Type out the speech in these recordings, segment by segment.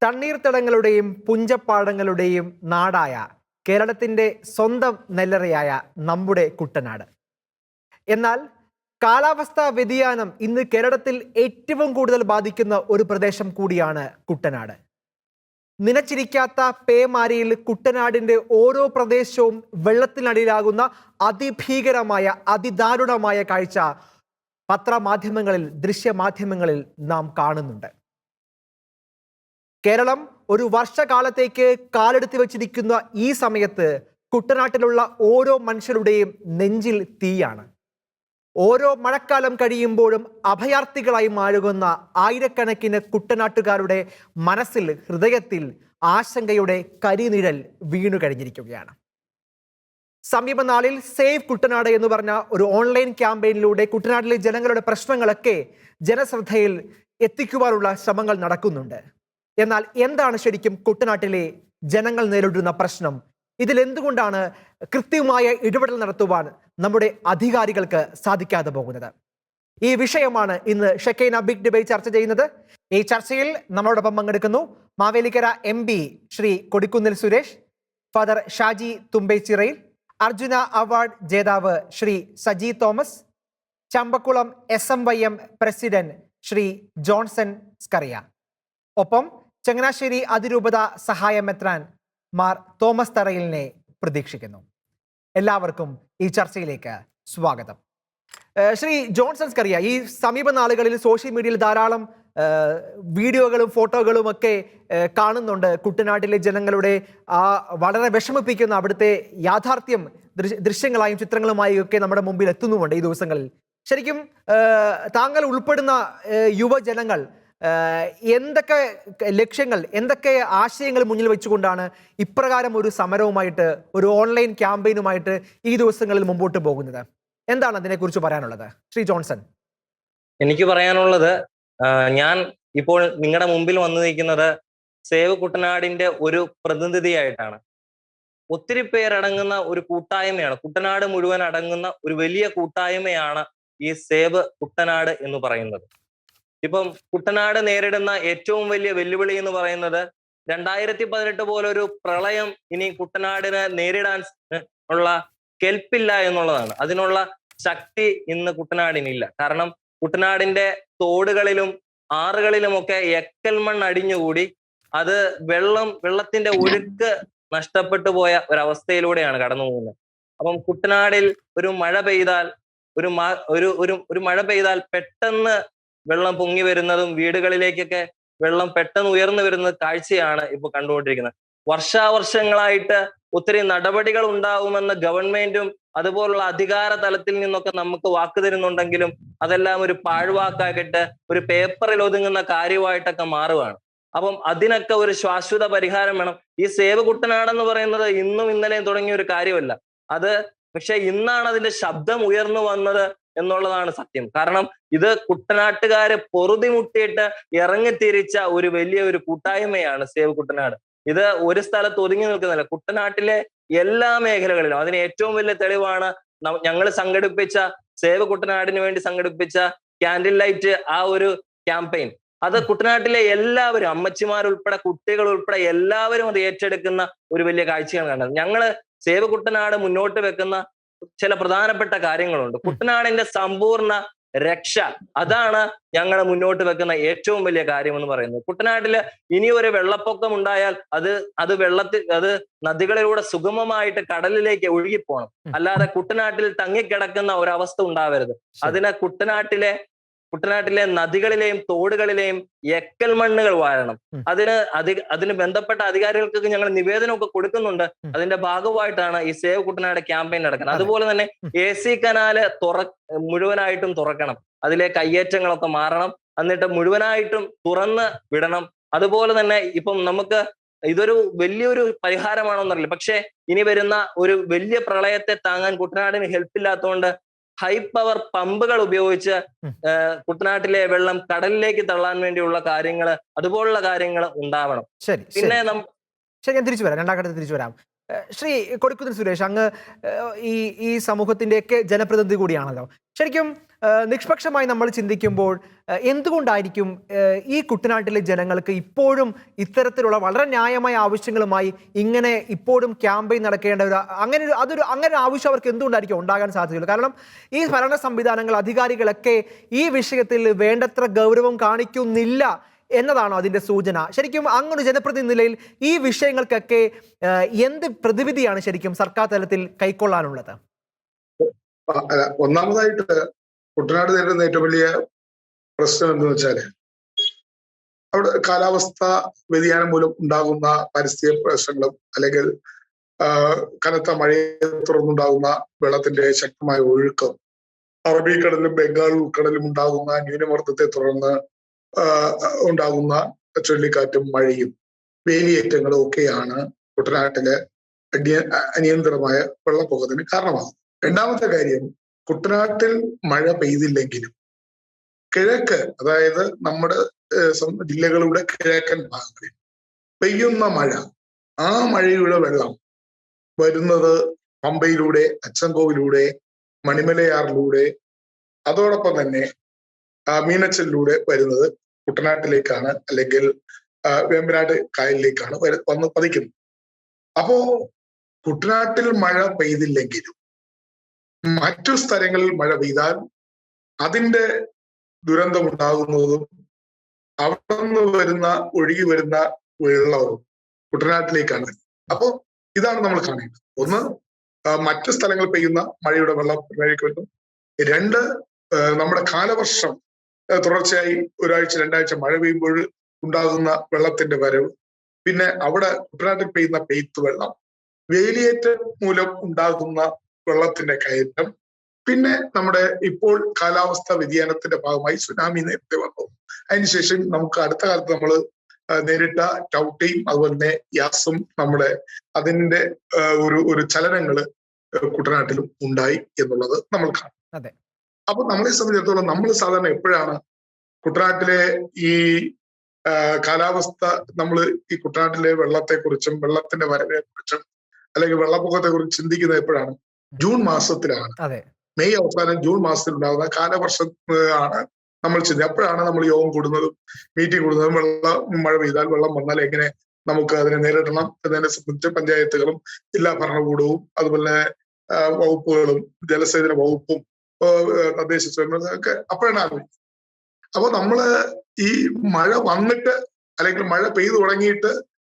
തണ്ണീർത്തടങ്ങളുടെയും പുഞ്ചപ്പാടങ്ങളുടെയും നാടായ കേരളത്തിൻ്റെ സ്വന്തം നെല്ലറയായ നമ്മുടെ കുട്ടനാട്. എന്നാൽ കാലാവസ്ഥാ വ്യതിയാനം ഇന്ന് കേരളത്തിൽ ഏറ്റവും കൂടുതൽ ബാധിക്കുന്ന ഒരു പ്രദേശം കൂടിയാണ് കുട്ടനാട്. നനച്ചിരിക്കാത്ത പേമാരിയിൽ കുട്ടനാടിൻ്റെ ഓരോ പ്രദേശവും വെള്ളത്തിനടിയിലാകുന്ന അതിഭീകരമായ അതിദാരുണമായ കാഴ്ച പത്രമാധ്യമങ്ങളിൽ ദൃശ്യമാധ്യമങ്ങളിൽ നാം കാണുന്നുണ്ട്. കേരളം ഒരു വർഷകാലത്തേക്ക് കാലെടുത്ത് വെച്ചിരിക്കുന്ന ഈ സമയത്ത് കുട്ടനാട്ടിലുള്ള ഓരോ മനുഷ്യരുടെയും നെഞ്ചിൽ തീയാണ്. ഓരോ മഴക്കാലം കഴിയുമ്പോഴും അഭയാർത്ഥികളായി മാറുന്ന ആയിരക്കണക്കിന് കുട്ടനാട്ടുകാരുടെ മനസ്സിൽ, ഹൃദയത്തിൽ ആശങ്കയുടെ കരിനിഴൽ വീണു കഴിഞ്ഞിരിക്കുകയാണ്. സമീപനാളിൽ സേവ് കുട്ടനാട് എന്ന് പറഞ്ഞ ഒരു ഓൺലൈൻ ക്യാമ്പയിനിലൂടെ കുട്ടനാട്ടിലെ ജനങ്ങളുടെ പ്രശ്നങ്ങളൊക്കെ ജനശ്രദ്ധയിൽ എത്തിക്കുവാനുള്ള ശ്രമങ്ങൾ നടക്കുന്നുണ്ട്. എന്നാൽ എന്താണ് ശരിക്കും കുട്ടനാട്ടിലെ ജനങ്ങൾ നേരിടുന്ന പ്രശ്നം? ഇതിൽ എന്തുകൊണ്ടാണ് കൃത്യമായ ഇടപെടൽ നടത്തുവാൻ നമ്മുടെ അധികാരികൾക്ക് സാധിക്കാതെ പോകുന്നത്? ഈ വിഷയമാണ് ഇന്ന് ഷെക്കൈന ബിഗ് ഡിബേറ്റ് ചർച്ച ചെയ്യുന്നത്. ഈ ചർച്ചയിൽ നമ്മളോടൊപ്പം പങ്കെടുക്കുന്നു Mavelikara MP Shri Kodikunnil Suresh, father Shaji Thumpechirayil, Arjuna award ജേതാവ് ശ്രീ സജി തോമസ്, ചമ്പക്കുളം SMYM പ്രസിഡന്റ് ശ്രീ ജോൺസൺ സ്കറിയ, ഒപ്പം ചങ്ങനാശ്ശേരി അതിരൂപത സഹായ മെത്രാൻ മാർ തോമസ് തറയിലിനെ പ്രതീക്ഷിക്കുന്നു. എല്ലാവർക്കും ഈ ചർച്ചയിലേക്ക് സ്വാഗതം. ശ്രീ ജോൺസൺ സ്കറിയ, ഈ സമീപ നാളുകളിൽ സോഷ്യൽ മീഡിയയിൽ ധാരാളം വീഡിയോകളും ഫോട്ടോകളും ഒക്കെ കാണുന്നുണ്ട്. കുട്ടനാട്ടിലെ ജനങ്ങളുടെ വളരെ വിഷമിപ്പിക്കുന്ന അവിടുത്തെ യാഥാർത്ഥ്യം ദൃശ്യങ്ങളായും ചിത്രങ്ങളുമായും ഒക്കെ നമ്മുടെ മുമ്പിൽ എത്തുന്നുമുണ്ട് ഈ ദിവസങ്ങളിൽ. ശരിക്കും താങ്കൾ ഉൾപ്പെടുന്ന യുവജനങ്ങൾ എന്തൊക്കെ ലക്ഷ്യങ്ങൾ, എന്തൊക്കെ ആശയങ്ങൾ മുന്നിൽ വെച്ചുകൊണ്ടാണ് ഇപ്രകാരം ഒരു സമരവുമായിട്ട്, ഒരു ഓൺലൈൻ ക്യാമ്പയിനുമായിട്ട് ഈ ദിവസങ്ങളിൽ മുമ്പോട്ട് പോകുന്നത്? എന്താണ് അതിനെക്കുറിച്ച് പറയാനുള്ളത് ശ്രീ ജോൺസൺ? എനിക്ക് പറയാനുള്ളത്, ഞാൻ ഇപ്പോൾ നിങ്ങളുടെ മുമ്പിൽ വന്നു നിൽക്കുന്നത് സേവ് കുട്ടനാടിന്റെ ഒരു പ്രതിനിധിയായിട്ടാണ്. ഒത്തിരി പേരടങ്ങുന്ന ഒരു കൂട്ടായ്മയാണ്, കുട്ടനാട് മുഴുവൻ അടങ്ങുന്ന ഒരു വലിയ കൂട്ടായ്മയാണ് ഈ സേവ് കുട്ടനാട് എന്ന് പറയുന്നത്. ഇപ്പം കുട്ടനാട് നേരിടുന്ന ഏറ്റവും വലിയ വെല്ലുവിളി എന്ന് പറയുന്നത് 2018 പോലൊരു പ്രളയം ഇനി കുട്ടനാടിനെ നേരിടാൻ ഉള്ള കെൽപ്പില്ല എന്നുള്ളതാണ്. അതിനുള്ള ശക്തി ഇന്ന് കുട്ടനാടിനില്ല. കാരണം കുട്ടനാടിന്റെ തോടുകളിലും ആറുകളിലുമൊക്കെ എക്കൽ മണ്ണ് അടിഞ്ഞുകൂടി അത് വെള്ളത്തിന്റെ ഒഴുക്ക് നഷ്ടപ്പെട്ടു പോയ ഒരവസ്ഥയിലൂടെയാണ് കടന്നു പോകുന്നത്. അപ്പം കുട്ടനാടിൽ ഒരു മഴ പെയ്താൽ പെട്ടെന്ന് വെള്ളം പൊങ്ങി വരുന്നതും വീടുകളിലേക്കൊക്കെ വെള്ളം പെട്ടെന്ന് ഉയർന്നു വരുന്ന കാഴ്ചയാണ് ഇപ്പൊ കണ്ടുകൊണ്ടിരിക്കുന്നത്. വർഷാവർഷങ്ങളായിട്ട് ഒത്തിരി നടപടികൾ ഉണ്ടാവുമെന്ന് ഗവൺമെന്റും അതുപോലുള്ള അധികാര തലത്തിൽ നിന്നൊക്കെ നമുക്ക് വാക്ക് തരുന്നുണ്ടെങ്കിലും അതെല്ലാം ഒരു പാഴ്വാക്കായിട്ട് ഒരു പേപ്പറിൽ ഒതുങ്ങുന്ന കാര്യമായിട്ടൊക്കെ മാറുകയാണ്. അപ്പം അതിനൊക്കെ ഒരു ശാശ്വത പരിഹാരം വേണം. ഈ സേവ് കുട്ടനാടെന്ന് പറയുന്നത് ഇന്നും ഇന്നലെയും തുടങ്ങിയ ഒരു കാര്യമല്ല. അത് പക്ഷെ ഇന്നാണ് അതിന്റെ ശബ്ദം ഉയർന്നു വന്നത് എന്നുള്ളതാണ് സത്യം. കാരണം ഇത് കുട്ടനാട്ടുകാര് പൊറുതിമുട്ടിയിട്ട് ഇറങ്ങിത്തിരിച്ച ഒരു വലിയ ഒരു കൂട്ടായ്മയാണ് സേവ് കുട്ടനാട്. ഇത് ഒരു സ്ഥലത്ത് ഒതുങ്ങി നിൽക്കുന്നില്ല. കുട്ടനാട്ടിലെ എല്ലാ മേഖലകളിലും അതിന് ഏറ്റവും വലിയ തെളിവാണ് ഞങ്ങൾ സംഘടിപ്പിച്ച സേവ് കുട്ടനാടിന് വേണ്ടി സംഘടിപ്പിച്ച ക്യാൻഡിൽ ലൈറ്റ് ആ ഒരു ക്യാമ്പയിൻ. അത് കുട്ടനാട്ടിലെ എല്ലാവരും, അമ്മച്ചിമാരുൾപ്പെടെ കുട്ടികൾ ഉൾപ്പെടെ എല്ലാവരും അത് ഏറ്റെടുക്കുന്ന ഒരു വലിയ കാഴ്ചയാണ് കണ്ടത്. ഞങ്ങള് സേവ് കുട്ടനാട് മുന്നോട്ട് വെക്കുന്ന ചില പ്രധാനപ്പെട്ട കാര്യങ്ങളുണ്ട്. കുട്ടനാടിന്റെ സമ്പൂർണ്ണ രക്ഷ, അതാണ് ഞങ്ങൾ മുന്നോട്ട് വെക്കുന്ന ഏറ്റവും വലിയ കാര്യം എന്ന് പറയുന്നത്. കുട്ടനാട്ടില് ഇനി ഒരു വെള്ളപ്പൊക്കം ഉണ്ടായാൽ അത് നദികളിലൂടെ സുഗമമായിട്ട് കടലിലേക്ക് ഒഴുകിപ്പോണം. അല്ലാതെ കുട്ടനാട്ടിൽ തങ്ങിക്കിടക്കുന്ന ഒരവസ്ഥ ഉണ്ടാവരുത്. അതിന് കുട്ടനാട്ടിലെ നദികളിലെയും തോടുകളിലെയും എക്കൽ മണ്ണുകൾ വാഴണം. അതിന് ബന്ധപ്പെട്ട അധികാരികൾക്കൊക്കെ ഞങ്ങൾ നിവേദനമൊക്കെ കൊടുക്കുന്നുണ്ട്. അതിന്റെ ഭാഗമായിട്ടാണ് ഈ സേവ് കുട്ടനാട് ക്യാമ്പയിൻ നടക്കുന്നത്. അതുപോലെ തന്നെ AC കനാല് മുഴുവനായിട്ടും തുറക്കണം. അതിലെ കയ്യേറ്റങ്ങളൊക്കെ മാറണം. എന്നിട്ട് മുഴുവനായിട്ടും തുറന്ന് വിടണം. അതുപോലെ തന്നെ ഇപ്പം നമുക്ക് ഇതൊരു വലിയൊരു പരിഹാരമാണോന്നറിയില്ല, പക്ഷെ ഇനി വരുന്ന ഒരു വലിയ പ്രളയത്തെ താങ്ങാൻ കുട്ടനാടിന് ഹെൽപ്പില്ലാത്തതുകൊണ്ട് ഹൈ പവർ പമ്പുകൾ ഉപയോഗിച്ച് കുട്ടനാട്ടിലെ വെള്ളം കടലിലേക്ക് തള്ളാൻ വേണ്ടിയുള്ള കാര്യങ്ങൾ, അതുപോലുള്ള കാര്യങ്ങൾ ഉണ്ടാവണം. ശരി, ഞാൻ തിരിച്ചു വരാം. രണ്ടാം ഘട്ടത്തിൽ തിരിച്ചു വരാം. ശ്രീ കൊടിക്കുന്നിൽ സുരേഷ്, അങ്ങ് ഈ ഈ സമൂഹത്തിൻ്റെയൊക്കെ ജനപ്രതിനിധി കൂടിയാണല്ലോ. ശരിക്കും നിഷ്പക്ഷമായി നമ്മൾ ചിന്തിക്കുമ്പോൾ എന്തുകൊണ്ടായിരിക്കും ഈ കുട്ടനാട്ടിലെ ജനങ്ങൾക്ക് ഇപ്പോഴും ഇത്തരത്തിലുള്ള വളരെ ന്യായമായ ആവശ്യങ്ങളുമായി ഇങ്ങനെ ഇപ്പോഴും ക്യാമ്പയിൻ നടക്കേണ്ട ഒരു അങ്ങനെ ആവശ്യം അവർക്ക് എന്തുകൊണ്ടായിരിക്കും ഉണ്ടാകാൻ സാധ്യതയുള്ളൂ? കാരണം ഈ ഭരണ സംവിധാനങ്ങൾ, അധികാരികളൊക്കെ ഈ വിഷയത്തിൽ വേണ്ടത്ര ഗൗരവം കാണിക്കുന്നില്ല എന്നതാണോ അതിന്റെ സൂചന? ശരിക്കും അങ്ങനെ ജനപ്രതിനിധി നിലയിൽ ഈ വിഷയങ്ങൾക്കൊക്കെ എന്ത് പ്രതിവിധിയാണ് ശരിക്കും സർക്കാർ തലത്തിൽ കൈക്കൊള്ളാനുള്ളത്? ഒന്നാമതായിട്ട് കുട്ടനാട് നേരിടുന്ന ഏറ്റവും വലിയ പ്രശ്നം എന്ന് വെച്ചാല് അവിടെ കാലാവസ്ഥ വ്യതിയാനം മൂലം ഉണ്ടാകുന്ന പരിസ്ഥിതി പ്രശ്നങ്ങളും അല്ലെങ്കിൽ കനത്ത മഴയെ തുടർന്നുണ്ടാകുന്ന വെള്ളത്തിന്റെ ശക്തമായ ഒഴുക്കം, അറബിക്കടലിലും ബംഗാൾ ഉൾക്കടലിലും ഉണ്ടാകുന്ന ന്യൂനമർദ്ദത്തെ തുടർന്ന് ഉണ്ടാകുന്ന ചുഴലിക്കാറ്റും മഴയും വേലിയേറ്റങ്ങളും ഒക്കെയാണ് കുട്ടനാട്ടിലെ അനിയന്ത്രിതമായ വെള്ളപ്പൊക്കത്തിന് കാരണമാകുന്നത്. രണ്ടാമത്തെ കാര്യം, കുട്ടനാട്ടിൽ മഴ പെയ്തില്ലെങ്കിലും കിഴക്ക്, അതായത് നമ്മുടെ ജില്ലകളുടെ കിഴക്കൻ ഭാഗങ്ങളിൽ പെയ്യുന്ന മഴ, ആ മഴയുടെ വെള്ളം വരുന്നത് പമ്പയിലൂടെ, അച്ചൻകോവിലൂടെ, മണിമലയാറിലൂടെ, അതോടൊപ്പം തന്നെ മീനച്ചലിലൂടെ വരുന്നത് കുട്ടനാട്ടിലേക്കാണ്, അല്ലെങ്കിൽ വേമ്പനാട് കായലിലേക്കാണ് വന്ന് പതിക്കുന്നത്. അപ്പോ കുട്ടനാട്ടിൽ മഴ പെയ്തില്ലെങ്കിലും മറ്റു സ്ഥലങ്ങളിൽ മഴ പെയ്താൽ അതിന്റെ ദുരന്തം ഉണ്ടാകുന്നതും അവിടെ നിന്ന് വരുന്ന ഒഴുകി വരുന്ന വെള്ളവും കുട്ടനാട്ടിലേക്കാണ്. അപ്പോ ഇതാണ് നമ്മൾ കാണേണ്ടത്. ഒന്ന്, മറ്റു സ്ഥലങ്ങളിൽ പെയ്യുന്ന മഴയുടെ വെള്ളം കുട്ടനാട്ടിലേക്ക് വരുന്നു. രണ്ട്, നമ്മുടെ കാലവർഷം തുടർച്ചയായി ഒരാഴ്ച രണ്ടാഴ്ച മഴ പെയ്യുമ്പോൾ ഉണ്ടാകുന്ന വെള്ളത്തിന്റെ വരവ്, പിന്നെ അവിടെ കുട്ടനാട്ടിൽ പെയ്യുന്ന പെയ്ത്ത് വെള്ളം, വേലിയേറ്റം മൂലം ഉണ്ടാകുന്ന വെള്ളത്തിന്റെ കയറ്റം, പിന്നെ നമ്മുടെ ഇപ്പോൾ കാലാവസ്ഥ വ്യതിയാനത്തിന്റെ ഭാഗമായി സുനാമി നേരത്തെ വന്നു. അതിനുശേഷം നമുക്ക് അടുത്ത കാലത്ത് നമ്മൾ നേരിട്ട ടൗട്ടയും അതുപോലെ തന്നെ യാസും നമ്മുടെ അതിന്റെ ഒരു ചലനങ്ങള് കുട്ടനാട്ടിലും ഉണ്ടായി എന്നുള്ളത് നമ്മൾ കാണും. അതെ. അപ്പൊ നമ്മളെ സംബന്ധിച്ചിടത്തോളം നമ്മൾ സാധാരണ എപ്പോഴാണ് കുട്ടനാട്ടിലെ ഈ കാലാവസ്ഥ, നമ്മൾ ഈ കുട്ടനാട്ടിലെ വെള്ളത്തെക്കുറിച്ചും വെള്ളത്തിന്റെ വരവിനെ കുറിച്ചും അല്ലെങ്കിൽ വെള്ളപ്പൊക്കത്തെ കുറിച്ച് ചിന്തിക്കുന്നത് എപ്പോഴാണ്? ജൂൺ മാസത്തിലാണ്. മെയ് അവസാനം ജൂൺ മാസത്തിൽ ഉണ്ടാകുന്ന കാലവർഷം ആണ് നമ്മൾ ചിന്തി. അപ്പോഴാണ് നമ്മൾ യോഗം കൂടുന്നതും മീറ്റിംഗ് കൂടുന്നതും മഴ പെയ്താൽ, വെള്ളം വന്നാൽ എങ്ങനെ നമുക്ക് അതിനെ നേരിടണം എന്നതിനെ സംബന്ധിച്ച് പഞ്ചായത്തുകളും ജില്ലാ ഭരണകൂടവും അതുപോലെ വകുപ്പുകളും ജലസേചന വകുപ്പും തദ്ദേശ സ്വയംഭരണ ഒക്കെ അപ്പോഴാണ് ആലോചിക്കുന്നത്. അപ്പൊ നമ്മള് ഈ മഴ വന്നിട്ട് അല്ലെങ്കിൽ മഴ പെയ്തു തുടങ്ങിയിട്ട്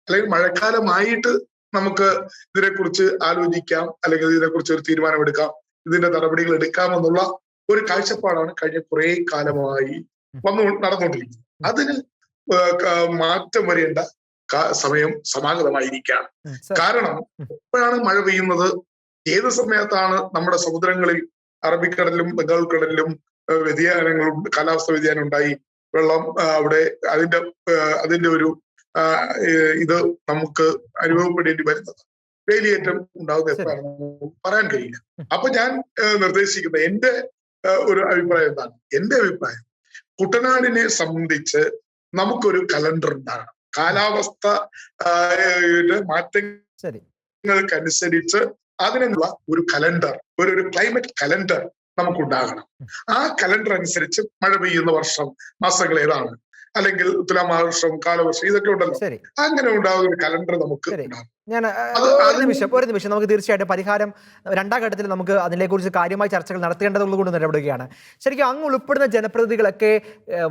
അല്ലെങ്കിൽ മഴക്കാലമായിട്ട് നമുക്ക് ഇതിനെക്കുറിച്ച് ആലോചിക്കാം, അല്ലെങ്കിൽ ഇതിനെക്കുറിച്ച് ഒരു തീരുമാനമെടുക്കാം, ഇതിന്റെ നടപടികൾ എടുക്കാമെന്നുള്ള ഒരു കാഴ്ചപ്പാടാണ് കഴിഞ്ഞ കുറെ കാലമായി നടന്നുകൊണ്ടിരിക്കുന്നത്. അതിന് മാറ്റം വരേണ്ട സമയം സമാഗതമായിരിക്കുകയാണ്. കാരണം എപ്പോഴാണ് മഴ പെയ്യുന്നത്, ഏത് സമയത്താണ് നമ്മുടെ സമുദ്രങ്ങളിൽ അറബിക്കടലിലും ബംഗാൾ കടലിലും വ്യതിയാനങ്ങളും കാലാവസ്ഥ വ്യതിയാനം ഉണ്ടായി വെള്ളം അവിടെ അതിന്റെ ഒരു ഇത് നമുക്ക് അനുഭവപ്പെടേണ്ടി വരുന്നത്, വേലിയേറ്റം ഉണ്ടാകുന്ന എപ്പോഴാണെന്ന് പറയാൻ കഴിയില്ല. അപ്പൊ ഞാൻ നിർദ്ദേശിക്കുന്ന എന്റെ ഒരു അഭിപ്രായം എന്താണ്? എന്റെ അഭിപ്രായം, കുട്ടനാടിനെ സംബന്ധിച്ച് നമുക്കൊരു കലണ്ടർ ഉണ്ടാകണം. കാലാവസ്ഥ മാറ്റങ്ങൾക്കനുസരിച്ച് അതിനുള്ള ഒരു കലണ്ടർ, ഒരു ക്ലൈമറ്റ് കലണ്ടർ നമുക്കുണ്ടാകണം. ആ കലണ്ടർ അനുസരിച്ച് മഴ പെയ്യുന്ന വർഷം മാസങ്ങൾ ഏതാണ്, അല്ലെങ്കിൽ തുലാമാവർഷം, കാലവർഷം, ഇതൊക്കെ ഉണ്ടല്ലോ. അങ്ങനെ ഉണ്ടാകുന്ന ഒരു കലണ്ടർ നമുക്ക് ഉണ്ടാകും. ഞാൻ ഒരു നിമിഷം നമുക്ക് തീർച്ചയായിട്ടും പരിഹാരം രണ്ടാം ഘട്ടത്തിൽ നമുക്ക് അതിനെക്കുറിച്ച് കാര്യമായ ചർച്ചകൾ നടത്തേണ്ടതുള്ളത് കൊണ്ട് ഇടപെടുകയാണ്. ശരിക്കും അങ്ങ് ഉൾപ്പെടുന്ന ജനപ്രതിനിധികളൊക്കെ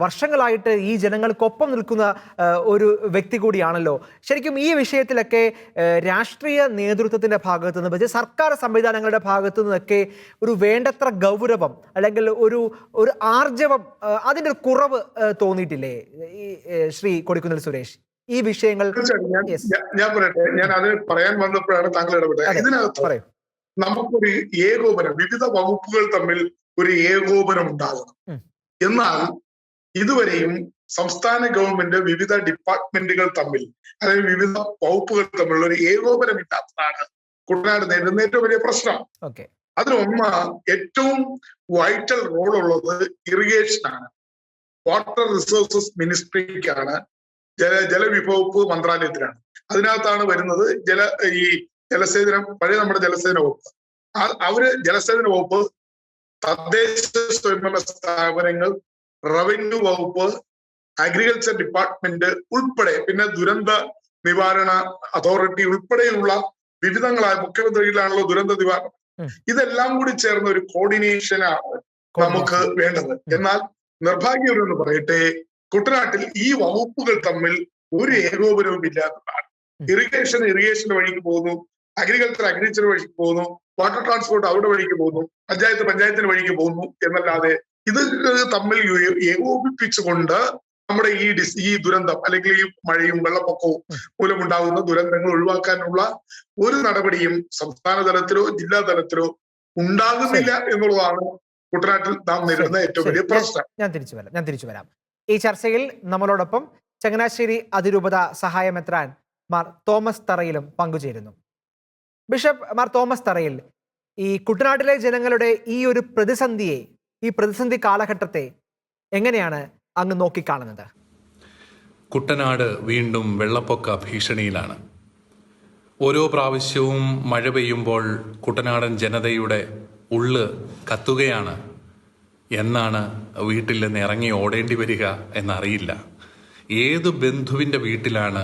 വർഷങ്ങളായിട്ട് ഈ ജനങ്ങൾക്കൊപ്പം നിൽക്കുന്ന ഒരു വ്യക്തി കൂടിയാണല്ലോ. ശരിക്കും ഈ വിഷയത്തിലൊക്കെ രാഷ്ട്രീയ നേതൃത്വത്തിന്റെ ഭാഗത്തു നിന്ന്, സർക്കാർ സംവിധാനങ്ങളുടെ ഭാഗത്തു നിന്നൊക്കെ ഒരു വേണ്ടത്ര ഗൗരവം അല്ലെങ്കിൽ ഒരു ആർജവം, അതിൻ്റെ ഒരു കുറവ് തോന്നിയിട്ടില്ലേ ശ്രീ കൊടിക്കുന്നിൽ സുരേഷ്? ഈ വിഷയങ്ങൾ ഞാൻ പറയട്ടെ, ഞാൻ അത് പറയാൻ വന്നപ്പോഴാണ് താങ്കൾ ഇടപെട്ടത്. ഇതിനകത്ത് നമുക്കൊരു ഏകോപനം, വിവിധ വകുപ്പുകൾ തമ്മിൽ ഒരു ഏകോപനം ഉണ്ടാകണം. എന്നാൽ ഇതുവരെയും സംസ്ഥാന ഗവൺമെന്റ് വിവിധ ഡിപ്പാർട്ട്മെന്റുകൾ തമ്മിൽ അല്ലെങ്കിൽ വിവിധ വകുപ്പുകൾ തമ്മിലുള്ള ഒരു ഏകോപനം ഇല്ലാത്തതാണ് കുട്ടനാട് നേരിടുന്ന ഏറ്റവും വലിയ പ്രശ്നം. അതിലൊന്ന്, ഏറ്റവും വൈറ്റൽ റോൾ ഉള്ളത് ഇറിഗേഷനാണ്, വാട്ടർ റിസോഴ്സസ് മിനിസ്ട്രിക്കാണ്, ജലവിഭവ മന്ത്രാലയത്തിലാണ്. അതിനകത്താണ് വരുന്നത് ഈ പഴയ നമ്മുടെ ജലസേചന വകുപ്പ്, അവര് ജലസേചന വകുപ്പ്, തദ്ദേശ സ്വയംഭരണ സ്ഥാപനങ്ങൾ, റവന്യൂ വകുപ്പ്, അഗ്രികൾച്ചർ ഡിപ്പാർട്ട്മെന്റ് ഉൾപ്പെടെ, പിന്നെ ദുരന്ത നിവാരണ അതോറിറ്റി ഉൾപ്പെടെയുള്ള വിവിധങ്ങളായ, മുഖ്യമന്ത്രിയിലാണല്ലോ ദുരന്ത നിവാരണം, ഇതെല്ലാം കൂടി ചേർന്ന ഒരു കോർഡിനേഷനാണ് നമുക്ക് വേണ്ടത്. എന്നാൽ നിർഭാഗ്യമെന്ന് പറയട്ടെ, കുട്ടനാട്ടിൽ ഈ വകുപ്പുകൾ തമ്മിൽ ഒരു ഏകോപനവും ഇല്ലാത്തതാണ്. ഇറിഗേഷന്റെ വഴിക്ക് പോകുന്നു, അഗ്രികൾച്ചർ വഴിക്ക് പോകുന്നു, വാട്ടർ ട്രാൻസ്പോർട്ട് അവരുടെ വഴിക്ക് പോകുന്നു, പഞ്ചായത്തിന് വഴിക്ക് പോകുന്നു എന്നല്ലാതെ ഇത് തമ്മിൽ ഏകോപിപ്പിച്ചുകൊണ്ട് നമ്മുടെ ഈ ദുരന്തം, അല്ലെങ്കിൽ ഈ മഴയും വെള്ളപ്പൊക്കവും മൂലമുണ്ടാകുന്ന ദുരന്തങ്ങൾ ഒഴിവാക്കാനുള്ള ഒരു നടപടിയും സംസ്ഥാന തലത്തിലോ ജില്ലാ തലത്തിലോ ഉണ്ടാകുന്നില്ല എന്നുള്ളതാണ് കുട്ടനാട്ടിൽ നാം നേരിടുന്ന ഏറ്റവും വലിയ പ്രശ്നം. ഞാൻ തിരിച്ചു വരാം. ഈ ചർച്ചയിൽ നമ്മളോടൊപ്പം ചങ്ങനാശ്ശേരി അതിരൂപത സഹായമെത്രാൻ മാർ തോമസ് തറയിലും പങ്കുചേരുന്നു. ബിഷപ്പ് മാർ തോമസ് തറയിൽ, ഈ കുട്ടനാട്ടിലെ ജനങ്ങളുടെ ഈ ഒരു പ്രതിസന്ധി കാലഘട്ടത്തെ എങ്ങനെയാണ് അങ്ങ് നോക്കിക്കാണുന്നത്? കുട്ടനാട് വീണ്ടും വെള്ളപ്പൊക്ക ഭീഷണിയിലാണ്. ഓരോ പ്രാവശ്യവും മഴ പെയ്യുമ്പോൾ കുട്ടനാടൻ ജനതയുടെ ഉള്ള് കത്തുകയാണ്. എന്നാണ് വീട്ടിൽ നിന്ന് ഇറങ്ങി ഓടേണ്ടി വരിക എന്നറിയില്ല. ഏത് ബന്ധുവിൻ്റെ വീട്ടിലാണ്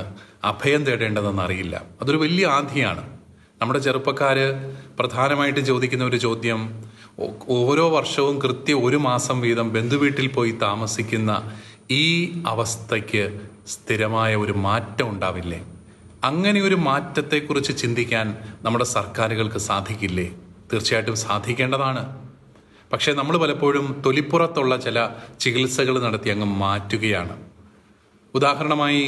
അഭയം തേടേണ്ടതെന്നറിയില്ല. അതൊരു വലിയ ആധിയാണ്. നമ്മുടെ ചെറുപ്പക്കാർ പ്രധാനമായിട്ട് ചോദിക്കുന്ന ഒരു ചോദ്യം, ഓരോ വർഷവും കൃത്യം 1 മാസം വീതം ബന്ധുവീട്ടിൽ പോയി താമസിക്കുന്ന ഈ അവസ്ഥയ്ക്ക് സ്ഥിരമായ ഒരു മാറ്റം ഉണ്ടാവില്ലേ? അങ്ങനെ ഒരു മാറ്റത്തെക്കുറിച്ച് ചിന്തിക്കാൻ നമ്മുടെ സർക്കാരുകൾക്ക് സാധിക്കില്ലേ? തീർച്ചയായിട്ടും സാധിക്കേണ്ടതാണ്. പക്ഷേ നമ്മൾ പലപ്പോഴും തൊലിപ്പുറത്തുള്ള ചില ചികിത്സകൾ നടത്തി അങ്ങ് മാറ്റുകയാണ്. ഉദാഹരണമായി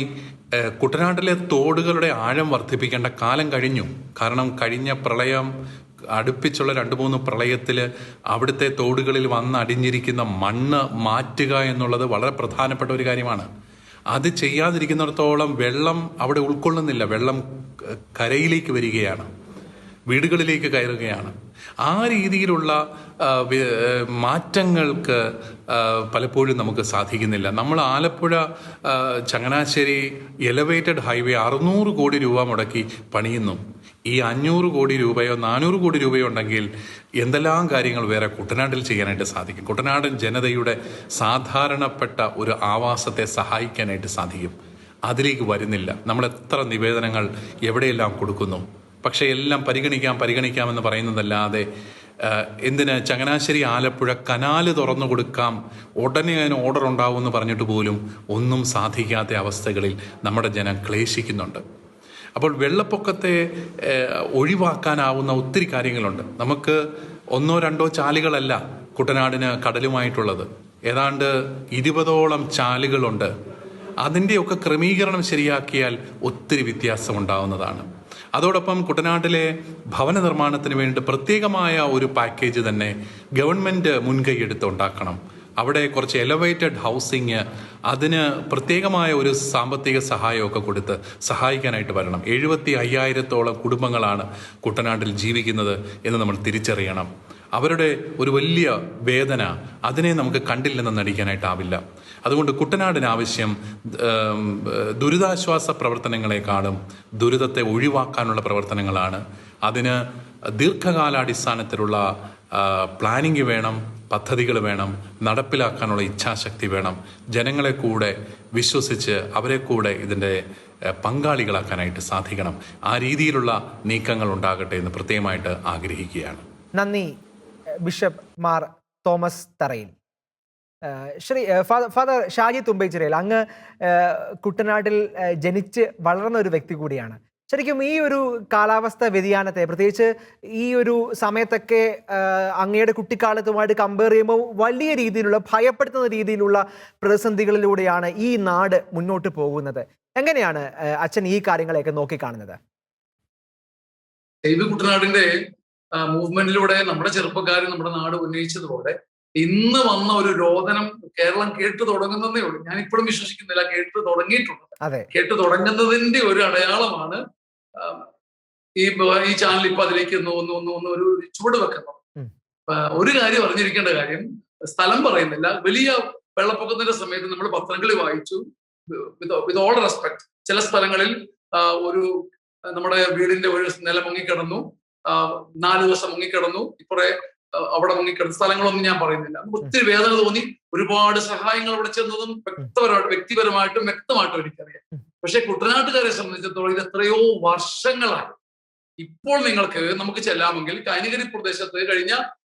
കുട്ടനാട്ടിലെ തോടുകളുടെ ആഴം വർദ്ധിപ്പിക്കേണ്ട കാലം കഴിഞ്ഞു. കാരണം കഴിഞ്ഞ പ്രളയം, അടുപ്പിച്ചുള്ള 2-3 പ്രളയത്തിൽ അവിടുത്തെ തോടുകളിൽ വന്നടിഞ്ഞിരിക്കുന്ന മണ്ണ് മാറ്റുക എന്നുള്ളത് വളരെ പ്രധാനപ്പെട്ട ഒരു കാര്യമാണ്. അത് ചെയ്യാതിരിക്കുന്നിടത്തോളം വെള്ളം അവിടെ ഉൾക്കൊള്ളുന്നില്ല. വെള്ളം കരയിലേക്ക് വരികയാണ്, വീടുകളിലേക്ക് കയറുകയാണ്. ആ രീതിയിലുള്ള മാറ്റങ്ങൾക്ക് പലപ്പോഴും നമുക്ക് സാധിക്കുന്നില്ല. നമ്മൾ ആലപ്പുഴ ചങ്ങനാശ്ശേരി എലവേറ്റഡ് ഹൈവേ 600 കോടി രൂപ മുടക്കി പണിയുന്നു. ഈ 500 കോടി രൂപയോ 400 കോടി രൂപയോ ഉണ്ടെങ്കിൽ എന്തെല്ലാം കാര്യങ്ങൾ വേറെ കുട്ടനാട്ടിൽ ചെയ്യാനായിട്ട് സാധിക്കും. കുട്ടനാടൻ ജനതയുടെ സാധാരണപ്പെട്ട ഒരു ആവാസത്തെ സഹായിക്കാനായിട്ട് സാധിക്കും. അതിലേക്ക് വരുന്നില്ല. നമ്മൾ എത്ര നിവേദനങ്ങൾ എവിടെയെല്ലാം കൊടുക്കുന്നു. പക്ഷേ എല്ലാം പരിഗണിക്കാമെന്ന് പറയുന്നതല്ലാതെ എന്തിന് ചങ്ങനാശ്ശേരി ആലപ്പുഴ കനാല് തുറന്നു കൊടുക്കാം, ഉടനെ അതിന് ഓർഡർ ഉണ്ടാവുമെന്ന് പറഞ്ഞിട്ട് പോലും ഒന്നും സാധിക്കാത്ത അവസ്ഥകളിൽ നമ്മുടെ ജനം ക്ലേശിക്കുന്നുണ്ട്. അപ്പോൾ വെള്ളപ്പൊക്കത്തെ ഒഴിവാക്കാനാവുന്ന ഒത്തിരി കാര്യങ്ങളുണ്ട്. നമുക്ക് 1-2 ചാലുകളല്ല കുട്ടനാടിന് കടലുമായിട്ടുള്ളത്. ഏതാണ്ട് 20ഓളം ചാലുകളുണ്ട്. അതിൻ്റെയൊക്കെ ക്രമീകരണം ശരിയാക്കിയാൽ ഒത്തിരി വ്യത്യാസം ഉണ്ടാവുന്നതാണ്. അതോടൊപ്പം കുട്ടനാട്ടിലെ ഭവന നിർമ്മാണത്തിന് വേണ്ടി പ്രത്യേകമായ ഒരു പാക്കേജ് തന്നെ ഗവൺമെൻറ് മുൻകൈ എടുത്ത് ഉണ്ടാക്കണം. അവിടെ കുറച്ച് എലവേറ്റഡ് ഹൗസിങ്, അതിന് പ്രത്യേകമായ ഒരു സാമ്പത്തിക സഹായമൊക്കെ കൊടുത്ത് സഹായിക്കാനായിട്ട് വരണം. 75,000ഓളം കുടുംബങ്ങളാണ് കുട്ടനാട്ടിൽ ജീവിക്കുന്നത് എന്ന് നമ്മൾ തിരിച്ചറിയണം. അവരുടെ ഒരു വലിയ വേദന, അതിനെ നമുക്ക് കണ്ടില്ലെന്ന് നടിക്കാനായിട്ടാവില്ല. അതുകൊണ്ട് കുട്ടനാടിന് ആവശ്യം ദുരിതാശ്വാസ പ്രവർത്തനങ്ങളെക്കാളും ദുരിതത്തെ ഒഴിവാക്കാനുള്ള പ്രവർത്തനങ്ങളാണ്. അതിന് ദീർഘകാലാടിസ്ഥാനത്തിലുള്ള പ്ലാനിങ് വേണം, പദ്ധതികൾ വേണം, നടപ്പിലാക്കാനുള്ള ഇച്ഛാശക്തി വേണം. ജനങ്ങളെ കൂടെ വിശ്വസിച്ച് അവരെ കൂടെ ഇതിൻ്റെ പങ്കാളികളാക്കാനായിട്ട് സാധിക്കണം. ആ രീതിയിലുള്ള നീക്കങ്ങൾ ഉണ്ടാകട്ടെ എന്ന് പ്രത്യേകമായിട്ട് ആഗ്രഹിക്കുകയാണ്. നന്ദി ബിഷപ്പ് മാർ തോമസ് തറയിൽ. ഫാദർ ഷാജി തുമ്പേച്ചിറയിൽ, അങ്ങ് കുട്ടനാട്ടിൽ ജനിച്ച് വളർന്ന ഒരു വ്യക്തി കൂടിയാണ്. ശരിക്കും ഈ ഒരു കാലാവസ്ഥ വ്യതിയാനത്തെ, പ്രത്യേകിച്ച് ഈ ഒരു സമയത്തൊക്കെ അങ്ങയുടെ കുട്ടിക്കാലത്തുമായിട്ട് കമ്പയർ ചെയ്യുമ്പോൾ വലിയ രീതിയിലുള്ള, ഭയപ്പെടുത്തുന്ന രീതിയിലുള്ള പ്രതിസന്ധികളിലൂടെയാണ് ഈ നാട് മുന്നോട്ട് പോകുന്നത്. എങ്ങനെയാണ് അച്ഛൻ ഈ കാര്യങ്ങളെയൊക്കെ നോക്കിക്കാണുന്നത്? കുട്ടനാടിന്റെ മൂവ്മെന്റിലൂടെ നമ്മുടെ ചെറുപ്പക്കാർ നമ്മുടെ നാട് ഉന്നയിച്ചതുപോലെ ഇന്ന് വന്ന ഒരു രോദനം കേരളം കേട്ടു തുടങ്ങുന്നതേ ഉള്ളൂ. ഞാൻ ഇപ്പോഴും വിശ്വസിക്കുന്നില്ല, കേട്ടു തുടങ്ങിയിട്ടുണ്ട്. കേട്ടു തുടങ്ങുന്നതിന്റെ ഒരു അടയാളമാണ് ഈ ചാനൽ ഇപ്പൊ അതിലേക്ക് ഒരു ചുവട് വെക്കുന്നത്. ഒരു കാര്യം അറിഞ്ഞിരിക്കേണ്ട കാര്യം, സ്ഥലം പറയുന്നില്ല, വലിയ വെള്ളപ്പൊക്കത്തിന്റെ സമയത്ത് നമ്മൾ പത്രങ്ങളിൽ വായിച്ചു, വിത്ത് ഓൾ റെസ്പെക്ട്, ചില സ്ഥലങ്ങളിൽ ഒരു നമ്മുടെ വീടിന്റെ ഒരു നില മുങ്ങിക്കിടന്നു, 4 ദിവസം മുങ്ങിക്കിടന്നു, ഇപ്പറേ അവിടെ മുങ്ങിക്കിടന്ന സ്ഥലങ്ങളൊന്നും ഞാൻ പറയുന്നില്ല. ഒത്തിരി വേദന തോന്നി. ഒരുപാട് സഹായങ്ങൾ അവിടെ ചെന്നതും വ്യക്തിപരമായിട്ടും വ്യക്തമായിട്ടും എനിക്കറിയാം. പക്ഷെ കുട്ടനാട്ടുകാരെ സംബന്ധിച്ചിടത്തോളം ഇത് എത്രയോ വർഷങ്ങളായി. ഇപ്പോൾ നമുക്ക് ചെല്ലാമെങ്കിൽ കൈനഗിരി പ്രദേശത്ത് കഴിഞ്ഞ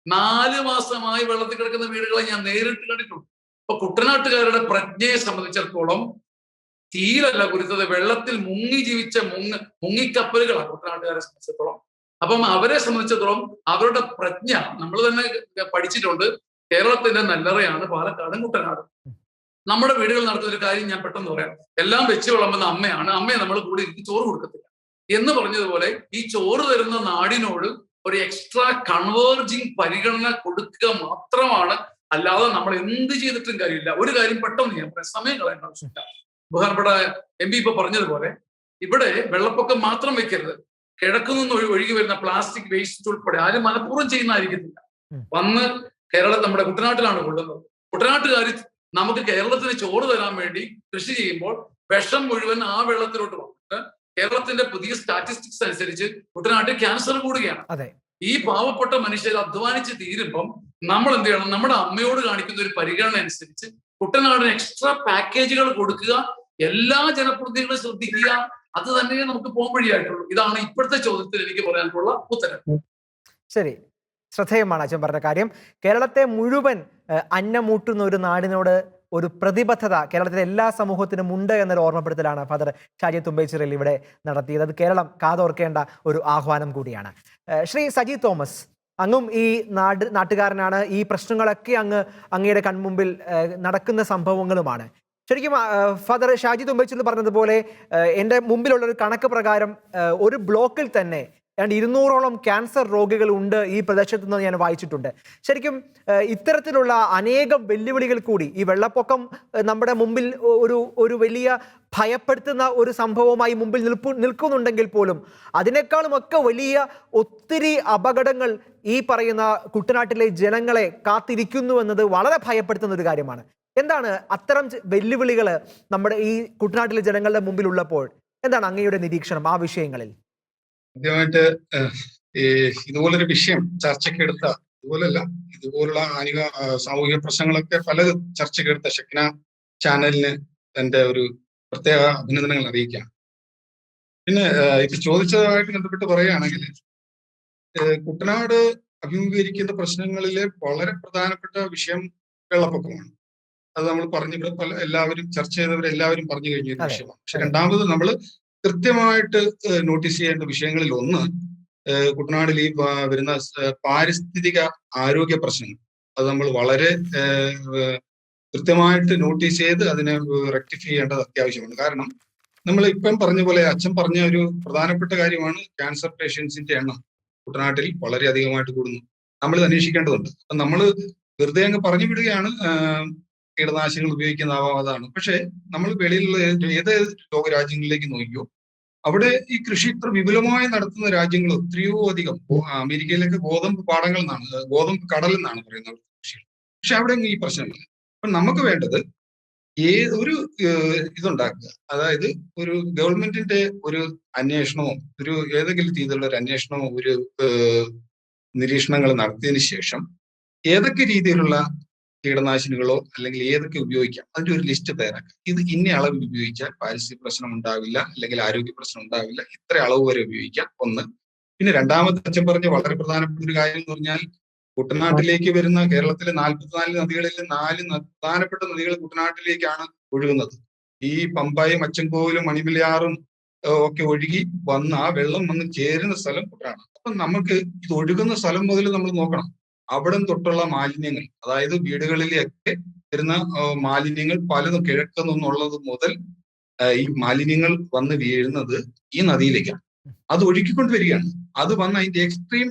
4 മാസമായി വെള്ളത്തിൽ കിടക്കുന്ന വീടുകളെ ഞാൻ നേരിട്ട് കണ്ടിട്ടുണ്ട്. അപ്പൊ കുട്ടനാട്ടുകാരുടെ പ്രജ്ഞയെ സംബന്ധിച്ചിടത്തോളം തീരല്ല കുരുത്തത്, വെള്ളത്തിൽ മുങ്ങി ജീവിച്ച മുങ്ങിക്കപ്പലുകളാണ് കുട്ടനാട്ടുകാരെ സംബന്ധിച്ചിടത്തോളം. അപ്പം അവരെ സംബന്ധിച്ചിടത്തോളം അവരുടെ പ്രജ്ഞ നമ്മൾ തന്നെ പഠിച്ചിട്ടുണ്ട്. കേരളത്തിന്റെ നെല്ലറയാണ് പാലക്കാടും കുട്ടനാടും. നമ്മുടെ വീടുകളിൽ നടക്കുന്ന ഒരു കാര്യം ഞാൻ പെട്ടെന്ന് പറയാം. എല്ലാം വെച്ച് വിളമ്പുന്ന അമ്മയാണ്. അമ്മയെ നമ്മൾ കൂടെ ഇരുത്തി ചോറ് കൊടുക്കത്തില്ല എന്ന് പറഞ്ഞതുപോലെ ഈ ചോറ് തരുന്ന നാടിനോട് ഒരു എക്സ്ട്രാ കൺവേർജിങ് പരിഗണന കൊടുക്കുക മാത്രമാണ്. അല്ലാതെ നമ്മൾ എന്ത് ചെയ്തിട്ടും കാര്യമില്ല. ഒരു കാര്യം പെട്ടെന്ന് ഞാൻ പറയാം, സമയം കളയേണ്ട ആവശ്യമില്ല. ബഹുമാനപ്പെട്ട MP ഇപ്പൊ പറഞ്ഞതുപോലെ ഇവിടെ വെള്ളപ്പൊക്കം മാത്രം വെക്കരുത്. കിഴക്കുനിന്ന് ഒഴുകി വരുന്ന പ്ലാസ്റ്റിക് വേസ്റ്റ് ഉൾപ്പെടെ ആരും മനഃപൂർവ്വം ചെയ്യുന്നതായിരിക്കത്തില്ല. വന്ന് നമ്മുടെ കുട്ടനാട്ടിലാണ് കൊള്ളുന്നത്. കുട്ടനാട്ടുകാർ നമുക്ക് കേരളത്തിന് ചോറ് തരാൻ വേണ്ടി കൃഷി ചെയ്യുമ്പോൾ വിഷം മുഴുവൻ ആ വെള്ളത്തിലോട്ട് വന്നിട്ട് കേരളത്തിന്റെ പുതിയ സ്റ്റാറ്റിസ്റ്റിക്സ് അനുസരിച്ച് കുട്ടനാട്ടിൽ ക്യാൻസർ കൂടുകയാണ്. ഈ പാവപ്പെട്ട മനുഷ്യർ അധ്വാനിച്ച് തീരുമ്പം നമ്മൾ എന്ത് ചെയ്യണം? നമ്മുടെ അമ്മയോട് കാണിക്കുന്ന ഒരു പരിഗണന അനുസരിച്ച് കുട്ടനാടിന് എക്സ്ട്രാ പാക്കേജുകൾ കൊടുക്കുക. എല്ലാ ജനപ്രതിനിധികളും ശ്രദ്ധിക്കുക. അത് തന്നെ നമുക്ക് പോകാൻ വഴിയായിട്ടുള്ളൂ. ഇതാണ് ഇപ്പോഴത്തെ ചോദ്യത്തിൽ എനിക്ക് പറയാനുള്ള ഉത്തരം. ശരി, ശ്രദ്ധേയമാണ് അച്ഛൻ പറഞ്ഞ കാര്യം. കേരളത്തെ മുഴുവൻ അന്നമൂട്ടുന്ന ഒരു നാടിനോട് ഒരു പ്രതിബദ്ധത കേരളത്തിലെ എല്ലാ സമൂഹത്തിനും ഉണ്ട് എന്നൊരു ഓർമ്മപ്പെടുത്തലാണ് ഫാദർ ഷാജി തുമ്പേച്ചിറയിൽ ഇവിടെ നടത്തിയത്. അത് കേരളം കാതോർക്കേണ്ട ഒരു ആഹ്വാനം കൂടിയാണ്. ശ്രീ സജി തോമസ്, അങ്ങും ഈ നാട്ടുകാരനാണ്. ഈ പ്രശ്നങ്ങളൊക്കെ അങ്ങയുടെ കൺമുമ്പിൽ നടക്കുന്ന സംഭവങ്ങളുമാണ്. ശരിക്കും ഫാദർ ഷാജി തുമ്പേച്ചിറയിൽ പറഞ്ഞതുപോലെ എൻ്റെ മുമ്പിലുള്ള ഒരു കണക്ക് പ്രകാരം ഒരു ബ്ലോക്കിൽ തന്നെ 200ഓളം ക്യാൻസർ രോഗികൾ ഉണ്ട് ഈ പ്രദേശത്ത് നിന്ന് ഞാൻ വായിച്ചിട്ടുണ്ട്. ശരിക്കും ഇത്തരത്തിലുള്ള അനേകം വെല്ലുവിളികൾ കൂടി ഈ വെള്ളപ്പൊക്കം നമ്മുടെ മുമ്പിൽ ഒരു വലിയ ഭയപ്പെടുത്തുന്ന ഒരു സംഭവമായി മുമ്പിൽ നിൽക്കുന്നുണ്ടെങ്കിൽ പോലും അതിനേക്കാളുമൊക്കെ വലിയ ഒത്തിരി അപകടങ്ങൾ ഈ പറയുന്ന കുട്ടനാട്ടിലെ ജനങ്ങളെ കാത്തിരിക്കുന്നു എന്നത് വളരെ ഭയപ്പെടുത്തുന്ന ഒരു കാര്യമാണ്. എന്താണ് അത്തരം വെല്ലുവിളികൾ നമ്മുടെ ഈ കുട്ടനാട്ടിലെ ജനങ്ങളുടെ മുമ്പിലുള്ളപ്പോൾ എന്താണ് അങ്ങയുടെ നിരീക്ഷണം ആ വിഷയങ്ങളിൽ? ആദ്യമായിട്ട് ഇതുപോലൊരു വിഷയം ചർച്ചയ്ക്കെടുത്ത, ഇതുപോലുള്ള സാമൂഹിക പ്രശ്നങ്ങളൊക്കെ പലതും ചർച്ചയ്ക്കെടുത്ത ഷെക്ന ചാനലിന് എന്റെ ഒരു പ്രത്യേക അഭിനന്ദനങ്ങൾ അറിയിക്കാം. പിന്നെ ഇത് ചോദിച്ചതുമായിട്ട് ബന്ധപ്പെട്ട് പറയുകയാണെങ്കിൽ കുട്ടനാട് അഭിമുഖീകരിക്കുന്ന പ്രശ്നങ്ങളിലെ വളരെ പ്രധാനപ്പെട്ട വിഷയം വെള്ളപ്പൊക്കമാണ്. അത് നമ്മൾ എല്ലാവരും ചർച്ച ചെയ്തവരെല്ലാവരും പറഞ്ഞു കഴിഞ്ഞ ഒരു വിഷയമാണ്. പക്ഷെ രണ്ടാമത് നമ്മൾ കൃത്യമായിട്ട് നോട്ടീസ് ചെയ്യേണ്ട വിഷയങ്ങളിൽ ഒന്ന് കുട്ടനാടിൽ ഈ വരുന്ന പാരിസ്ഥിതിക ആരോഗ്യ പ്രശ്നങ്ങൾ. അത് നമ്മൾ വളരെ കൃത്യമായിട്ട് നോട്ടീസ് ചെയ്ത് അതിനെ റെക്ടിഫൈ ചെയ്യേണ്ടത് അത്യാവശ്യമാണ്. കാരണം നമ്മൾ ഇപ്പം പറഞ്ഞ പോലെ അച്ഛൻ പറഞ്ഞ ഒരു പ്രധാനപ്പെട്ട കാര്യമാണ് ക്യാൻസർ പേഷ്യൻസിന്റെ എണ്ണം കുട്ടനാട്ടിൽ വളരെ അധികമായിട്ട് കൂടുന്നു. നമ്മളിത് അന്വേഷിക്കേണ്ടതുണ്ട്. അപ്പം നമ്മൾ വെറുതെ അങ്ങ് പറഞ്ഞു വിടുകയാണ് കീടനാശിനികൾ ഉപയോഗിക്കുന്നതാവാം, അതാണ്. പക്ഷെ നമ്മൾ വെളിയിലുള്ള ഏത് ലോകരാജ്യങ്ങളിലേക്ക് നോക്കിയോ അവിടെ ഈ കൃഷി ഇത്ര വിപുലമായി നടത്തുന്ന രാജ്യങ്ങൾ എത്രയോ അധികം. അമേരിക്കയിലൊക്കെ ഗോതമ്പ് പാടങ്ങൾ എന്നാണ്, ഗോതമ്പ് കടൽ എന്നാണ് പറയുന്നത് കൃഷി. പക്ഷെ അവിടെ ഈ പ്രശ്നമില്ല. അപ്പൊ നമുക്ക് വേണ്ടത് ഒരു ഇതുണ്ടാക്കുക, അതായത് ഒരു ഗവൺമെന്റിന്റെ ഒരു അന്വേഷണമോ ഒരു ഏതെങ്കിലും രീതിയിലുള്ള ഒരു അന്വേഷണമോ ഒരു നിരീക്ഷണങ്ങൾ നടത്തിയതിനു ശേഷം ഏതൊക്കെ രീതിയിലുള്ള കീടനാശിനികളോ അല്ലെങ്കിൽ ഏതൊക്കെ ഉപയോഗിക്കാം അതിന്റെ ഒരു ലിസ്റ്റ് തയ്യാറാക്കുക. ഇത് ഇന്ന അളവ് ഉപയോഗിച്ചാൽ പാരിസ്ഥിതിക പ്രശ്നം ഉണ്ടാവില്ല, അല്ലെങ്കിൽ ആരോഗ്യ പ്രശ്നം ഉണ്ടാവില്ല, ഇത്ര അളവ് വരെ ഉപയോഗിക്കാം. ഒന്ന്. പിന്നെ രണ്ടാമത് അച്ഛൻ പറഞ്ഞ വളരെ പ്രധാനപ്പെട്ട ഒരു കാര്യം എന്ന് പറഞ്ഞാൽ കുട്ടനാട്ടിലേക്ക് വരുന്ന കേരളത്തിലെ 44 നദികളിൽ 4 പ്രധാനപ്പെട്ട നദികൾ കുട്ടനാട്ടിലേക്കാണ് ഒഴുകുന്നത്. ഈ പമ്പായും അച്ചൻകോവിലും മണിമലയാറും ഒക്കെ ഒഴുകി വന്ന് ആ വെള്ളം വന്ന് ചേരുന്ന സ്ഥലം കുട്ടനാടാണ്. അപ്പൊ നമുക്ക് ഇത് ഒഴുകുന്ന സ്ഥലം മുതൽ നമ്മൾ നോക്കണം. അവിടം തൊട്ടുള്ള മാലിന്യങ്ങൾ, അതായത് വീടുകളിലേക്ക് വരുന്ന മാലിന്യങ്ങൾ പലതും കിഴക്ക് നിന്നുള്ളത് മുതൽ ഈ മാലിന്യങ്ങൾ വന്ന് വീഴുന്നത് ഈ നദിയിലേക്കാണ്. അത് ഒഴുക്കിക്കൊണ്ട് വരികയാണ്. അത് വന്ന് അതിന്റെ എക്സ്ട്രീം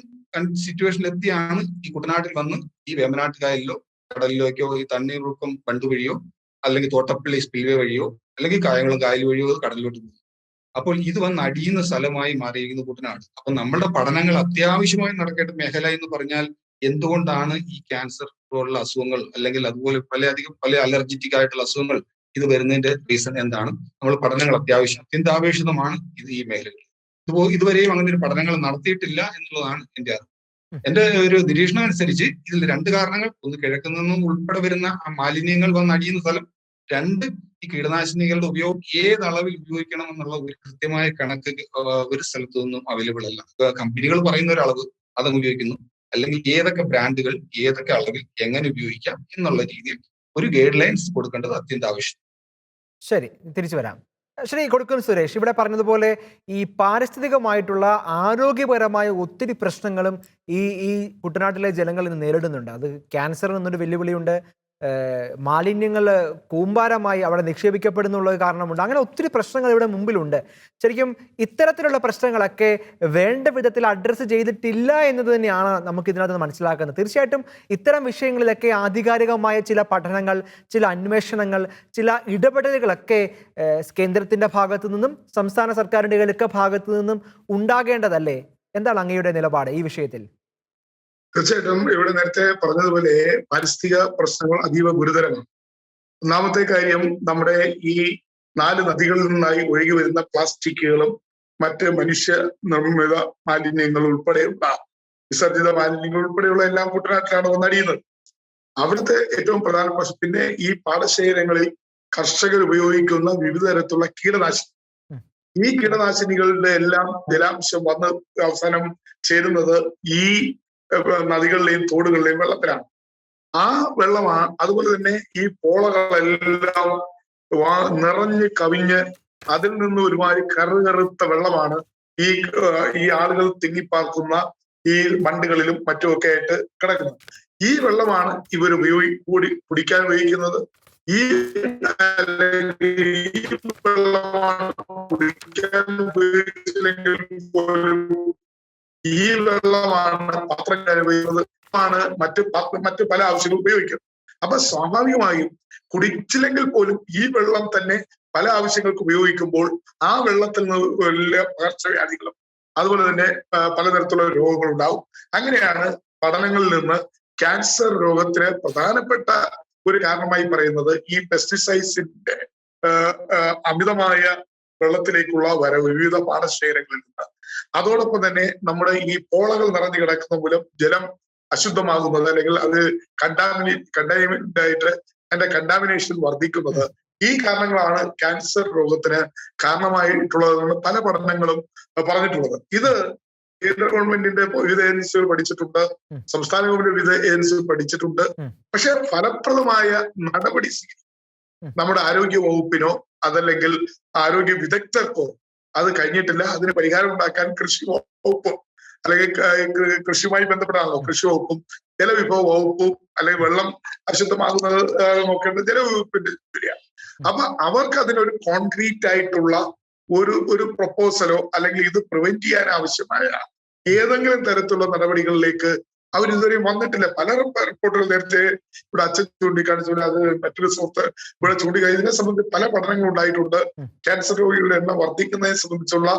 സിറ്റുവേഷനിൽ എത്തിയാണ് ഈ കുട്ടനാട്ടിൽ വന്ന് ഈ വേമ്പനാട്ട് കായലിലോ കടലിലേക്കോ ഈ തണ്ണീർമുക്കം ബണ്ട് വഴിയോ അല്ലെങ്കിൽ തോട്ടപ്പള്ളി സ്പിൽവേ വഴിയോ അല്ലെങ്കിൽ കായംകുളം കായൽ വഴിയോ കടലിലോട്ട് പോകും. അപ്പോൾ ഇത് വന്ന് അടിയുന്ന സ്ഥലമായി മാറിയിരിക്കുന്നു കുട്ടനാട്. അപ്പൊ നമ്മളുടെ പഠനങ്ങൾ അത്യാവശ്യമായി നടക്കേണ്ട മേഖല എന്ന് പറഞ്ഞാൽ എന്തുകൊണ്ടാണ് ഈ ക്യാൻസർ പോലുള്ള അസുഖങ്ങൾ അല്ലെങ്കിൽ അതുപോലെ പല അലർജിറ്റിക് ആയിട്ടുള്ള അസുഖങ്ങൾ ഇത് വരുന്നതിന്റെ റീസൺ എന്താണ്? നമ്മൾ പഠനങ്ങൾ അത്യാവശ്യമാവേശിതമാണ് ഇത് ഈ മേഖലകളിൽ. ഇതുവരെയും അങ്ങനെ ഒരു പഠനങ്ങൾ നടത്തിയിട്ടില്ല എന്നുള്ളതാണ് എന്റെ ഒരു നിരീക്ഷണം അനുസരിച്ച് ഇതിൽ 2 കാരണങ്ങൾ: ഒന്ന്, കിഴക്ക് നിന്നും ഉൾപ്പെടെ വരുന്ന ആ മാലിന്യങ്ങൾ വന്ന് അടിയുന്ന സ്ഥലം; 2, ഈ കീടനാശിനികളുടെ ഉപയോഗം ഏത് അളവിൽ ഉപയോഗിക്കണം എന്നുള്ള ഒരു കൃത്യമായ കണക്ക് ഒരു സ്ഥലത്തു നിന്നും അവൈലബിൾ അല്ല. കമ്പനികൾ പറയുന്ന ഒരു അളവ് അതങ്ങ് ഉപയോഗിക്കുന്നു, അല്ലെങ്കിൽ ഏതൊക്കെ ബ്രാൻഡുകൾ ഏതൊക്കെ അളവിൽ എങ്ങനെ ഉപയോഗിക്കാം എന്നുള്ള രീതിയിൽ ഒരു ഗൈഡ് ലൈൻസ് കൊടുക്കേണ്ടത് അത്യന്താവശ്യം. ശരി, തിരിച്ചു വരാം. ശ്രീ കൊടുക്കൻ സുരേഷ്, ഇവിടെ പറഞ്ഞതുപോലെ ഈ പാരിസ്ഥിതികമായിട്ടുള്ള ആരോഗ്യപരമായ ഒത്തിരി പ്രശ്നങ്ങളും ഈ കുട്ടനാട്ടിലെ ജനങ്ങൾ ഇന്ന് നേരിടുന്നുണ്ട്. അത് ക്യാൻസർ എന്നൊരു വെല്ലുവിളിയുണ്ട്, മാലിന്യങ്ങൾ കൂമ്പാരമായി അവിടെ നിക്ഷേപിക്കപ്പെടുന്നുള്ളത് കാരണമുണ്ട്. അങ്ങനെ ഒത്തിരി പ്രശ്നങ്ങൾ ഇവിടെ മുമ്പിലുണ്ട്. ശരിക്കും ഇത്തരത്തിലുള്ള പ്രശ്നങ്ങളൊക്കെ വേണ്ട വിധത്തിൽ അഡ്രസ്സ് ചെയ്തിട്ടില്ല എന്നത് തന്നെയാണ് നമുക്ക് ഇതിനകത്ത് മനസ്സിലാക്കുന്നത്. തീർച്ചയായിട്ടും ഇത്തരം വിഷയങ്ങളിലൊക്കെ ആധികാരികമായ ചില പഠനങ്ങൾ, ചില അന്വേഷണങ്ങൾ, ചില ഇടപെടലുകളൊക്കെ കേന്ദ്രത്തിന്റെ ഭാഗത്തു നിന്നും സംസ്ഥാന സർക്കാരിൻ്റെ ഭാഗത്തു നിന്നും ഉണ്ടാകേണ്ടതല്ലേ? എന്താണ് അങ്ങയുടെ നിലപാട് ഈ വിഷയത്തിൽ? തീർച്ചയായിട്ടും ഇവിടെ നേരത്തെ പറഞ്ഞതുപോലെ പാരിസ്ഥിതിക പ്രശ്നങ്ങൾ അതീവ ഗുരുതരമാണ്. ഒന്നാമത്തെ കാര്യം, നമ്മുടെ ഈ 4 നദികളിൽ നിന്നായി ഒഴുകി വരുന്ന പ്ലാസ്റ്റിക്കുകളും മറ്റ് മനുഷ്യ നിർമ്മിത മാലിന്യങ്ങൾ ഉൾപ്പെടെയുള്ള വിസർജിത മാലിന്യങ്ങൾ ഉൾപ്പെടെയുള്ള എല്ലാം കുട്ടനാട്ടിലാണ് വന്നടിയുന്നത്. അവിടുത്തെ ഏറ്റവും പ്രധാന പ്രശ്നം, പിന്നെ ഈ പാടശേഖരങ്ങളിൽ കർഷകർ ഉപയോഗിക്കുന്ന വിവിധ തരത്തിലുള്ള കീടനാശിനി, ഈ കീടനാശിനികളുടെ എല്ലാം ജലാംശം വന്ന് അവസാനം ചേരുന്നത് ഈ നദികളിലെയും തോടുകളിലെയും വെള്ളത്തിലാണ്. ആ വെള്ളമാണ്, അതുപോലെ തന്നെ ഈ പോളകളെല്ലാം നിറഞ്ഞ് കവിഞ്ഞ് അതിൽ നിന്ന് ഒരുമാതിരി കറുകറുത്ത വെള്ളമാണ് ഈ ആളുകൾ തിങ്ങിപ്പാർക്കുന്ന ഈ ബണ്ടുകളിലും മറ്റുമൊക്കെ ആയിട്ട് കിടക്കുന്നത്. ഈ വെള്ളമാണ് ഇവർ കുടിക്കാൻ ഉപയോഗിക്കുന്നത്. ഈ വെള്ളമാണ് കുടിക്കാൻ ഉപയോഗിച്ചില്ലെങ്കിൽ പോലും ഈ വെള്ളമാണ് പാത്രങ്ങൾ ഉപയോഗിക്കുന്നത്, മറ്റ് പല ആവശ്യങ്ങൾ ഉപയോഗിക്കുന്നത്. അപ്പൊ സ്വാഭാവികമായും കുടിച്ചില്ലെങ്കിൽ പോലും ഈ വെള്ളം തന്നെ പല ആവശ്യങ്ങൾക്ക് ഉപയോഗിക്കുമ്പോൾ ആ വെള്ളത്തിൽ നിന്ന് വലിയ പകർച്ചവ്യാധികളും അതുപോലെ തന്നെ പലതരത്തിലുള്ള രോഗങ്ങൾ ഉണ്ടാവും. അങ്ങനെയാണ് പഠനങ്ങളിൽ നിന്ന് ക്യാൻസർ രോഗത്തിന് പ്രധാനപ്പെട്ട ഒരു കാരണമായി പറയുന്നത് ഈ പെസ്റ്റിസൈഡ്സിന്റെ അമിതമായ വെള്ളത്തിലേക്കുള്ള വരവ് വിവിധ പാടശേഖരങ്ങളിൽ നിന്ന്. അതോടൊപ്പം തന്നെ നമ്മുടെ ഈ പോളകൾ നിറഞ്ഞു കിടക്കുന്ന മൂലം ജലം അശുദ്ധമാകുന്നത്, അല്ലെങ്കിൽ അത് കണ്ടാമിനേറ്റ് ആയിട്ട് അതിന്റെ കണ്ടാമിനേഷൻ വർദ്ധിക്കുന്നത്, ഈ കാരണങ്ങളാണ് ക്യാൻസർ രോഗത്തിന് കാരണമായിട്ടുള്ളതെന്ന് പല പഠനങ്ങളും പറഞ്ഞിട്ടുള്ളത്. ഇത് കേന്ദ്ര ഗവൺമെന്റിന്റെ വിവിധ ഏജൻസികൾ പഠിച്ചിട്ടുണ്ട്, സംസ്ഥാന ഗവൺമെന്റ് വിവിധ ഏജൻസികൾ പഠിച്ചിട്ടുണ്ട്. പക്ഷെ ഫലപ്രദമായ നടപടി നമ്മുടെ ആരോഗ്യ വകുപ്പിനോ അതല്ലെങ്കിൽ ആരോഗ്യ വിദഗ്ധർക്കോ അത് കഴിഞ്ഞിട്ടില്ല. അതിന് പരിഹാരം ഉണ്ടാക്കാൻ കൃഷി വകുപ്പും അല്ലെങ്കിൽ കൃഷിയുമായി ബന്ധപ്പെട്ടാണല്ലോ കൃഷി വകുപ്പും ജലവിഭവ വകുപ്പും അല്ലെങ്കിൽ വെള്ളം അശുദ്ധമാകുന്നത് നോക്കേണ്ടത് ജലവകുപ്പിന്റെ ജോലിയാണ്. അപ്പൊ അവർക്ക് അതിനൊരു കോൺക്രീറ്റ് ആയിട്ടുള്ള ഒരു പ്രപ്പോസലോ അല്ലെങ്കിൽ ഇത് പ്രിവെന്റ് ചെയ്യാൻ ആവശ്യമായ ഏതെങ്കിലും തരത്തിലുള്ള നടപടികളിലേക്ക് അവരിതുവരെയും വന്നിട്ടില്ല. പല റിപ്പോർട്ടുകൾ നേരത്തെ ഇവിടെ അച്ഛൻ ചൂണ്ടിക്കാണിച്ചുകൊണ്ട് അത് മറ്റൊരു സുഹൃത്ത് ഇവിടെ ചൂണ്ടിക്കാണി. ഇതിനെ സംബന്ധിച്ച് പല പഠനങ്ങളും ഉണ്ടായിട്ടുണ്ട്. ക്യാൻസർ രോഗികളുടെ എണ്ണം വർദ്ധിക്കുന്നതിനെ സംബന്ധിച്ചുള്ള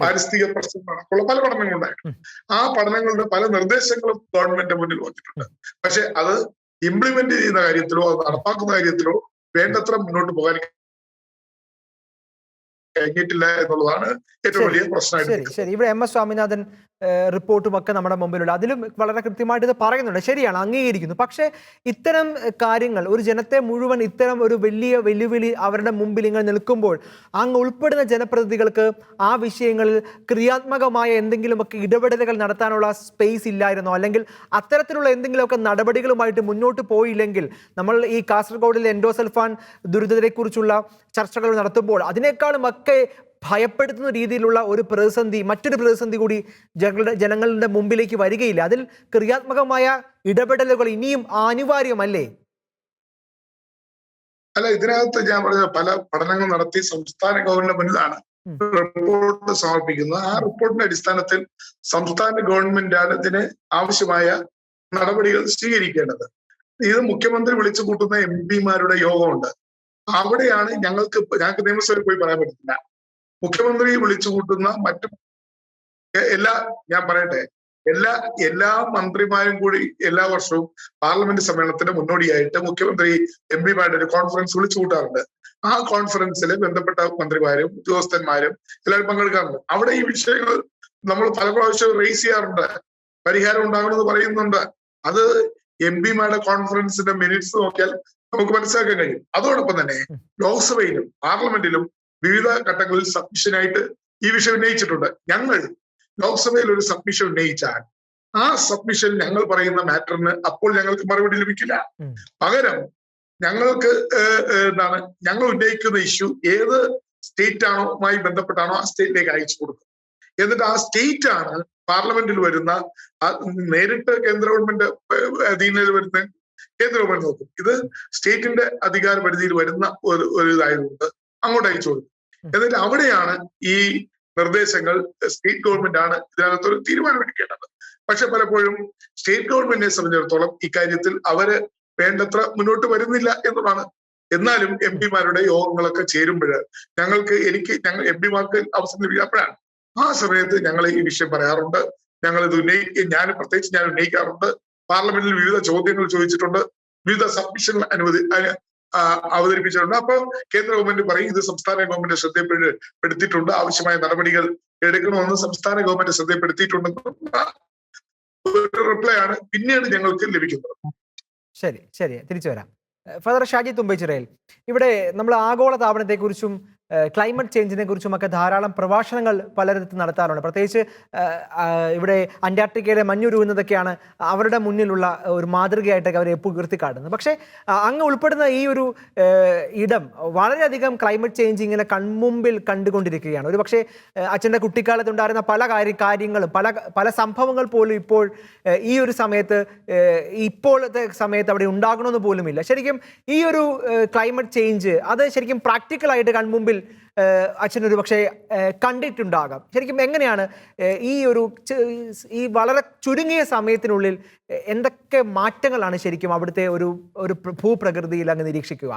പാരിസ്ഥിതിക പ്രശ്നങ്ങളടക്കമുള്ള പല പഠനങ്ങളും ഉണ്ടായിട്ടുണ്ട്. ആ പഠനങ്ങളുടെ പല നിർദ്ദേശങ്ങളും ഗവൺമെന്റിന്റെ മുന്നിൽ വന്നിട്ടുണ്ട്. പക്ഷെ അത് ഇംപ്ലിമെന്റ് ചെയ്യുന്ന കാര്യത്തിലോ അത് നടപ്പാക്കുന്ന കാര്യത്തിലോ വേണ്ടത്ര മുന്നോട്ട് പോകാൻ കഴിഞ്ഞിട്ടില്ല എന്നുള്ളതാണ് ഏറ്റവും വലിയ പ്രശ്നമായിട്ട്. ശരി, ഇവിടെ എം എസ് സ്വാമിനാഥൻ റിപ്പോർട്ടും ഒക്കെ നമ്മുടെ മുമ്പിലുണ്ട്. അതിലും വളരെ കൃത്യമായിട്ട് ഇത് പറയുന്നുണ്ട്. ശരിയാണ്, അംഗീകരിക്കുന്നു. പക്ഷേ ഇത്തരം കാര്യങ്ങൾ ഒരു ജനത്തെ മുഴുവൻ ഇത്തരം ഒരു വലിയ വെല്ലുവിളി അവരുടെ മുമ്പിൽ ഇങ്ങനെ നിൽക്കുമ്പോൾ അങ്ങ് ഉൾപ്പെടുന്ന ജനപ്രതിനിധികൾക്ക് ആ വിഷയങ്ങളിൽ ക്രിയാത്മകമായ എന്തെങ്കിലുമൊക്കെ ഇടപെടലുകൾ നടത്താനുള്ള സ്പേസ് ഇല്ലായിരുന്നോ? അല്ലെങ്കിൽ അത്തരത്തിലുള്ള എന്തെങ്കിലുമൊക്കെ നടപടികളുമായിട്ട് മുന്നോട്ട് പോയില്ലെങ്കിൽ നമ്മൾ ഈ കാസർഗോഡിലെ എൻഡോസൾഫാൻ ദുരിതത്തെക്കുറിച്ചുള്ള ചർച്ചകൾ നടത്തുമ്പോൾ അതിനേക്കാളും ഒക്കെ ഭയപ്പെടുത്തുന്ന രീതിയിലുള്ള ഒരു പ്രതിസന്ധി, മറ്റൊരു പ്രതിസന്ധി കൂടി ജനങ്ങളുടെ മുമ്പിലേക്ക് വരികയില്ല. അതിൽ ക്രിയാത്മകമായ ഇടപെടലുകൾ ഇനിയും അനിവാര്യമല്ലേ? അല്ല, ഇതിനകത്ത് ഞാൻ പറഞ്ഞ പല പഠനങ്ങൾ നടത്തി സംസ്ഥാന ഗവൺമെന്റ് മുന്നിലാണ് റിപ്പോർട്ട് സമർപ്പിക്കുന്നത്. ആ റിപ്പോർട്ടിന്റെ അടിസ്ഥാനത്തിൽ സംസ്ഥാന ഗവൺമെന്റാണ് ഇതിന് ആവശ്യമായ നടപടികൾ സ്വീകരിക്കേണ്ടത്. ഇത് മുഖ്യമന്ത്രി വിളിച്ചു കൂട്ടുന്ന MP-മാരുടെ യോഗമുണ്ട്. അവിടെയാണ് ഞങ്ങൾക്ക് നിയമസഭയിൽ പോയി പറയാൻ പറ്റില്ല. മുഖ്യമന്ത്രി വിളിച്ചു കൂട്ടുന്ന മറ്റു ഞാൻ പറയട്ടെ, എല്ലാ മന്ത്രിമാരും കൂടി എല്ലാ വർഷവും പാർലമെന്റ് സമ്മേളനത്തിന് മുന്നോടിയായിട്ട് മുഖ്യമന്ത്രി MP-മാരുടെ ഒരു കോൺഫറൻസ് വിളിച്ചു കൂട്ടാറുണ്ട്. ആ കോൺഫറൻസിൽ ബന്ധപ്പെട്ട മന്ത്രിമാരും ഉദ്യോഗസ്ഥന്മാരും എല്ലാവരും പങ്കെടുക്കാറുണ്ട്. അവിടെ ഈ വിഷയങ്ങൾ നമ്മൾ പല പ്രാവശ്യവും റേസ് ചെയ്യാറുണ്ട്, പരിഹാരം ഉണ്ടാകണമെന്ന് പറയുന്നുണ്ട്. അത് MP-മാരുടെ കോൺഫറൻസിന്റെ മിനിറ്റ്സ് നോക്കിയാൽ നമുക്ക് മനസ്സിലാക്കാൻ കഴിയും. അതോടൊപ്പം തന്നെ ലോക്സഭയിലും പാർലമെന്റിലും വിവിധ ഘട്ടങ്ങളിൽ സബ്മിഷനായിട്ട് ഈ വിഷയം ഉന്നയിച്ചിട്ടുണ്ട്. ഞങ്ങൾ ലോക്സഭയിൽ ഒരു സബ്മിഷൻ ഉന്നയിച്ചാൽ ആ സബ്മിഷൻ ഞങ്ങൾ പറയുന്ന മാറ്ററിന് അപ്പോൾ ഞങ്ങൾക്ക് മറുപടി ലഭിക്കില്ല. പകരം ഞങ്ങൾക്ക് ഞങ്ങൾ ഉന്നയിക്കുന്ന ഇഷ്യൂ ഏത് സ്റ്റേറ്റ് ആണോമായി ബന്ധപ്പെട്ടാണോ ആ സ്റ്റേറ്റിലേക്ക് അയച്ചു കൊടുക്കും. എന്നിട്ട് ആ സ്റ്റേറ്റ് ആണ് പാർലമെന്റിൽ വരുന്ന നേരിട്ട് കേന്ദ്ര ഗവൺമെന്റ് അധീനതയിൽ വരുന്ന കേന്ദ്ര ഗവൺമെന്റ് നോക്കും. ഇത് സ്റ്റേറ്റിന്റെ അധികാര പരിധിയിൽ വരുന്ന ഒരു ഇതായതുകൊണ്ട് അങ്ങോട്ട് അയച്ചു കൊടുക്കും. എന്നിട്ട് അവിടെയാണ് ഈ നിർദ്ദേശങ്ങൾ സ്റ്റേറ്റ് ഗവൺമെന്റ് ആണ് ഇതിനകത്തൊരു തീരുമാനമെടുക്കേണ്ടത്. പക്ഷെ പലപ്പോഴും സ്റ്റേറ്റ് ഗവൺമെന്റിനെ സംബന്ധിച്ചിടത്തോളം ഇക്കാര്യത്തിൽ അവര് വേണ്ടത്ര മുന്നോട്ട് വരുന്നില്ല എന്നതാണ്. എന്നാലും MP-മാരുടെ യോഗങ്ങളൊക്കെ ചേരുമ്പോൾ ഞങ്ങൾ MP-മാർക്ക് അവസരം ലഭിക്കാപ്പോഴാണ് ആ സമയത്ത് ഞങ്ങൾ ഈ വിഷയം പറയാറുണ്ട്. ഞങ്ങൾ ഇത് ഞാൻ ഉന്നയിക്കാറുണ്ട്. പാർലമെന്റിൽ വിവിധ ചോദ്യങ്ങൾ ചോദിച്ചിട്ടുണ്ട്, വിവിധ സബ്മിഷനുകൾ അവതരിപ്പിച്ചിട്ടുണ്ട്. അപ്പൊ കേന്ദ്ര ഗവൺമെന്റ് പറയും ഇത് സംസ്ഥാന ഗവൺമെന്റ് ശ്രദ്ധപ്പെടുത്തിയിട്ടുണ്ട്, ആവശ്യമായ നടപടികൾ എടുക്കണമെന്ന് സംസ്ഥാന ഗവൺമെന്റ് ശ്രദ്ധപ്പെടുത്തിയിട്ടുണ്ടെന്നുള്ള ഒരു റിപ്ലൈ ആണ് പിന്നീട് ഞങ്ങൾക്ക് ലഭിക്കുന്നത്. ശരി തിരിച്ചു വരാം. ഫാദർ ഷാജി തുമ്പച്ചിറയിൽ, ഇവിടെ നമ്മൾ ആഗോള താപനത്തെക്കുറിച്ചും ക്ലൈമറ്റ് ചേഞ്ചിനെ കുറിച്ചുമൊക്കെ ധാരാളം പ്രഭാഷണങ്ങൾ പലയിടത്തും നടത്താറുണ്ട്. പ്രത്യേകിച്ച് ഇവിടെ അന്റാർട്ടിക്കയിലെ മഞ്ഞുരുകുന്നതൊക്കെയാണ് അവരുടെ മുന്നിലുള്ള ഒരു മാതൃകയായിട്ടൊക്കെ അവരെ എപ്പോൾ ഉയർത്തിക്കാട്ടുന്നത്. പക്ഷേ അങ്ങ് ഉൾപ്പെടുന്ന ഈ ഒരു ഇടം വളരെയധികം ക്ലൈമറ്റ് ചേഞ്ച് ഇങ്ങനെ കൺമുമ്പിൽ കണ്ടുകൊണ്ടിരിക്കുകയാണ്. ഒരു പക്ഷേ അച്ഛൻ്റെ കുട്ടിക്കാലത്തുണ്ടായിരുന്ന പല കാര്യങ്ങളും പല സംഭവങ്ങൾ പോലും ഇപ്പോൾ ഈ ഒരു സമയത്ത് ഇപ്പോഴത്തെ സമയത്ത് അവിടെ ഉണ്ടാകണമെന്ന് പോലുമില്ല. ശരിക്കും ഈ ഒരു ക്ലൈമറ്റ് ചേഞ്ച് അത് ശരിക്കും പ്രാക്ടിക്കലായിട്ട് കൺമുമ്പിൽ അച്ഛനൊരു പക്ഷേ കണ്ടിട്ടുണ്ടാകാം. ശരിക്കും എങ്ങനെയാണ് ഈ വളരെ ചുരുങ്ങിയ സമയത്തിനുള്ളിൽ എന്തൊക്കെ മാറ്റങ്ങളാണ് ശരിക്കും അവിടുത്തെ ഒരു ഭൂപ്രകൃതിയിൽ അങ്ങ് നിരീക്ഷിക്കുക?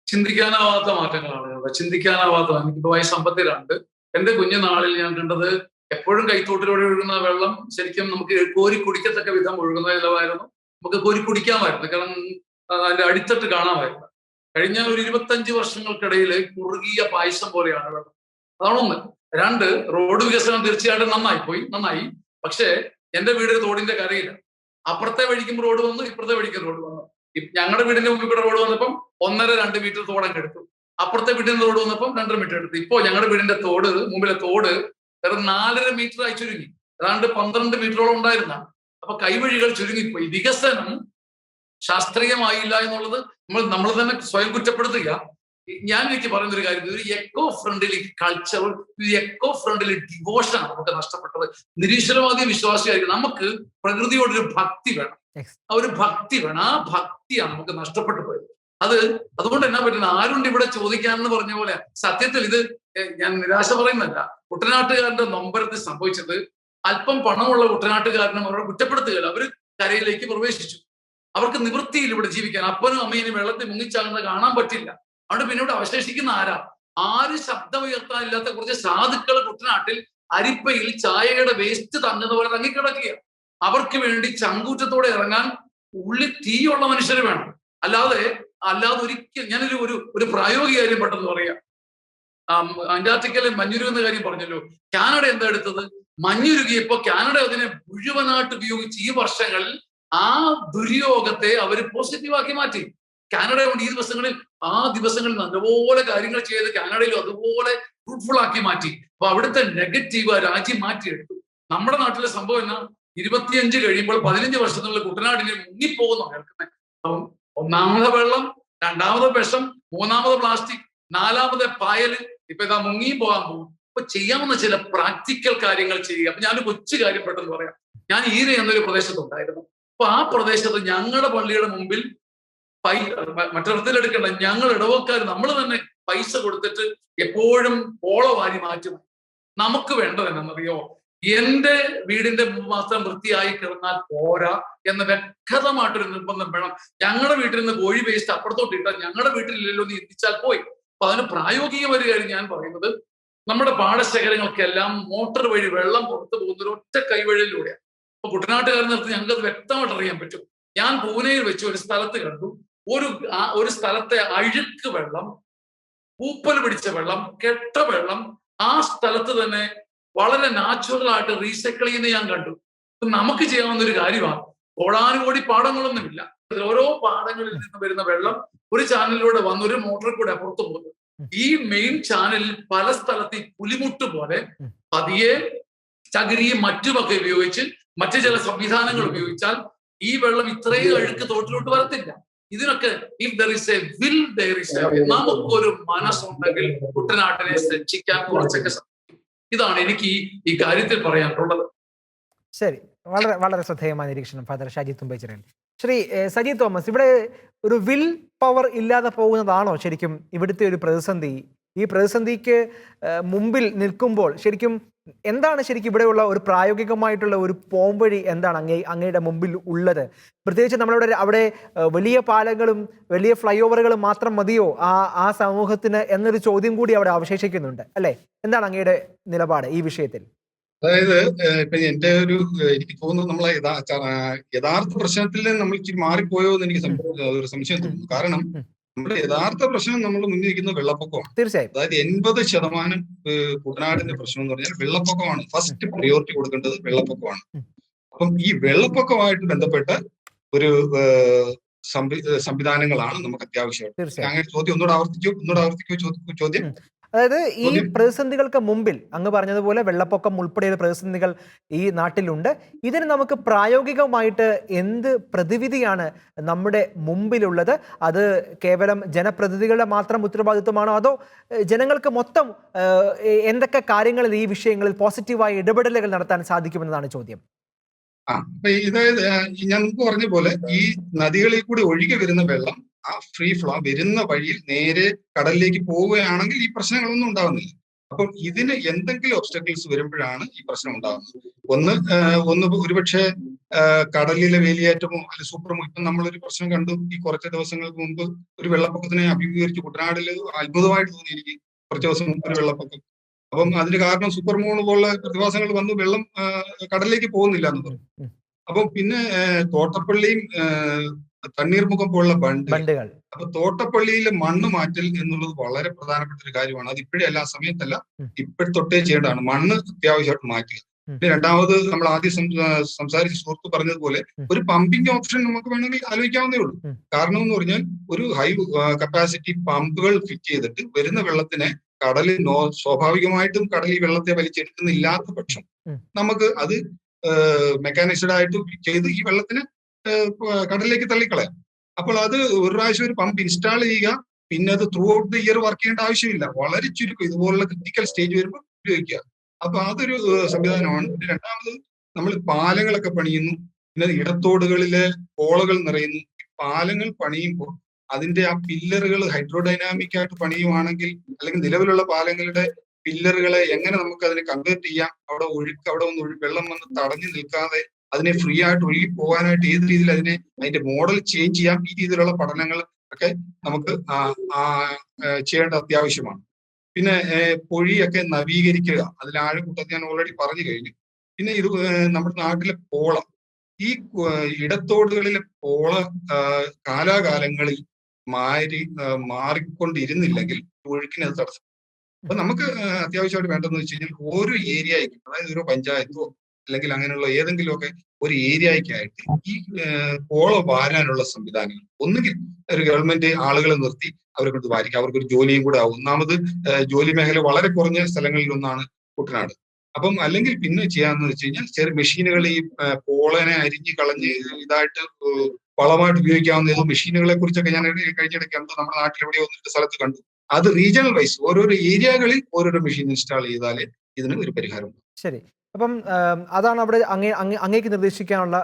ചിന്തിക്കാനാവാത്ത മാറ്റങ്ങളാണ്. ചിന്തിക്കാനാവാത്ത, എനിക്കിപ്പോ വയസ്സ് 52. എന്റെ കുഞ്ഞുനാളിൽ ഞാൻ കണ്ടത് എപ്പോഴും കൈത്തോട്ടിലൂടെ ഒഴുകുന്ന വെള്ളം ശരിക്കും നമുക്ക് കോരി കുടിക്കത്തക്ക വിധം ഒഴുകുന്ന ജലമായിരുന്നു. നമുക്ക് കോരി കുടിക്കാമായിരുന്നു, കാരണം അതിന്റെ അടിത്തട്ട് കാണാമായിരുന്നു. കഴിഞ്ഞ ഒരു 25 വർഷങ്ങൾക്കിടയിൽ കുറുകിയ പായസം പോലെയാണ് വെള്ളം. അതാണൊന്ന്. 2, റോഡ് വികസനം തീർച്ചയായിട്ടും നന്നായി. പക്ഷേ എന്റെ വീട് തോടിന്റെ കരയില്ല. അപ്പുറത്തെ വഴിക്കും റോഡ് വന്നു, ഇപ്പുറത്തെ വഴിക്കും റോഡ് വന്നു. ഞങ്ങളുടെ വീടിന്റെ മുമ്പിൽ കൂടെ റോഡ് വന്നപ്പം 1.5-2 മീറ്റർ തോടങ്ങ് എടുത്തു. അപ്പുറത്തെ വീടിന്റെ റോഡ് വന്നപ്പം 2 മീറ്റർ എടുത്തു. ഇപ്പോ ഞങ്ങളുടെ വീടിന്റെ മുമ്പിലെ തോട് വെറും 4.5 മീറ്റർ ആയി ചുരുങ്ങി. ഏതാണ്ട് 12 മീറ്ററോളം ഉണ്ടായിരുന്ന. അപ്പൊ കൈവഴികൾ ചുരുങ്ങിപ്പോയി. വികസനം ശാസ്ത്രീയമായില്ല എന്നുള്ളത് നമ്മൾ തന്നെ സ്വയം കുറ്റപ്പെടുത്തുക. എനിക്ക് പറയുന്നൊരു കാര്യം, ഒരു eco friendly culture, eco friendly devotion നമുക്ക് നഷ്ടപ്പെട്ടത്. നിരീശ്വരവാദി വിശ്വാസിയായിരിക്കും. നമുക്ക് പ്രകൃതിയോടൊരു ഭക്തി വേണം, ആ ഭക്തിയാണ് നമുക്ക് നഷ്ടപ്പെട്ടു പോയത്. അതുകൊണ്ട് എന്നാ പറ്റുന്നത്, ആരുണ്ട് ഇവിടെ ചോദിക്കാനെന്ന് പറഞ്ഞ പോലെ. സത്യത്തിൽ ഇത് ഞാൻ നിരാശ പറയുന്നല്ല. കുട്ടനാട്ടുകാരന്റെ നൊമ്പരത്തിൽ സംഭവിച്ചത്, അല്പം പണമുള്ള കുട്ടനാട്ടുകാരനും അവരെ കുറ്റപ്പെടുത്തുകയല്ല. അവര് കരയിലേക്ക് പ്രവേശിച്ചു. അവർക്ക് നിവൃത്തിയിൽ ഇവിടെ ജീവിക്കാൻ. അപ്പനും അമ്മയും വെള്ളത്തിൽ മുങ്ങിച്ചാകുന്നത് കാണാൻ പറ്റില്ല. അതുകൊണ്ട് പിന്നെ ഇവിടെ അവശേഷിക്കുന്ന ആര് ശബ്ദമുയർത്താനില്ലാത്ത കുറച്ച് സാധുക്കൾ കുട്ടനാട്ടിൽ അരിപ്പയിൽ ചായയുടെ വേസ്റ്റ് തങ്ങുന്നപോലെ തങ്ങിക്കിടക്കുക. അവർക്ക് വേണ്ടി ചങ്കൂറ്റത്തോടെ ഇറങ്ങാൻ ഉള്ളിൽ തീയുള്ള മനുഷ്യർ വേണം. അല്ലാതെ ഒരിക്കലും ഞാനൊരു ഒരു പ്രായോഗിക കാര്യം പെട്ടെന്ന് പറയാം. അന്റാർട്ടിക്കയിലെ മഞ്ഞുരുകുന്ന കാര്യം പറഞ്ഞല്ലോ. കാനഡ എന്താ എടുത്തത്? മഞ്ഞുരുകിയപ്പോ കാനഡ അതിനെ മുഴുവനായിട്ട് ഉപയോഗിച്ച് ഈ വർഷങ്ങളിൽ ആ ദുര്യോഗത്തെ അവർ പോസിറ്റീവാക്കി മാറ്റി. കാനഡ കൊണ്ട് ആ ദിവസങ്ങളിൽ നല്ലപോലെ കാര്യങ്ങൾ ചെയ്ത് കാനഡയിലും അതുപോലെ ഫ്രൂട്ട്ഫുൾ ആക്കി മാറ്റി. അപ്പൊ അവിടുത്തെ നെഗറ്റീവ് രാജ്യം മാറ്റിയെടുത്തു. നമ്മുടെ നാട്ടിലെ സംഭവം എന്നാ, 25 കഴിയുമ്പോൾ 15 വർഷത്തിനുള്ളിൽ കുട്ടനാടിനെ മുങ്ങിപ്പോകുന്നു കേൾക്കുന്നത്. അപ്പം 1ാമത് വെള്ളം, 2ാമത് വിഷം, 3ാമത് പ്ലാസ്റ്റിക്, 4ാമത് പായൽ, ഇപ്പൊ ഇതാ മുങ്ങിയും പോകാൻ പോകും. അപ്പൊ ചെയ്യാവുന്ന ചില പ്രാക്ടിക്കൽ കാര്യങ്ങൾ ചെയ്യുക. അപ്പൊ ഞാനൊരു കൊച്ചു കാര്യം പെട്ടെന്ന് പറയാം. ഞാൻ ഈര എന്നൊരു പ്രദേശത്തുണ്ടായിരുന്നു. അപ്പൊ ആ പ്രദേശത്ത് ഞങ്ങളുടെ പള്ളിയുടെ മുമ്പിൽ മറ്റൊരുത്തിലെടുക്കണ്ട, ഞങ്ങൾ ഇടവക്കാർ നമ്മൾ തന്നെ പൈസ കൊടുത്തിട്ട് എപ്പോഴും പോള വാരി മാറ്റും. നമുക്ക് വേണ്ടത് എന്നറിയോ, എന്റെ വീടിന്റെ മാത്രം വൃത്തിയായി കിടന്നാൽ പോരാ എന്ന വ്യക്തമായിട്ടൊരു നിർബന്ധം വേണം. ഞങ്ങളുടെ വീട്ടിൽ നിന്ന് കോഴി വേസ്റ്റ് അപ്പുറത്തോട്ട് ഇട്ടാൽ ഞങ്ങളുടെ വീട്ടിലില്ലല്ലോ എന്ന് ചിന്തിച്ചാൽ പോയി. അപ്പൊ അതിന് പ്രായോഗികമായ ഒരു കാര്യം ഞാൻ പറയുന്നത്, നമ്മുടെ പാടശേഖരങ്ങൾക്കെല്ലാം മോട്ടോർ വഴി വെള്ളം പുറത്തു പോകുന്ന ഒരു ഒറ്റ കൈവഴിയിലൂടെയാണ്. അപ്പൊ കുട്ടനാട്ടുകാരൻ നിർത്തി ഞങ്ങൾക്ക് അത് വ്യക്തമായിട്ട് അറിയാൻ പറ്റും. ഞാൻ പൂനെയിൽ വെച്ച് ഒരു സ്ഥലത്ത് കണ്ടു, ഒരു സ്ഥലത്തെ അഴുക്ക് വെള്ളം, പൂപ്പൽ പിടിച്ച വെള്ളം, കെട്ട വെള്ളം ആ സ്ഥലത്ത് തന്നെ വളരെ നാച്ചുറൽ ആയിട്ട് റീസൈക്കിൾ ചെയ്യുന്നത് ഞാൻ കണ്ടു. നമുക്ക് ചെയ്യാവുന്ന ഒരു കാര്യമാണ്. കോടാനുകോടി പാടങ്ങളൊന്നുമില്ല, ഓരോ പാടങ്ങളിൽ നിന്ന് വരുന്ന വെള്ളം ഒരു ചാനലിലൂടെ വന്ന് ഒരു മോട്ടറിൽ കൂടെ പുറത്തു പോകുന്നു. ഈ മെയിൻ ചാനലിൽ പല സ്ഥലത്ത് ഈ പുലിമുട്ട് പോലെ പതിയെ ചകിരിയും മറ്റുമൊക്കെ ഉപയോഗിച്ച് മറ്റു ചില സംവിധാനങ്ങൾ ഉപയോഗിച്ചാൽ ഈ വെള്ളം ഇത്രയും അഴുക്ക് തോട്ടിലോട്ട് വരത്തില്ല. ഇതിനൊക്കെ if there is A will there is A, നമുക്കൊരു മനസ്സുണ്ടെങ്കിൽ കുട്ടനാട്ടിനെ രക്ഷിക്കാൻ കുറച്ചൊക്കെ സാധിക്കും. ഇതാണ് എനിക്ക് ഈ കാര്യത്തിൽ പറയാനുള്ളത്. ശരി, വളരെ വളരെ ശ്രദ്ധേയമായ നിരീക്ഷണം ഫാദർ ഷാജി തുമ്പേച്ചിറയിൽ. ശ്രീ സജി തോമസ്, ഇവിടെ ഒരു വിൽ പവർ ഇല്ലാതെ പോകുന്നതാണോ ശരിക്കും ഇവിടുത്തെ ഒരു പ്രതിസന്ധി? ഈ പ്രതിസന്ധിക്ക് മുമ്പിൽ നിൽക്കുമ്പോൾ ശരിക്കും എന്താണ് ശരിക്കും ഇവിടെയുള്ള ഒരു പ്രായോഗികമായിട്ടുള്ള ഒരു പോംവഴി എന്താണ് അങ്ങയുടെ മുമ്പിൽ ഉള്ളത്? പ്രത്യേകിച്ച് നമ്മളിവിടെ അവിടെ വലിയ പാലങ്ങളും വലിയ ഫ്ലൈ ഓവറുകളും മാത്രം മതിയോ ആ സമൂഹത്തിന് എന്നൊരു ചോദ്യം കൂടി അവിടെ അവശേഷിക്കുന്നുണ്ട് അല്ലേ? എന്താണ് അങ്ങയുടെ നിലപാട് ഈ വിഷയത്തിൽ? അതായത് ഇപ്പൊ എന്റെ എനിക്ക് തോന്നുന്നു നമ്മളെ യഥാർത്ഥ പ്രശ്നത്തിൽ നമ്മൾ ഇച്ചിരി മാറിപ്പോയോ എന്ന് എനിക്ക് ഒരു സംശയം തോന്നുന്നു. കാരണം നമ്മുടെ യഥാർത്ഥ പ്രശ്നം നമ്മൾ മുന്നിൽ നിൽക്കുന്ന വെള്ളപ്പൊക്കമാണ്. തീർച്ചയായും. അതായത് 80% കുട്ടനാടിന്റെ പ്രശ്നം എന്ന് പറഞ്ഞാൽ വെള്ളപ്പൊക്കമാണ്. ഫസ്റ്റ് പ്രയോറിറ്റി കൊടുക്കേണ്ടത് വെള്ളപ്പൊക്കമാണ്. അപ്പം ഈ വെള്ളപ്പൊക്കമായിട്ട് ബന്ധപ്പെട്ട ഒരു സംവിധാനങ്ങളാണ് നമുക്ക് അത്യാവശ്യമായിട്ട്. അങ്ങനെ ചോദ്യം ഒന്നുകൂടെ ആവർത്തിക്കോ ചോദ്യം. അതായത് ഈ പ്രതിസന്ധികൾക്ക് മുമ്പിൽ അങ്ങ് പറഞ്ഞതുപോലെ വെള്ളപ്പൊക്കം ഉൾപ്പെടെയുള്ള പ്രതിസന്ധികൾ ഈ നാട്ടിലുണ്ട്. ഇതിന് നമുക്ക് പ്രായോഗികമായിട്ട് എന്ത് പ്രതിവിധിയാണ് നമ്മുടെ മുമ്പിലുള്ളത്? അത് കേവലം ജനപ്രതിനിധികളുടെ മാത്രം ഉത്തരവാദിത്വമാണോ, അതോ ജനങ്ങൾക്ക് മൊത്തം എന്തൊക്കെ കാര്യങ്ങളിൽ ഈ വിഷയങ്ങളിൽ പോസിറ്റീവായ ഇടപെടലുകൾ നടത്താൻ സാധിക്കുമെന്നതാണ് ചോദ്യം. ഇതായത് ഞാൻ മുമ്പ് പറഞ്ഞ പോലെ ഈ നദികളിൽ കൂടി ഒഴുകി വരുന്ന വെള്ളം ആ ഫ്രീ ഫ്ലോ വരുന്ന വഴിയിൽ നേരെ കടലിലേക്ക് പോവുകയാണെങ്കിൽ ഈ പ്രശ്നങ്ങളൊന്നും ഉണ്ടാകുന്നില്ല. അപ്പം ഇതിന് എന്തെങ്കിലും ഒബ്സ്റ്റക്കിൾസ് വരുമ്പോഴാണ് ഈ പ്രശ്നം ഉണ്ടാകുന്നത്. ഒന്ന് ഒരുപക്ഷെ കടലിലെ വേലിയേറ്റമോ അല്ലെങ്കിൽ സൂപ്പർമോ. ഇപ്പം നമ്മളൊരു പ്രശ്നം കണ്ടു ഈ കുറച്ച് ദിവസങ്ങൾക്ക് മുമ്പ്, ഒരു വെള്ളപ്പൊക്കത്തിനെ അഭിമുഖീകരിച്ച് കുട്ടനാടിൽ അത്ഭുതമായിട്ട് തോന്നി എനിക്ക്. കുറച്ച് ദിവസം മുമ്പ് ഒരു വെള്ളപ്പൊക്കം. അപ്പം അതിന് കാരണം സൂപ്പർ മൂൺ പോലുള്ള പ്രതിഭാസങ്ങൾ വന്നു, വെള്ളം കടലിലേക്ക് പോകുന്നില്ല എന്ന് പറഞ്ഞു. അപ്പം പിന്നെ തോട്ടപ്പള്ളിയും തണ്ണീർമുഖം പോലുള്ള ബണ്ടുകൾ. അപ്പൊ തോട്ടപ്പള്ളിയിലെ മണ്ണ് മാറ്റൽ എന്നുള്ളത് വളരെ പ്രധാനപ്പെട്ട ഒരു കാര്യമാണ്. അത് ഇപ്പോഴേ എല്ലാ സമയത്തല്ല, ഇപ്പോഴത്തൊട്ടേ ചെയ്യേണ്ടതാണ്. മണ്ണ് അത്യാവശ്യമായിട്ട് മാറ്റുക. പിന്നെ രണ്ടാമത് നമ്മൾ ആദ്യം സംസാരിച്ച സുഹൃത്ത് പറഞ്ഞതുപോലെ ഒരു പമ്പിംഗ് ഓപ്ഷൻ നമുക്ക് വേണമെങ്കിൽ ആലോചിക്കാവുന്നേ ഉള്ളൂ. കാരണം എന്ന് പറഞ്ഞാൽ ഒരു ഹൈ കപ്പാസിറ്റി പമ്പുകൾ ഫിറ്റ് ചെയ്തിട്ട് വരുന്ന വെള്ളത്തിനെ കടലിൽ സ്വാഭാവികമായിട്ടും കടലിൽ വെള്ളത്തെ വലിച്ചെടുക്കുന്നില്ലാത്ത പക്ഷം നമുക്ക് അത് മെക്കാനിക്സ്ഡ് ആയിട്ട് ചെയ്ത് ഈ വെള്ളത്തിന് കടലിലേക്ക് തള്ളിക്കളയാം. അപ്പോൾ അത് ഒരു പ്രാവശ്യം ഒരു പമ്പ് ഇൻസ്റ്റാൾ ചെയ്യുക, പിന്നെ അത് through out the year work ചെയ്യേണ്ട ആവശ്യമില്ല. വളരെ ചുരുക്കം ഇതുപോലുള്ള ക്രിട്ടിക്കൽ സ്റ്റേജ് വരുമ്പോൾ ഉപയോഗിക്കുക. അപ്പൊ അതൊരു സംവിധാനമാണ്. പിന്നെ രണ്ടാമത് നമ്മൾ പാലങ്ങളൊക്കെ പണിയുന്നു, പിന്നെ ഇടത്തോടുകളിലെ പോളകൾ നിറയുന്നു. പാലങ്ങൾ പണിയുമ്പോൾ അതിന്റെ ആ പില്ലറുകൾ ഹൈഡ്രോഡൈനാമിക് ആയിട്ട് പണിയുവാണെങ്കിൽ, അല്ലെങ്കിൽ നിലവിലുള്ള പാലങ്ങളുടെ പില്ലറുകളെ എങ്ങനെ നമുക്ക് അതിനെ കൺവേർട്ട് ചെയ്യാം, അവിടെ ഒന്ന് വെള്ളം വന്ന് തടഞ്ഞു നിൽക്കാതെ അതിനെ ഫ്രീ ആയിട്ട് ഒഴുകി പോകാനായിട്ട് ഏത് രീതിയിൽ അതിന്റെ മോഡൽ ചേഞ്ച് ചെയ്യാം, ഈ രീതിയിലുള്ള പഠനങ്ങൾ ഒക്കെ നമുക്ക് ചെയ്യേണ്ട അത്യാവശ്യമാണ്. പിന്നെ പൊഴിയൊക്കെ നവീകരിക്കുക, അതിൽ ആഴക്കൂട്ടത്തിൽ ഞാൻ ഓൾറെഡി പറഞ്ഞു കഴിഞ്ഞു. പിന്നെ ഇത് നമ്മുടെ നാട്ടിലെ പോള, ഈ ഇടത്തോടുകളിലെ പോള കാലാകാലങ്ങളിൽ മാറിക്കൊണ്ടിരുന്നില്ലെങ്കിൽ ഒഴുക്കിന് അത് തടസ്സം. അപ്പൊ നമുക്ക് അത്യാവശ്യമായിട്ട് വേണ്ടതെന്ന് വെച്ച് കഴിഞ്ഞാൽ ഓരോ ഏരിയയ്ക്കും, അതായത് ഓരോ പഞ്ചായത്തോ അല്ലെങ്കിൽ അങ്ങനെയുള്ള ഏതെങ്കിലുമൊക്കെ ഒരു ഏരിയയ്ക്കായിട്ട് ഈ പോള വാരാനുള്ള സംവിധാനങ്ങൾ ഒന്നുകിൽ ഒരു ഗവൺമെന്റ് ആളുകളെ നിർത്തി അവരെ കൊണ്ട് വാരിക്കുക, അവർക്കൊരു ജോലിയും കൂടെ ആവും. ഒന്നാമത് ജോലി മേഖല വളരെ കുറഞ്ഞ സ്ഥലങ്ങളിൽ ഒന്നാണ് കുട്ടനാട്. അപ്പം അല്ലെങ്കിൽ പിന്നെ ചെയ്യാന്ന് വെച്ച് കഴിഞ്ഞാൽ ചെറിയ മെഷീനുകൾ ഈ പോളനെ അരിഞ്ഞ് കളഞ്ഞ് ഇതായിട്ട് വളമായിട്ട് ഉപയോഗിക്കാവുന്ന ഏതോ മെഷീനുകളെ കുറിച്ചൊക്കെ ഞാൻ കഴിഞ്ഞിടയ്ക്ക് കണ്ടു, നമ്മുടെ നാട്ടിൽ എവിടെയോ ഒന്നിട്ട് സ്ഥലത്ത് കണ്ടു. അത് റീജിയണൽ വൈസ് ഓരോരോ ഏരിയകളിൽ ഓരോരോ മെഷീൻ ഇൻസ്റ്റാൾ ചെയ്താലേ ഇതിന് ഒരു പരിഹാരം. ശരി, അപ്പം അതാണ് അവിടെ അങ്ങേക്ക് നിർദ്ദേശിക്കാനുള്ള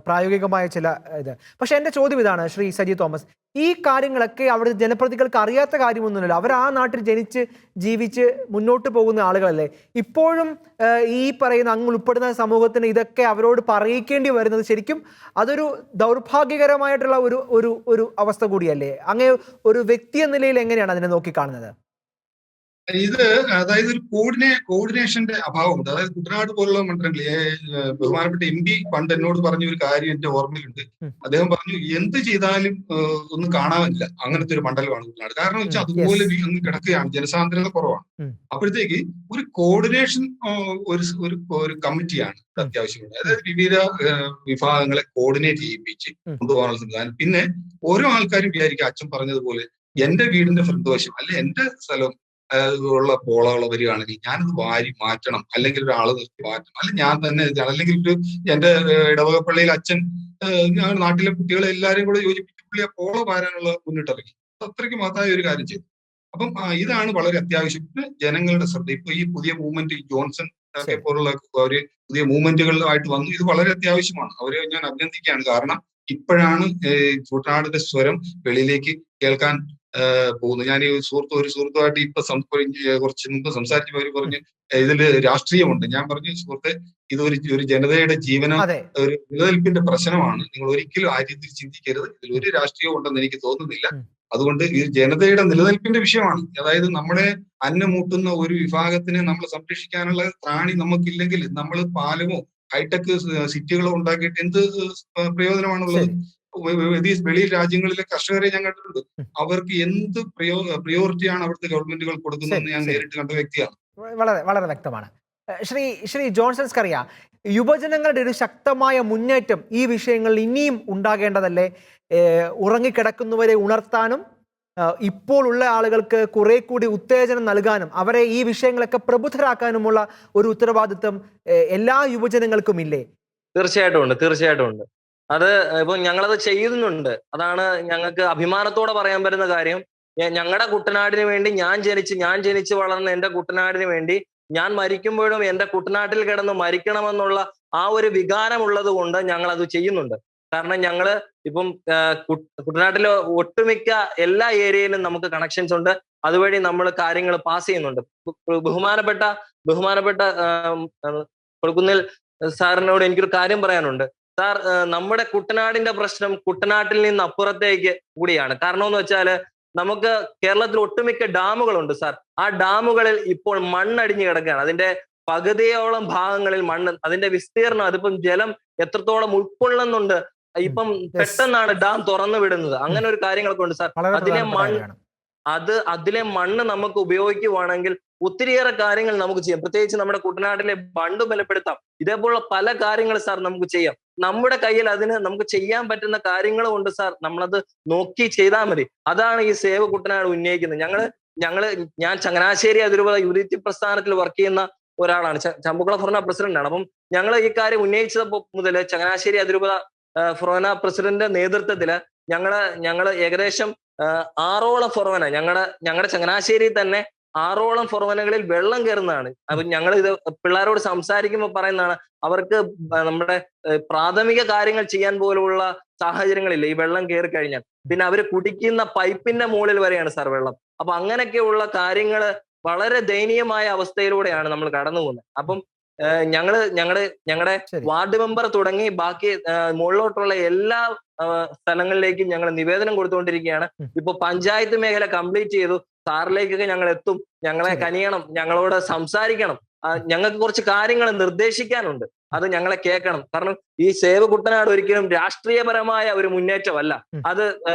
പ്രായോഗികമായ ചില ഇത്. പക്ഷെ എൻ്റെ ചോദ്യം ഇതാണ് ശ്രീ സജി തോമസ്, ഈ കാര്യങ്ങളൊക്കെ അവിടെ ജനപ്രതിനിധികൾക്ക് അറിയാത്ത കാര്യമൊന്നുമില്ലല്ലോ. അവർ ആ നാട്ടിൽ ജനിച്ച് ജീവിച്ച് മുന്നോട്ട് പോകുന്ന ആളുകളല്ലേ. ഇപ്പോഴും ഈ പറയുന്ന അങ്ങ് ഉൾപ്പെടുന്ന സമൂഹത്തിന് ഇതൊക്കെ അവരോട് പറയിക്കേണ്ടി വരുന്നത് ശരിക്കും അതൊരു ദൗർഭാഗ്യകരമായിട്ടുള്ള ഒരു അവസ്ഥ കൂടിയല്ലേ? അങ്ങ് ഒരു വ്യക്തി എന്ന നിലയിൽ എങ്ങനെയാണ് അതിനെ നോക്കിക്കാണുന്നത്? ഇത് അതായത് ഒരു കോർഡിനേഷന്റെ അഭാവമുണ്ട്. അതായത് കുട്ടനാട് പോലുള്ള മണ്ഡലങ്ങളിൽ ബഹുമാനപ്പെട്ട MP പണ്ട് എന്നോട് പറഞ്ഞ ഒരു കാര്യം എന്റെ ഓർമ്മയിലുണ്ട്. അദ്ദേഹം പറഞ്ഞു എന്ത് ചെയ്താലും ഒന്നും കാണാനില്ല, അങ്ങനത്തെ ഒരു മണ്ഡലമാണ് കുട്ടനാട്. കാരണം വെച്ചാൽ അതുപോലെ അങ്ങ് കിടക്കുകയാണ്, ജനസാന്ദ്രത കുറവാണ്. അപ്പോഴത്തേക്ക് ഒരു കോർഡിനേഷൻ ഒരു കമ്മിറ്റിയാണ് അത്യാവശ്യമുണ്ട്. അതായത് വിവിധ വിഭാഗങ്ങളെ കോർഡിനേറ്റ് ചെയ്യിപ്പിച്ച് കൊണ്ടുപോകാനുള്ള സംവിധാനം. പിന്നെ ഓരോ ആൾക്കാരും വിചാരിക്കുക അച്ഛൻ പറഞ്ഞതുപോലെ എന്റെ വീടിന്റെ ഫ്രണ്ട് വശം അല്ലെ എന്റെ സ്ഥലം ഉള്ള പോളകൾ വരികയാണെങ്കിൽ ഞാനത് വാരി മാറ്റണം, അല്ലെങ്കിൽ ഒരാള് നിർത്തി മാറ്റണം, അല്ലെങ്കിൽ ഞാൻ തന്നെ അല്ലെങ്കിൽ ഒരു എന്റെ ഇടവകപ്പള്ളിയിൽ അച്ഛൻ ഞാൻ നാട്ടിലെ കുട്ടികളെ എല്ലാവരും കൂടെ യോജിപ്പിച്ച് പുള്ളിയെ പോള വാരാനുള്ള മുന്നിട്ടിറങ്ങി. അത്രയ്ക്ക് മഹത്തായ ഒരു കാര്യം ചെയ്തു. അപ്പം ഇതാണ് വളരെ അത്യാവശ്യം. ജനങ്ങളുടെ ശ്രദ്ധ ഇപ്പൊ ഈ പുതിയ മൂവ്മെന്റ് ജോൺസൺ ഒക്കെ പോലുള്ള ഒരു പുതിയ മൂവ്മെന്റുകളുമായിട്ട് വന്നു. ഇത് വളരെ അത്യാവശ്യമാണ്. അവരെ ഞാൻ അഭിനന്ദിക്കുകയാണ്. കാരണം ഇപ്പോഴാണ് കുട്ടനാടിന്റെ സ്വരം വെളിയിലേക്ക് കേൾക്കാൻ പോകുന്നു. ഞാൻ ഈ ഒരു സുഹൃത്തുമായിട്ട് ഇപ്പൊ കുറച്ച് മുമ്പ് സംസാരിച്ചപ്പോൾ അവർ പറഞ്ഞ് ഇതില് രാഷ്ട്രീയമുണ്ട്. ഞാൻ പറഞ്ഞു സുഹൃത്തെ, ഇത് ഒരു ജനതയുടെ ജീവനം, ഒരു നിലനിൽപ്പിന്റെ പ്രശ്നമാണ്. നിങ്ങൾ ഒരിക്കലും ആ രീതിയിൽ ചിന്തിക്കരുത്. ഇതിൽ ഒരു രാഷ്ട്രീയം ഉണ്ടെന്ന് എനിക്ക് തോന്നുന്നില്ല. അതുകൊണ്ട് ഈ ജനതയുടെ നിലനിൽപ്പിന്റെ വിഷയമാണ്. അതായത് നമ്മുടെ അന്നമൂട്ടുന്ന ഒരു വിഭാഗത്തിനെ നമ്മൾ സംരക്ഷിക്കാനുള്ള ത്രാണി നമുക്കില്ലെങ്കിൽ നമ്മൾ പാലമോ ഹൈടെക് സിറ്റികളോ ഉണ്ടാക്കിയിട്ട് എന്ത് പ്രയോജനമാണുള്ളത്? വെളിയിൽ രാജ്യങ്ങളിലെ കർഷകരെ ഞാൻ കണ്ടിട്ടുണ്ട്. അവർക്ക് എന്ത് പ്രിയോറിറ്റിയാണ് അവിടുത്തെ ഗവൺമെന്റുകൾ കൊടുക്കുന്നതെന്ന് ഞാൻ നേരിട്ട് കണ്ട വ്യക്തിയാണ്. വളരെ വളരെ വ്യക്തമാണ്. ശ്രീ ജോൺസൺ സ്കറിയ, യുവജനങ്ങളുടെ ഒരു ശക്തമായ മുന്നേറ്റം ഈ വിഷയങ്ങളിൽ ഇനിയും ഉണ്ടാകേണ്ടതല്ലേ? ഉറങ്ങിക്കിടക്കുന്നവരെ ഉണർത്താനും ഇപ്പോൾ ഉള്ള ആളുകൾക്ക് കുറെ കൂടി ഉത്തേജനം നൽകാനും അവരെ ഈ വിഷയങ്ങളൊക്കെ പ്രബുദ്ധരാക്കാനുമുള്ള ഒരു ഉത്തരവാദിത്വം എല്ലാ യുവജനങ്ങൾക്കും ഇല്ലേ? തീർച്ചയായിട്ടും ഉണ്ട്. അത് ഇപ്പൊ ഞങ്ങളത് ചെയ്യുന്നുണ്ട്. അതാണ് ഞങ്ങൾക്ക് അഭിമാനത്തോടെ പറയാൻ പറ്റുന്ന കാര്യം. ഞങ്ങളുടെ കുട്ടനാടിന് വേണ്ടി ഞാൻ ജനിച്ച് വളർന്ന എന്റെ കുട്ടനാടിന് വേണ്ടി ഞാൻ മരിക്കുമ്പോഴും എന്റെ കുട്ടനാട്ടിൽ കിടന്ന് മരിക്കണമെന്നുള്ള ആ ഒരു വികാരം ഉള്ളത് കൊണ്ട് ഞങ്ങൾ അത് ചെയ്യുന്നുണ്ട്. കാരണം ഞങ്ങള് ഇപ്പം കുട്ടനാട്ടിലെ ഒട്ടുമിക്ക എല്ലാ ഏരിയയിലും നമുക്ക് കണക്ഷൻസ് ഉണ്ട്. അതുവഴി നമ്മൾ കാര്യങ്ങൾ പാസ് ചെയ്യുന്നുണ്ട്. ബഹുമാനപ്പെട്ട കൊളുക്കുന്നിൽ സാറിനോട് എനിക്കൊരു കാര്യം പറയാനുണ്ട്. സാർ, നമ്മുടെ കുട്ടനാടിന്റെ പ്രശ്നം കുട്ടനാട്ടിൽ നിന്ന് അപ്പുറത്തേക്ക് കൂടിയാണ്. കാരണം എന്ന് വെച്ചാല് നമുക്ക് കേരളത്തിൽ ഒട്ടുമിക്ക ഡാമുകളുണ്ട് സാർ. ആ ഡാമുകളിൽ ഇപ്പോൾ മണ്ണടിഞ്ഞു കിടക്കുകയാണ്. അതിന്റെ പകുതിയോളം ഭാഗങ്ങളിൽ മണ്ണ്, അതിന്റെ വിസ്തീർണം, അതിപ്പം ജലം എത്രത്തോളം ഉൾക്കൊള്ളുന്നുണ്ട്. ഇപ്പം പെട്ടെന്നാണ് ഡാം തുറന്നു വിടുന്നത്. അങ്ങനെ ഒരു കാര്യങ്ങളൊക്കെ ഉണ്ട് സാർ. അതിലെ മണ്ണ് നമുക്ക് ഉപയോഗിക്കുവാണെങ്കിൽ ഒത്തിരിയേറെ കാര്യങ്ങൾ നമുക്ക് ചെയ്യാം. പ്രത്യേകിച്ച് നമ്മുടെ കുട്ടനാട്ടിലെ ബണ്ട് ബലപ്പെടുത്താം. ഇതേപോലുള്ള പല കാര്യങ്ങൾ സാർ നമുക്ക് ചെയ്യാം. നമ്മുടെ കയ്യിൽ അതിന് നമുക്ക് ചെയ്യാൻ പറ്റുന്ന കാര്യങ്ങളും ഉണ്ട് സാർ. നമ്മളത് നോക്കി ചെയ്താൽ മതി. അതാണ് ഈ സേവ് കുട്ടനാട് ഉന്നയിക്കുന്നത്. ഞാൻ ചങ്ങനാശ്ശേരി അതിരൂപത യൂണിറ്റി പ്രസ്ഥാനത്തിൽ വർക്ക് ചെയ്യുന്ന ഒരാളാണ്. ചമ്പക്കുളം ഫൊറോന പ്രസിഡന്റാണ്. അപ്പം ഞങ്ങൾ ഈ കാര്യം ഉന്നയിച്ചപ്പോൾ മുതൽ ചങ്ങനാശ്ശേരി അതിരൂപത ഫൊറോന പ്രസിഡന്റ് നേതൃത്വത്തില് ഞങ്ങള് ഏകദേശം 6ഓളം ഫൊറോന, ഞങ്ങളുടെ ചങ്ങനാശ്ശേരി തന്നെ 6ഓളം ഫൊറോനകളിൽ വെള്ളം കയറുന്നതാണ്. അപ്പൊ ഞങ്ങൾ ഇത് പിള്ളേരോട് സംസാരിക്കുമ്പോൾ പറയുന്നതാണ്, അവർക്ക് നമ്മുടെ പ്രാഥമിക കാര്യങ്ങൾ ചെയ്യാൻ പോലുള്ള സാഹചര്യങ്ങളില്ല ഈ വെള്ളം കയറി കഴിഞ്ഞാൽ. പിന്നെ അവര് കുടിക്കുന്ന പൈപ്പിന്റെ മുകളിൽ വരെയാണ് സാർ വെള്ളം. അപ്പൊ അങ്ങനെയൊക്കെയുള്ള കാര്യങ്ങള് വളരെ ദയനീയമായ അവസ്ഥയിലൂടെയാണ് നമ്മൾ കടന്നു പോകുന്നത്. അപ്പം ഞങ്ങളുടെ വാർഡ് മെമ്പർ തുടങ്ങി ബാക്കി മുകളിലോട്ടുള്ള എല്ലാ സ്ഥലങ്ങളിലേക്കും ഞങ്ങൾ നിവേദനം കൊടുത്തുകൊണ്ടിരിക്കുകയാണ്. ഇപ്പൊ പഞ്ചായത്ത് മേഖല കംപ്ലീറ്റ് ചെയ്തു. സാറിലേക്കൊക്കെ ഞങ്ങൾ എത്തും. ഞങ്ങളെ കനിയണം, ഞങ്ങളോട് സംസാരിക്കണം. ഞങ്ങൾക്ക് കുറച്ച് കാര്യങ്ങൾ നിർദ്ദേശിക്കാനുണ്ട്. അത് ഞങ്ങളെ കേൾക്കണം. കാരണം ഈ സേവ് കുട്ടനാട് ഒരിക്കലും രാഷ്ട്രീയപരമായ ഒരു മുന്നേറ്റമല്ല. അത്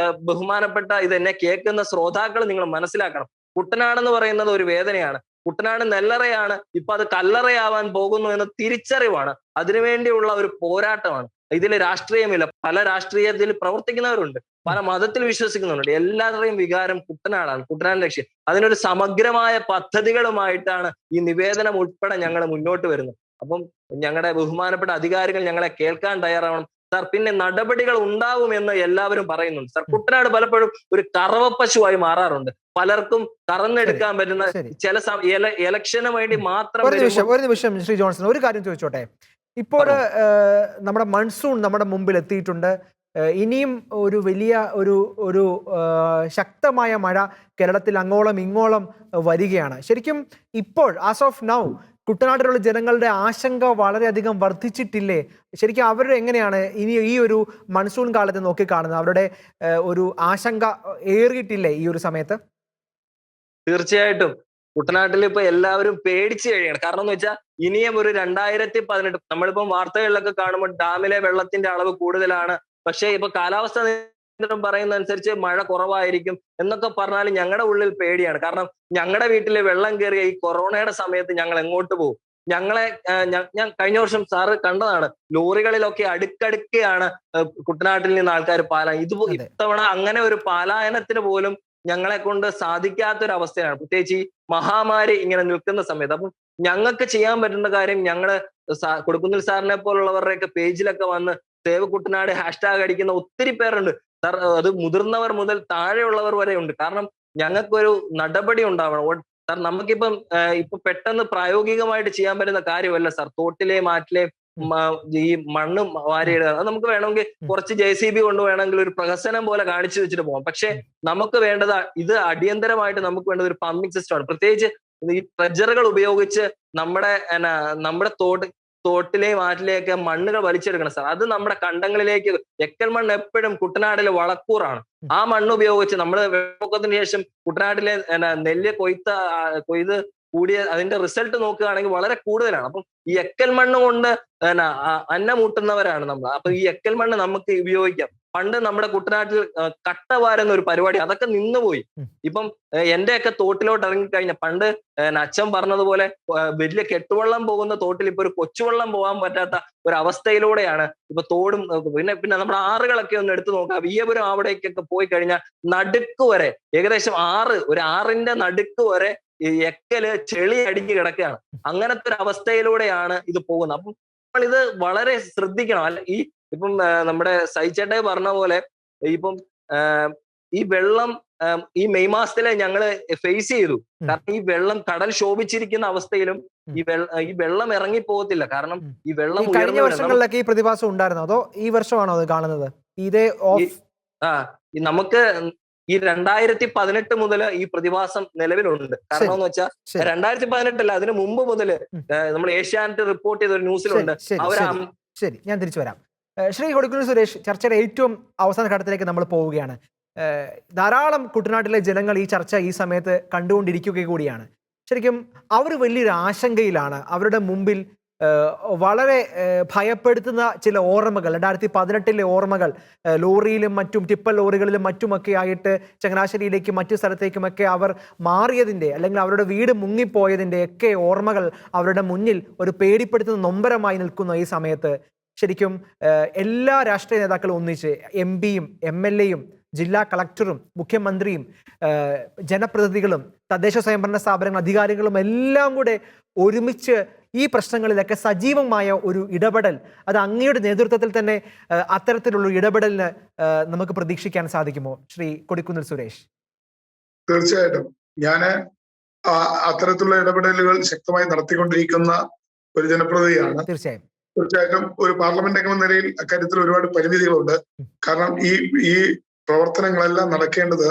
ബഹുമാനപ്പെട്ട ഇതെന്നെ കേൾക്കുന്ന ശ്രോതാക്കൾ നിങ്ങൾ മനസ്സിലാക്കണം. കുട്ടനാടെന്ന് പറയുന്നത് ഒരു വേദനയാണ്. കുട്ടനാട് നെല്ലറയാണ്. ഇപ്പൊ അത് കല്ലറയാവാൻ പോകുന്നു എന്ന തിരിച്ചറിവാണ്. അതിനുവേണ്ടിയുള്ള ഒരു പോരാട്ടമാണ്. ഇതിൽ രാഷ്ട്രീയമില്ല. പല രാഷ്ട്രീയത്തിൽ പ്രവർത്തിക്കുന്നവരുണ്ട്, പല മതത്തിൽ വിശ്വസിക്കുന്നുണ്ട്. എല്ലാവരുടെയും വികാരം കുട്ടനാടാണ്, കുട്ടനാട് ലക്ഷ്യം. അതിനൊരു സമഗ്രമായ പദ്ധതികളുമായിട്ടാണ് ഈ നിവേദനം ഉൾപ്പെടെ ഞങ്ങൾ മുന്നോട്ട് വരുന്നത്. അപ്പം ഞങ്ങളുടെ ബഹുമാനപ്പെട്ട അധികാരികൾ ഞങ്ങളെ കേൾക്കാൻ തയ്യാറാവണം സാർ. പിന്നെ നടപടികൾ ഉണ്ടാവുമെന്ന് എല്ലാവരും പറയുന്നുണ്ട് സാർ. കുട്ടനാട് പലപ്പോഴും ഒരു കറവപ്പശുവായി മാറാറുണ്ട്. പലർക്കും കറന്നെടുക്കാൻ പറ്റുന്ന ചില ഇലക്ഷന് വേണ്ടി മാത്രം. ഒരു നിമിഷം ശ്രീ ജോൺസൺ, ഒരു കാര്യം ചോദിച്ചോട്ടെ. ഇപ്പോൾ നമ്മുടെ മൺസൂൺ നമ്മുടെ മുമ്പിൽ എത്തിയിട്ടുണ്ട്. ഇനിയും ഒരു വലിയ ഒരു ശക്തമായ മഴ കേരളത്തിൽ അങ്ങോളം ഇങ്ങോളം വരികയാണ്. ശരിക്കും ഇപ്പോൾ ആസ് ഓഫ് നൗ കുട്ടനാട്ടിലുള്ള ജനങ്ങളുടെ ആശങ്ക വളരെയധികം വർദ്ധിച്ചിട്ടില്ലേ? ശരിക്കും അവർ എങ്ങനെയാണ് ഇനി ഈ ഒരു മൺസൂൺ കാലത്ത് നോക്കിക്കാണുന്നത്? അവരുടെ ഒരു ആശങ്ക ഏറിയിട്ടില്ലേ ഈ ഒരു സമയത്ത്? തീർച്ചയായിട്ടും കുട്ടനാട്ടിൽ ഇപ്പൊ എല്ലാവരും പേടിച്ചു കഴിയാണ്. കാരണം എന്ന് വെച്ചാൽ ഇനിയും ഒരു 2018 നമ്മളിപ്പം വാർത്തകളിലൊക്കെ കാണുമ്പോൾ ഡാമിലെ വെള്ളത്തിന്റെ അളവ് കൂടുതലാണ്, പക്ഷെ ഇപ്പൊ കാലാവസ്ഥ പറയുന്ന അനുസരിച്ച് മഴ കുറവായിരിക്കും എന്നൊക്കെ പറഞ്ഞാൽ ഞങ്ങളുടെ ഉള്ളിൽ പേടിയാണ്. കാരണം ഞങ്ങളുടെ വീട്ടില് വെള്ളം കയറിയ ഈ കൊറോണയുടെ സമയത്ത് ഞങ്ങൾ എങ്ങോട്ട് പോകും? ഞങ്ങളെ ഞാൻ കഴിഞ്ഞ വർഷം സാറ് കണ്ടതാണ്, ലോറികളിലൊക്കെ അടുക്കടുക്കെയാണ് കുട്ടനാട്ടിൽ നിന്ന് ആൾക്കാർ ഇത്തവണ അങ്ങനെ ഒരു പലായനത്തിന് പോലും ഞങ്ങളെ കൊണ്ട് സാധിക്കാത്തൊരവസ്ഥയാണ്, പ്രത്യേകിച്ച് ഈ മഹാമാരി ഇങ്ങനെ നിൽക്കുന്ന സമയത്ത്. അപ്പം ഞങ്ങൾക്ക് ചെയ്യാൻ പറ്റുന്ന കാര്യം, ഞങ്ങള് കൊടുക്കുന്നിൽ സാറിനെ പോലുള്ളവരുടെയൊക്കെ പേജിലൊക്കെ വന്ന് സേവ് കുട്ടനാട് ഹാഷ്ടാഗ് അടിക്കുന്ന ഒത്തിരി പേരുണ്ട് സാർ. അത് മുതിർന്നവർ മുതൽ താഴെയുള്ളവർ വരെ ഉണ്ട്. കാരണം ഞങ്ങൾക്കൊരു നടപടി ഉണ്ടാവണം സാർ. നമുക്കിപ്പം ഇപ്പൊ പെട്ടെന്ന് പ്രായോഗികമായിട്ട് ചെയ്യാൻ പറ്റുന്ന കാര്യമല്ല സാർ. തോട്ടിലെയും ആറ്റിലെയും ഈ മണ്ണ് വാരിയിടുക, അത് നമുക്ക് വേണമെങ്കിൽ കുറച്ച് JCB കൊണ്ട് വേണമെങ്കിൽ ഒരു പ്രഹസനം പോലെ കാണിച്ചു വെച്ചിട്ട് പോകാം. പക്ഷെ നമുക്ക് വേണ്ടത് ഇത് അടിയന്തരമായിട്ട് നമുക്ക് വേണ്ടത് ഒരു പമ്പിംഗ് സിസ്റ്റമാണ്. പ്രത്യേകിച്ച് ഈ ട്രെജറുകൾ ഉപയോഗിച്ച് നമ്മുടെ തോട്ടിലെയും ആറ്റിലെയൊക്കെ മണ്ണുകൾ വലിച്ചെടുക്കണം സാർ. അത് നമ്മുടെ കണ്ടങ്ങളിലേക്ക്, എക്കൽ മണ്ണ് എപ്പോഴും കുട്ടനാട്ടിലെ വളക്കൂറാണ്. ആ മണ്ണ് ഉപയോഗിച്ച് നമ്മൾ വെള്ളപ്പൊക്കത്തിന് ശേഷം കുട്ടനാട്ടിലെ നെല്ല് കൊയ്ത് കൂടിയ അതിന്റെ റിസൾട്ട് നോക്കുകയാണെങ്കിൽ വളരെ കൂടുതലാണ്. അപ്പം ഈ എക്കൽ മണ്ണ് കൊണ്ട് അന്നമൂട്ടുന്നവരാണ് നമ്മൾ. അപ്പൊ ഈ എക്കൽ മണ്ണ് നമുക്ക് ഉപയോഗിക്കാം. പണ്ട് നമ്മുടെ കുട്ടനാട്ടിൽ കട്ട വാരുന്ന ഒരു പരിപാടി, അതൊക്കെ നിന്നുപോയി. ഇപ്പം എന്റെയൊക്കെ തോട്ടിലോട്ട് ഇറങ്ങിക്കഴിഞ്ഞ പണ്ട് അച്ഛൻ പറഞ്ഞതുപോലെ വലിയ കെട്ടുവള്ളം പോകുന്ന തോട്ടിൽ ഇപ്പൊ ഒരു കൊച്ചുവെള്ളം പോകാൻ പറ്റാത്ത ഒരു അവസ്ഥയിലൂടെയാണ് ഇപ്പൊ തോടും. പിന്നെ നമ്മുടെ ആറുകളൊക്കെ ഒന്ന് എടുത്തു നോക്കാം. വിയ്യപുരം അവിടേക്കൊക്കെ പോയി കഴിഞ്ഞാൽ നടുക്ക് വരെ, ഏകദേശം ഒരു ആറിന്റെ നടുക്ക് വരെ ഈ എക്കല് ചെളി അടിഞ്ഞു കിടക്കുകയാണ്. അങ്ങനത്തെ ഒരു അവസ്ഥയിലൂടെയാണ് ഇത് പോകുന്നത്. അപ്പം നമ്മൾ ഇത് വളരെ ശ്രദ്ധിക്കണം. അല്ല ഇപ്പം നമ്മുടെ സൈച്ചേട്ടായി പറഞ്ഞ പോലെ ഇപ്പം ഈ വെള്ളം ഈ മെയ് മാസത്തിലെ ഞങ്ങള് ഫേസ് ചെയ്തു. കാരണം ഈ വെള്ളം കടൽ ശോഭിച്ചിരിക്കുന്ന അവസ്ഥയിലും ഈ വെള്ളം ഇറങ്ങി പോകത്തില്ല. കാരണം ഈ വെള്ളം കഴിഞ്ഞ വർഷങ്ങളിലൊക്കെ ഈ പ്രതിഭാസം ഉണ്ടായിരുന്നോ, അതോ ഈ വർഷമാണോ അത് കാണുന്നത്? ഇതേ നമുക്ക് ഈ 2018 മുതൽ ഈ പ്രതിഭാസം നിലവിലുണ്ട്. കാരണം എന്ന് വെച്ചാൽ 2018 അല്ല, അതിന് മുമ്പ് മുതൽ നമ്മൾ ഏഷ്യാനെറ്റ് റിപ്പോർട്ട് ചെയ്ത ഒരു ന്യൂസിലുണ്ട്. ശരി, ഞാൻ തിരിച്ചു വരാം. ശ്രീ കൊടിക്കുന്നിൽ സുരേഷ്, ചർച്ചയുടെ ഏറ്റവും അവസാന ഘട്ടത്തിലേക്ക് നമ്മൾ പോവുകയാണ്. ധാരാളം കുട്ടനാട്ടിലെ ജനങ്ങൾ ഈ ചർച്ച ഈ സമയത്ത് കണ്ടുകൊണ്ടിരിക്കുക കൂടിയാണ്. ശരിക്കും അവർ വലിയൊരു ആശങ്കയിലാണ്. അവരുടെ മുമ്പിൽ വളരെ ഭയപ്പെടുത്തുന്ന ചില ഓർമ്മകൾ, 2018 ഓർമ്മകൾ, ലോറിയിലും മറ്റും ടിപ്പർ ലോറികളിലും മറ്റുമൊക്കെ ആയിട്ട് ചങ്ങനാശ്ശേരിയിലേക്കും മറ്റു സ്ഥലത്തേക്കുമൊക്കെ അവർ മാറിയതിൻ്റെ, അല്ലെങ്കിൽ അവരുടെ വീട് മുങ്ങിപ്പോയതിൻ്റെ ഒക്കെ ഓർമ്മകൾ അവരുടെ മുന്നിൽ ഒരു പേടിപ്പെടുത്തുന്ന നൊമ്പരമായി നിൽക്കുന്ന ഈ സമയത്ത് ശരിക്കും എല്ലാ രാഷ്ട്രീയ നേതാക്കളും ഒന്നിച്ച് MP-യും MLA-യും ജില്ലാ കളക്ടറും മുഖ്യമന്ത്രിയും ജനപ്രതിനിധികളും തദ്ദേശ സ്വയംഭരണ സ്ഥാപനങ്ങൾ അധികാരികളും എല്ലാം കൂടെ ഒരുമിച്ച് ഈ പ്രശ്നങ്ങളിലൊക്കെ സജീവമായ ഒരു ഇടപെടൽ, അത് അങ്ങയുടെ നേതൃത്വത്തിൽ തന്നെ അത്തരത്തിലുള്ള ഇടപെടലിന് നമുക്ക് പ്രതീക്ഷിക്കാൻ സാധിക്കുമോ ശ്രീ കൊടിക്കുന്നിൽ സുരേഷ്? തീർച്ചയായിട്ടും ഞാൻ അത്തരത്തിലുള്ള ഇടപെടലുകൾ ശക്തമായി നടത്തിക്കൊണ്ടിരിക്കുന്ന ഒരു ജനപ്രതിനിധിയാണ്. തീർച്ചയായിട്ടും ഒരു പാർലമെന്റ് അംഗം എന്ന നിലയിൽ അക്കാര്യത്തിൽ ഒരുപാട് പരിമിതികളുണ്ട്. കാരണം ഈ പ്രവർത്തനങ്ങളെല്ലാം നടക്കേണ്ടത്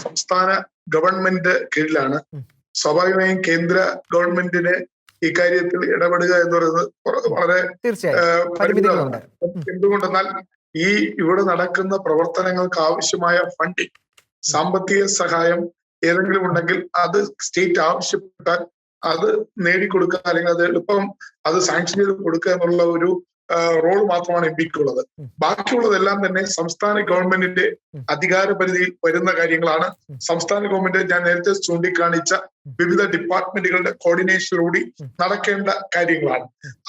സംസ്ഥാന ഗവൺമെന്റ് കീഴിലാണ്. സ്വാഭാവികമായും കേന്ദ്ര ഗവൺമെന്റിന് ഇക്കാര്യത്തിൽ ഇടപെടുക എന്ന് പറയുന്നത് വളരെ പരിമിതികളുണ്ട്. എന്തുകൊണ്ടെന്നാൽ ഇവിടെ നടക്കുന്ന പ്രവർത്തനങ്ങൾക്ക് ആവശ്യമായ ഫണ്ടിങ്, സാമ്പത്തിക സഹായം ഏതെങ്കിലും ഉണ്ടെങ്കിൽ അത് സ്റ്റേറ്റ് ആവശ്യപ്പെട്ടാൽ അത് നേടിക്കൊടുക്കുക, അല്ലെങ്കിൽ അത് എളുപ്പം അത് സാങ്ഷൻ ചെയ്ത് കൊടുക്കുക എന്നുള്ള ഒരു റോൾ മാത്രമാണ് MP-ക്കുള്ളത്. ബാക്കിയുള്ളതെല്ലാം തന്നെ സംസ്ഥാന ഗവൺമെന്റിന്റെ അധികാര പരിധിയിൽ വരുന്ന കാര്യങ്ങളാണ്. സംസ്ഥാന ഗവൺമെന്റ് ഞാൻ നേരത്തെ ചൂണ്ടിക്കാണിച്ച വിവിധ ഡിപ്പാർട്ട്മെന്റുകളുടെ കോർഡിനേഷനോടുകൂടി നടക്കേണ്ട കാര്യങ്ങളാണ്.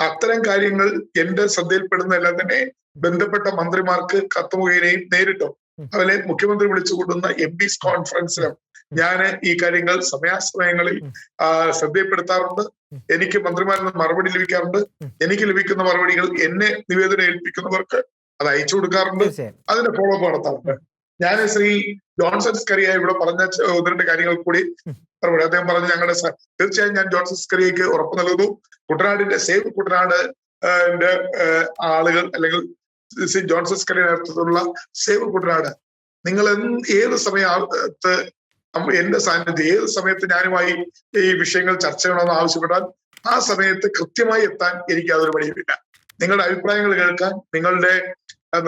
അത്തരം കാര്യങ്ങൾ എന്റെ ശ്രദ്ധയിൽപ്പെടുന്നതെല്ലാം തന്നെ ബന്ധപ്പെട്ട മന്ത്രിമാർക്ക് കത്ത് മുഖേനയും നേരിട്ടോ അതുപോലെ മുഖ്യമന്ത്രി വിളിച്ചു കൂടുന്ന MPs കോൺഫറൻസിലും ഞാൻ ഈ കാര്യങ്ങൾ സമയാസമയങ്ങളിൽ ശ്രദ്ധയിൽപ്പെടുത്താറുണ്ട്. എനിക്ക് മന്ത്രിമാരിൽ നിന്ന് മറുപടി ലഭിക്കാറുണ്ട്. എനിക്ക് ലഭിക്കുന്ന മറുപടികൾ എന്നെ നിവേദനം ഏൽപ്പിക്കുന്നവർക്ക് അത് അയച്ചു കൊടുക്കാറുണ്ട്. അതിന്റെ ഫോളോ അപ്പ് നടത്താറുണ്ട്. ഞാൻ ശ്രീ ജോൺസൺ സ്കറിയ ഇവിടെ പറഞ്ഞ 1-2 കാര്യങ്ങൾ കൂടി മറുപടി അദ്ദേഹം പറഞ്ഞു. തീർച്ചയായും ഞാൻ ജോൺസൺ സ്കറിയയ്ക്ക് ഉറപ്പ് നൽകുന്നു, കുട്ടനാടിന്റെ സേവ് കുട്ടനാട് ആളുകൾ, അല്ലെങ്കിൽ ശ്രീ ജോൺസൺ സ്കറിയ നേതൃത്വത്തിലുള്ള സേവ് കുട്ടനാട്, നിങ്ങൾ ഏത് സമയത്ത് എന്റെ സാന്നിധ്യം, ഏത് സമയത്ത് ഞാനുമായി ഈ വിഷയങ്ങൾ ചർച്ച ചെയ്യണമെന്ന് ആവശ്യപ്പെട്ടാൽ ആ സമയത്ത് കൃത്യമായി എത്താൻ എനിക്ക് യാതൊരു മടിയുമില്ല. നിങ്ങളുടെ അഭിപ്രായങ്ങൾ കേൾക്കാൻ, നിങ്ങളുടെ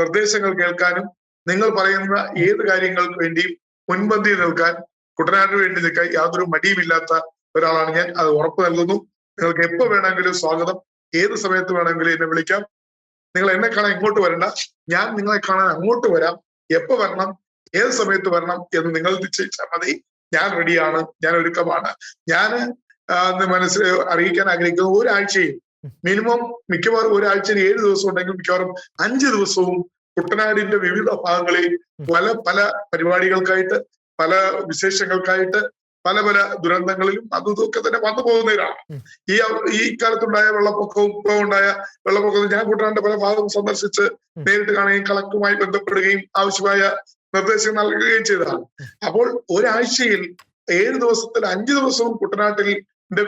നിർദ്ദേശങ്ങൾ കേൾക്കാനും, നിങ്ങൾ പറയുന്ന ഏത് കാര്യങ്ങൾക്ക് വേണ്ടിയും മുൻപന്തിയിൽ നിൽക്കാൻ, കുട്ടനാടിന് വേണ്ടി നിൽക്കാൻ യാതൊരു മടിയുമില്ലാത്ത ഒരാളാണ് ഞാൻ. അത് ഉറപ്പ് നൽകുന്നു. നിങ്ങൾക്ക് എപ്പോ വേണമെങ്കിലും സ്വാഗതം, ഏത് സമയത്ത് വേണമെങ്കിലും എന്നെ വിളിക്കാം. നിങ്ങൾ എന്നെ കാണാൻ ഇങ്ങോട്ട് വരണ്ട, ഞാൻ നിങ്ങളെ കാണാൻ അങ്ങോട്ട് വരാം. എപ്പോ വരണം, ഏത് സമയത്ത് വരണം എന്ന് നിങ്ങൾ നിശ്ചയിച്ചാൽ മതി. ഞാൻ റെഡിയാണ്, ഞാൻ ഒരുക്കമാണ്. ഞാൻ മനസ്സിൽ അറിയിക്കാൻ ആഗ്രഹിക്കുന്നത്, ഒരാഴ്ചയിൽ മിനിമം, മിക്കവാറും ഒരാഴ്ചയിൽ 7 ദിവസം ഉണ്ടെങ്കിൽ മിക്കവാറും 5 ദിവസവും കുട്ടനാടിന്റെ വിവിധ ഭാഗങ്ങളിൽ പല പല പരിപാടികൾക്കായിട്ട്, പല വിശേഷങ്ങൾക്കായിട്ട്, പല പല ദുരന്തങ്ങളിലും അതും ഇതൊക്കെ തന്നെ വന്നു പോകുന്നവരാണ്. ഈ കാലത്തുണ്ടായ വെള്ളപ്പൊക്കവും ഇപ്പോൾ ഉണ്ടായ വെള്ളപ്പൊക്കത്തിൽ ഞാൻ കുട്ടനാടിന്റെ പല ഭാഗവും സന്ദർശിച്ച് നേരിട്ട് കാണുകയും കളക്ടറുമായി ബന്ധപ്പെടുകയും ആവശ്യമായ നിർദ്ദേശം നൽകുകയും ചെയ്തതാണ്. അപ്പോൾ ഒരാഴ്ചയിൽ 7 ദിവസത്തിൽ 5 ദിവസവും കുട്ടനാട്ടിൽ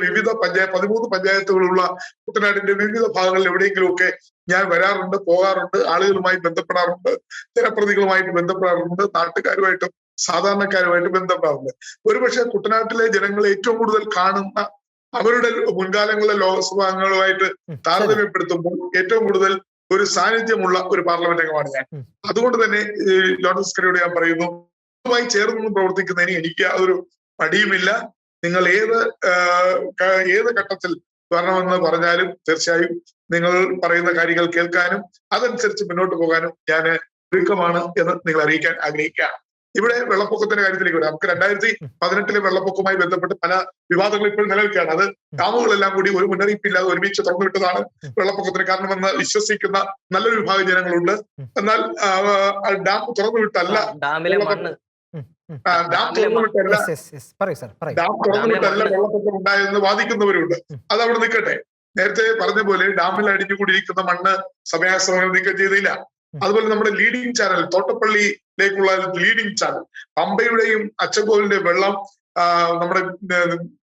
വിവിധ 13 പഞ്ചായത്തുകളുള്ള കുട്ടനാടിന്റെ വിവിധ ഭാഗങ്ങളിൽ എവിടെയെങ്കിലുമൊക്കെ ഞാൻ വരാറുണ്ട്, പോകാറുണ്ട്, ആളുകളുമായി ബന്ധപ്പെടാറുണ്ട്, ജനപ്രതിനിധികളുമായിട്ട് ബന്ധപ്പെടാറുണ്ട്, നാട്ടുകാരുമായിട്ടും സാധാരണക്കാരുമായിട്ട് ബന്ധപ്പെടാറുണ്ട്. ഒരുപക്ഷെ കുട്ടനാട്ടിലെ ജനങ്ങൾ ഏറ്റവും കൂടുതൽ കാണുന്ന, അവരുടെ മുൻകാലങ്ങളിലെ ലോക്സഭാ അംഗങ്ങളുമായിട്ട് താരതമ്യപ്പെടുത്തുമ്പോൾ ഏറ്റവും കൂടുതൽ ഒരു സാന്നിധ്യമുള്ള ഒരു പാർലമെന്റ് അംഗമാണ് ഞാൻ. അതുകൊണ്ട് തന്നെ ലോറൻസ് കറിയോട് ഞാൻ പറയുന്നു, മായി ചേർന്ന് പ്രവർത്തിക്കുന്നതിന് എനിക്ക് യാതൊരു മടിയുമില്ല. നിങ്ങൾ ഏത് ഘട്ടത്തിൽ വരണമെന്ന് പറഞ്ഞാലും തീർച്ചയായും നിങ്ങൾ പറയുന്ന കാര്യങ്ങൾ കേൾക്കാനും അതനുസരിച്ച് മുന്നോട്ട് പോകാനും ഞാൻ ഒരുക്കമാണ് എന്ന് നിങ്ങൾ അറിയിക്കാൻ ആഗ്രഹിക്കുകയാണ്. ഇവിടെ വെള്ളപ്പൊക്കത്തിന്റെ കാര്യത്തിലേക്ക് വരാം. നമുക്ക് 2018 വെള്ളപ്പൊക്കവുമായി ബന്ധപ്പെട്ട് പല വിവാദങ്ങൾ ഇപ്പോൾ നിലനിൽക്കുകയാണ്. അത് ഡാമുകളെല്ലാം കൂടി ഒരു മുന്നറിയിപ്പില്ലാതെ ഒരുമിച്ച് തുറന്നുവിട്ടതാണ് വെള്ളപ്പൊക്കത്തിന് കാരണമെന്ന് വിശ്വസിക്കുന്ന നല്ലൊരു വിഭാഗം ജനങ്ങളുണ്ട്. എന്നാൽ ഡാം തുറന്നുവിട്ടല്ല വെള്ളപ്പൊക്കം ഉണ്ടായെന്ന് വാദിക്കുന്നവരുണ്ട്. അത് അവിടെ നിൽക്കട്ടെ. നേരത്തെ പറഞ്ഞ പോലെ ഡാമിൽ അടിഞ്ഞുകൂടിയിരിക്കുന്ന മണ്ണ് സമയാശ്രമം നീക്കം ചെയ്തില്ല. അതുപോലെ നമ്മുടെ ലീഡിംഗ് ചാനൽ, തോട്ടപ്പള്ളിയിലേക്കുള്ള ലീഡിംഗ് ചാനൽ, പമ്പയുടെയും അച്ചൻകോവിലിന്റെയും വെള്ളം നമ്മുടെ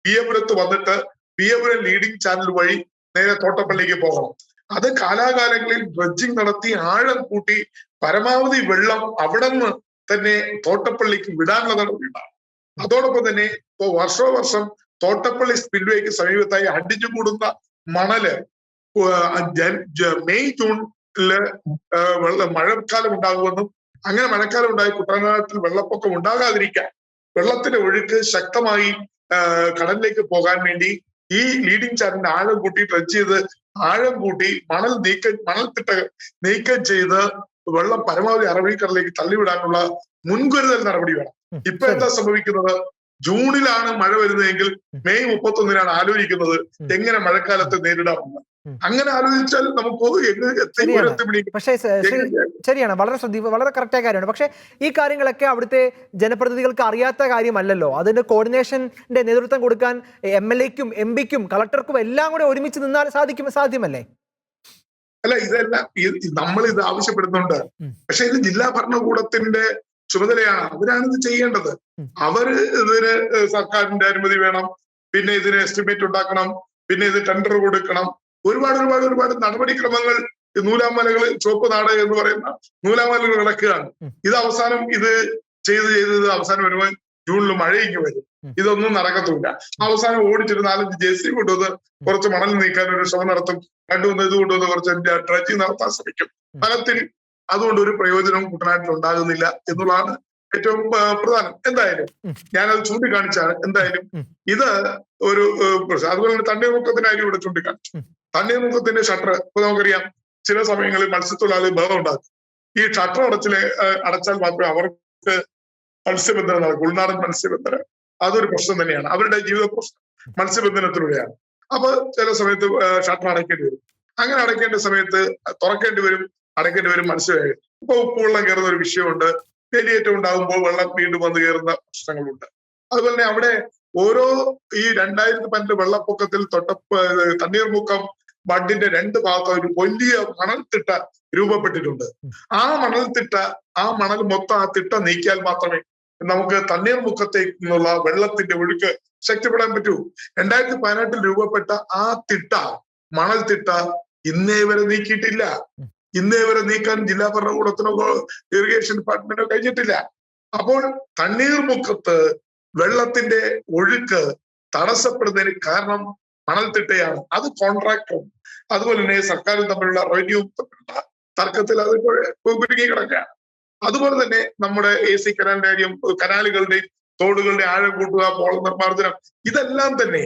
വിയപുരത്ത് വന്നിട്ട് വിയപുരം ലീഡിംഗ് ചാനൽ വഴി നേരെ തോട്ടപ്പള്ളിക്ക് പോകണം. അത് കാലാകാലങ്ങളിൽ ഡ്രഡ്ജിങ് നടത്തി ആഴം കൂട്ടി പരമാവധി വെള്ളം അവിടെ നിന്ന് തന്നെ തോട്ടപ്പള്ളിക്ക് വിടാനുള്ള നടപടിയുണ്ടാകും. അതോടൊപ്പം തന്നെ ഇപ്പോ വർഷോവർഷം തോട്ടപ്പള്ളി സ്പിൽവേക്ക് സമീപത്തായി അടിഞ്ഞുകൂടുന്ന മണല് മെയ് ജൂണില് മഴക്കാലം ഉണ്ടാകുമെന്നും അങ്ങനെ മഴക്കാലം ഉണ്ടായി കുട്ടനാട്ടിൽ വെള്ളപ്പൊക്കം ഉണ്ടാകാതിരിക്കാൻ, വെള്ളത്തിന്റെ ഒഴുക്ക് ശക്തമായി കടലിലേക്ക് പോകാൻ വേണ്ടി ഈ ലീഡിംഗ് ചാനലിന്റെ ആഴം കൂട്ടി ഡ്രഡ്ജ് ചെയ്ത് ആഴം കൂട്ടി മണൽത്തിട്ട നീക്കം ചെയ്ത് വെള്ളം പരമാവധി അറബിക്കടലിലേക്ക് തള്ളിവിടാനുള്ള മുൻകരുതൽ നടപടി വേണം. ഇപ്പൊ എന്താ സംഭവിക്കുന്നത്? ജൂണിലാണ് മഴ വരുന്നതെങ്കിൽ മെയ് 31-നാണ് ആലോചിക്കുന്നത് എങ്ങനെ മഴക്കാലത്തെ നേരിടാമെന്ന്. അങ്ങനെ ആലോചിച്ചാൽ നമുക്ക് പക്ഷേ ശരിയാണ്, വളരെ കറക്റ്റായ കാര്യമാണ്. പക്ഷെ ഈ കാര്യങ്ങളൊക്കെ അവിടുത്തെ ജനപ്രതിനിധികൾക്ക് അറിയാത്ത കാര്യമല്ലല്ലോ. അതിന് കോർഡിനേഷന്റെ നേതൃത്വം കൊടുക്കാൻ MLA-ക്കും MP-ക്കും കളക്ടർക്കും എല്ലാം കൂടെ ഒരുമിച്ച് നിന്നാൽ സാധ്യമല്ലേ? അല്ല, ഇതെല്ലാം നമ്മൾ ഇത് ആവശ്യപ്പെടുന്നുണ്ട്. പക്ഷെ ഇത് ജില്ലാ ഭരണകൂടത്തിന്റെ ചുമതലയാണ്. അവരാണ് ഇത് ചെയ്യേണ്ടത്. അവര് ഇതിന് സർക്കാരിന്റെ അനുമതി വേണം, പിന്നെ ഇതിന് എസ്റ്റിമേറ്റ് ഉണ്ടാക്കണം, പിന്നെ ഇത് ടെൻഡർ കൊടുക്കണം. ഒരുപാട് നടപടിക്രമങ്ങൾ നൂലാമലകൾ, ചുവപ്പ് നാട് എന്ന് പറയുന്ന നൂലാമലകൾ കിടക്കുകയാണ്. ഇത് അവസാനം ഇത് ചെയ്ത് അവസാനം വരുമ്പോൾ ജൂണിൽ മഴയിങ്ങ് വരും. ഇതൊന്നും നടക്കത്തില്ല. അവസാനം ഓടിച്ചിട്ട് 4-5 JCB കൊണ്ടുവന്ന് കുറച്ച് മണൽ നീക്കാൻ ഒരു ശ്രമം നടത്തും. 2-3 ഇത് കൊണ്ടുവന്ന് കുറച്ച് ഡ്രഡ്ജിങ് നടത്താൻ ശ്രമിക്കും. ഫലത്തിൽ അതുകൊണ്ട് ഒരു പ്രയോജനവും കുട്ടനാട്ടിൽ ഉണ്ടാകുന്നില്ല എന്നുള്ളതാണ് ഏറ്റവും പ്രധാനം. എന്തായാലും ഞാനത് ചൂണ്ടിക്കാണിച്ചാണ്. എന്തായാലും ഇത് ഒരു അതുപോലെ തന്നെ തണ്ണീർമുക്കത്തിന്റെ കാര്യം ഇവിടെ ചൂണ്ടിക്കാണിച്ചു. തണ്ണീർമുക്കത്തിന്റെ ഷട്ടർ ഇപ്പൊ നമുക്കറിയാം, ചില സമയങ്ങളിൽ മത്സ്യത്തൊഴിലാളി ബഹളം ഉണ്ടാക്കും. ഈ ഷട്ടർ അടച്ചാൽ മാത്രമേ അവർക്ക് മത്സ്യബന്ധനം നടക്കും. ഉൾനാടൻ മത്സ്യബന്ധനം അതൊരു പ്രശ്നം തന്നെയാണ്. അവരുടെ ജീവിത പ്രശ്നം മത്സ്യബന്ധനത്തിലൂടെയാണ്. അപ്പൊ ചില സമയത്ത് ഷട്ടർ അടയ്ക്കേണ്ടി വരും. അങ്ങനെ അടയ്ക്കേണ്ട സമയത്ത് തുറക്കേണ്ടി വരും, അടയ്ക്കേണ്ടി വരും. മനസ്സിലായി. ഇപ്പൊ ഉപ്പുവെള്ളം കയറുന്ന ഒരു വിഷയമുണ്ട്. വേലിയേറ്റം ഉണ്ടാകുമ്പോൾ വെള്ളം വീണ്ടും വന്ന് കയറുന്ന പ്രശ്നങ്ങളുണ്ട്. അതുപോലെ തന്നെ അവിടെ ഓരോ ഈ 2012 വെള്ളപ്പൊക്കത്തിൽ തണ്ണീർമുക്കം ബണ്ടിന്റെ 2 ഭാഗത്തും ഒരു വലിയ മണൽത്തിട്ട രൂപപ്പെട്ടിട്ടുണ്ട്. ആ മണൽ മൊത്തം ആ തിട്ട നീക്കിയാൽ മാത്രമേ നമുക്ക് തണ്ണീർമുക്കത്തേക്ക് നിന്നുള്ള വെള്ളത്തിന്റെ ഒഴുക്ക് ശക്തിപ്പെടാൻ പറ്റൂ. 2018 രൂപപ്പെട്ട ആ മണൽത്തിട്ട ഇന്നേ വരെ നീക്കിയിട്ടില്ല. ഇന്നേ വരെ നീക്കാൻ ജില്ലാ ഭരണകൂടത്തിനോ ഇറിഗേഷൻ ഡിപ്പാർട്ട്മെന്റോ കഴിഞ്ഞിട്ടില്ല. അപ്പോൾ തണ്ണീർമുക്കത്ത് വെള്ളത്തിന്റെ ഒഴുക്ക് തടസ്സപ്പെടുന്നതിന് കാരണം മണൽത്തിട്ടയാണ്. അത് കോൺട്രാക്ടറും അതുപോലെ തന്നെ സർക്കാരും തമ്മിലുള്ള റവന്യൂ തമ്മിലുള്ള തർക്കത്തിൽ അത് കുരുങ്ങി കിടക്കുകയാണ്. അതുപോലെ തന്നെ നമ്മുടെ AC കനാലിന്റെ കാര്യം, കനാലുകളുടെയും തോടുകളുടെ ആഴം കൂട്ടുക, പോള നിർമ്മാർജ്ജനം, ഇതെല്ലാം തന്നെ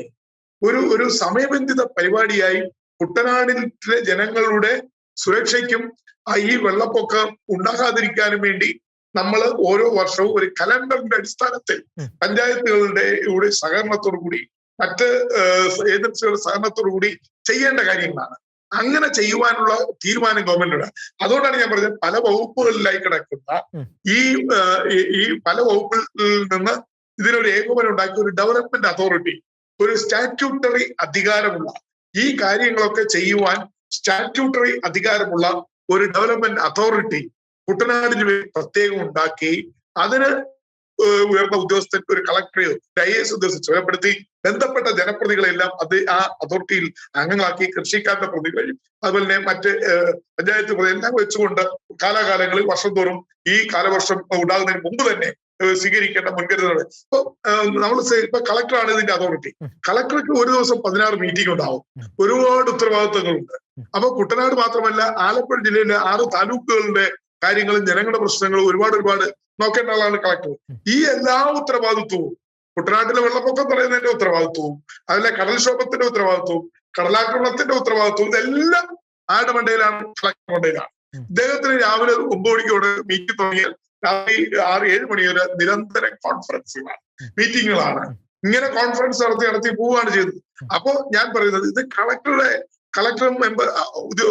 ഒരു സമയബന്ധിത പരിപാടിയായി കുട്ടനാടിലെ ജനങ്ങളുടെ സുരക്ഷയ്ക്കും ഈ വെള്ളപ്പൊക്കം ഉണ്ടാകാതിരിക്കാനും വേണ്ടി നമ്മൾ ഓരോ വർഷവും ഒരു കലണ്ടറിന്റെ അടിസ്ഥാനത്തിൽ പഞ്ചായത്തുകളുടെ കൂടി സഹകരണത്തോടു കൂടി മറ്റ് ഏജൻസികളുടെ സഹകരണത്തോടു കൂടി ചെയ്യേണ്ട കാര്യങ്ങളാണ്. അങ്ങനെ ചെയ്യുവാനുള്ള തീരുമാനം ഗവൺമെന്റിന്. അതുകൊണ്ടാണ് ഞാൻ പറഞ്ഞത് പല വകുപ്പുകളിലായി കിടക്കുന്ന ഈ പല വകുപ്പുകളിൽ നിന്ന് ഇതിനൊരു ഏകോപനം ഉണ്ടാക്കി ഒരു ഡെവലപ്മെന്റ് അതോറിറ്റി, ഒരു സ്റ്റാറ്റ്യൂട്ടറി അധികാരമുള്ള ഈ കാര്യങ്ങളൊക്കെ ചെയ്യുവാൻ സ്റ്റാറ്റ്യൂട്ടറി അധികാരമുള്ള ഒരു ഡെവലപ്മെന്റ് അതോറിറ്റി കുട്ടനാടിന് വേണ്ടി പ്രത്യേകം ഉണ്ടാക്കി അതിന് ഉയർന്ന ഉദ്യോഗസ്ഥൻ, ഒരു കളക്ടറെയോ IAS ഉദ്യോഗസ്ഥ ചുമതലപ്പെടുത്തി ബന്ധപ്പെട്ട ജനപ്രതികളെല്ലാം ആ അതോറിറ്റിയിൽ അംഗങ്ങളാക്കി കൃഷിക്കാരുടെ പ്രതികളെയും അതുപോലെ തന്നെ മറ്റ് പഞ്ചായത്ത് പ്രതികളെല്ലാം വെച്ചുകൊണ്ട് കാലാകാലങ്ങളിൽ വർഷം തോറും ഈ കാലവർഷം ഉണ്ടാകുന്നതിന് മുമ്പ് തന്നെ സ്വീകരിക്കേണ്ട മുൻകരുതലുകൾ. ഇപ്പൊ ഇപ്പൊ കളക്ടറാണ് ഇതിന്റെ അതോറിറ്റി. കളക്ടർക്ക് ഒരു ദിവസം 16 മീറ്റിംഗ് ഉണ്ടാവും, ഒരുപാട് ഉത്തരവാദിത്തങ്ങളുണ്ട്. അപ്പൊ കുട്ടനാട് മാത്രമല്ല ആലപ്പുഴ ജില്ലയിലെ 6 താലൂക്കുകളുടെ കാര്യങ്ങളും ജനങ്ങളുടെ പ്രശ്നങ്ങളും ഒരുപാട് നോക്കേണ്ട ആളാണ് കളക്ടർ. ഈ എല്ലാ ഉത്തരവാദിത്വവും, കുട്ടനാട്ടിലെ വെള്ളപ്പൊക്കം പറയുന്നതിന്റെ ഉത്തരവാദിത്വവും അതിലെ കടൽക്ഷോഭത്തിന്റെ ഉത്തരവാദിത്വവും കടലാക്രമണത്തിന്റെ ഉത്തരവാദിത്വവും ഇതെല്ലാം ആരുടെ മണ്ടയിലാണ്? കളക്ടർ മണ്ടയിലാണ്. ഇദ്ദേഹത്തിന് രാവിലെ 9 മണിക്കോട് മീറ്റിംഗ് തുടങ്ങിയാൽ രാത്രി 6-7 മണി വരെ നിരന്തര കോൺഫറൻസുകളാണ്, മീറ്റിങ്ങുകളാണ്. ഇങ്ങനെ കോൺഫറൻസ് നടത്തി പോവുകയാണ് ചെയ്തത്. അപ്പോ ഞാൻ പറയുന്നത് ഇത് കളക്ടർ മെമ്പർ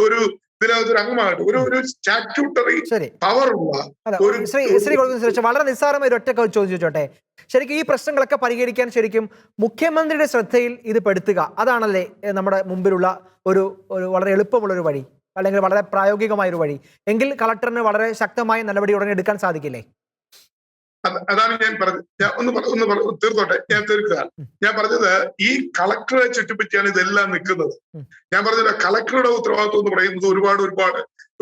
ഒരു ഇതിനകത്തൊരു അംഗമായിട്ട് ഒരു സ്റ്റാറ്റ്യൂട്ടറി പവറുള്ള വളരെ നിസ്സാരമായ ഒരു ഒറ്റ ചോദ്യം ചോദിച്ചോട്ടെ. ശരിക്കും ഈ പ്രശ്നങ്ങളൊക്കെ പരിഹരിക്കാൻ ശരിക്കും മുഖ്യമന്ത്രിയുടെ ശ്രദ്ധയിൽ ഇത് പെടുത്തുക, അതാണല്ലേ നമ്മുടെ മുമ്പിലുള്ള ഒരു വളരെ എളുപ്പമുള്ള ഒരു വഴി, അല്ലെങ്കിൽ വളരെ പ്രായോഗികമായ ഒരു വഴി. എങ്കിൽ കളക്ടറിന് വളരെ ശക്തമായ നടപടി ഉടനെ എടുക്കാൻ സാധിക്കില്ലേ? അതാണ് ഞാൻ പറഞ്ഞത്. ഞാൻ ഒന്ന് തീർത്തോട്ടെ, ഞാൻ തീർക്കുക. ഞാൻ പറഞ്ഞത് ഈ കളക്ടറെ ചുറ്റിപ്പറ്റിയാണ് ഇതെല്ലാം നിൽക്കുന്നത്. ഞാൻ പറഞ്ഞത് കളക്ടറുടെ ഉത്തരവാദിത്വം എന്ന് പറയുന്നത് ഒരുപാട്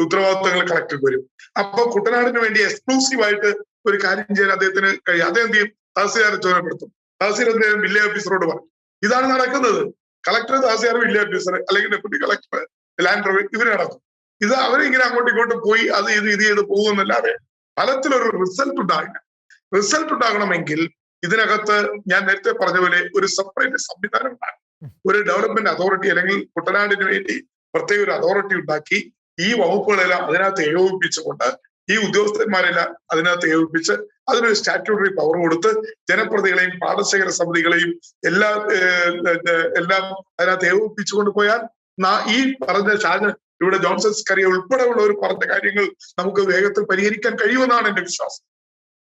ഉത്തരവാദിത്വങ്ങൾ കളക്ടർക്ക് വരും. അപ്പൊ കുട്ടനാടിന് വേണ്ടി എക്സ്ക്ലൂസീവായിട്ട് ഒരു കാര്യം ചെയ്യാൻ അദ്ദേഹത്തിന് കഴിയും. അദ്ദേഹം എന്ത് ചെയ്യും? തഹസീൽദാരെ ചുമതലപ്പെടുത്തും. തഹസീൽ അദ്ദേഹം വില്ലേജ് ഓഫീസറോട് പറയും. ഇതാണ് നടക്കുന്നത്. കളക്ടർ, തഹസീൽദാർ, വില്ലേജ് ഓഫീസർ അല്ലെങ്കിൽ ഡെപ്യൂട്ടി കളക്ടർ, ലാൻഡ് റവന്യൂ ഇവര് നടക്കും. ഇത് അവരിങ്ങനെ അങ്ങോട്ടും ഇങ്ങോട്ടും പോയി അത് ഇത് ചെയ്ത് പോകുമെന്നല്ലാതെ ഫലത്തിലൊരു റിസൾട്ട് ഉണ്ടാകില്ല. റിസൾട്ട് ഉണ്ടാകണമെങ്കിൽ ഇതിനകത്ത് ഞാൻ നേരത്തെ പറഞ്ഞ പോലെ ഒരു സെപ്പറേറ്റ് സംവിധാനം ഉണ്ടാകും. ഒരു ഡെവലപ്മെന്റ് അതോറിറ്റി അല്ലെങ്കിൽ കുട്ടനാടിന് വേണ്ടി പ്രത്യേക ഒരു അതോറിറ്റി ഉണ്ടാക്കി ഈ വകുപ്പുകളെല്ലാം അതിനകത്ത് ഏകോപിപ്പിച്ചുകൊണ്ട് ഈ ഉദ്യോഗസ്ഥന്മാരെല്ലാം അതിനകത്ത് ഏകോപിപ്പിച്ച് അതിനൊരു സ്റ്റാറ്റ്യൂട്ടറി പവർ കൊടുത്ത് ജനപ്രതികളെയും പാടശേഖര സമിതികളെയും എല്ലാം അതിനകത്ത് ഏകോപിപ്പിച്ചുകൊണ്ട് പോയാൽ ഈ പറഞ്ഞ ഇവിടെ ജോൺസൺ സ്കറിയ ഉൾപ്പെടെയുള്ളവർ പറഞ്ഞ കാര്യങ്ങൾ നമുക്ക് വേഗത്തിൽ പരിഹരിക്കാൻ കഴിയുമെന്നാണ് എന്റെ വിശ്വാസം.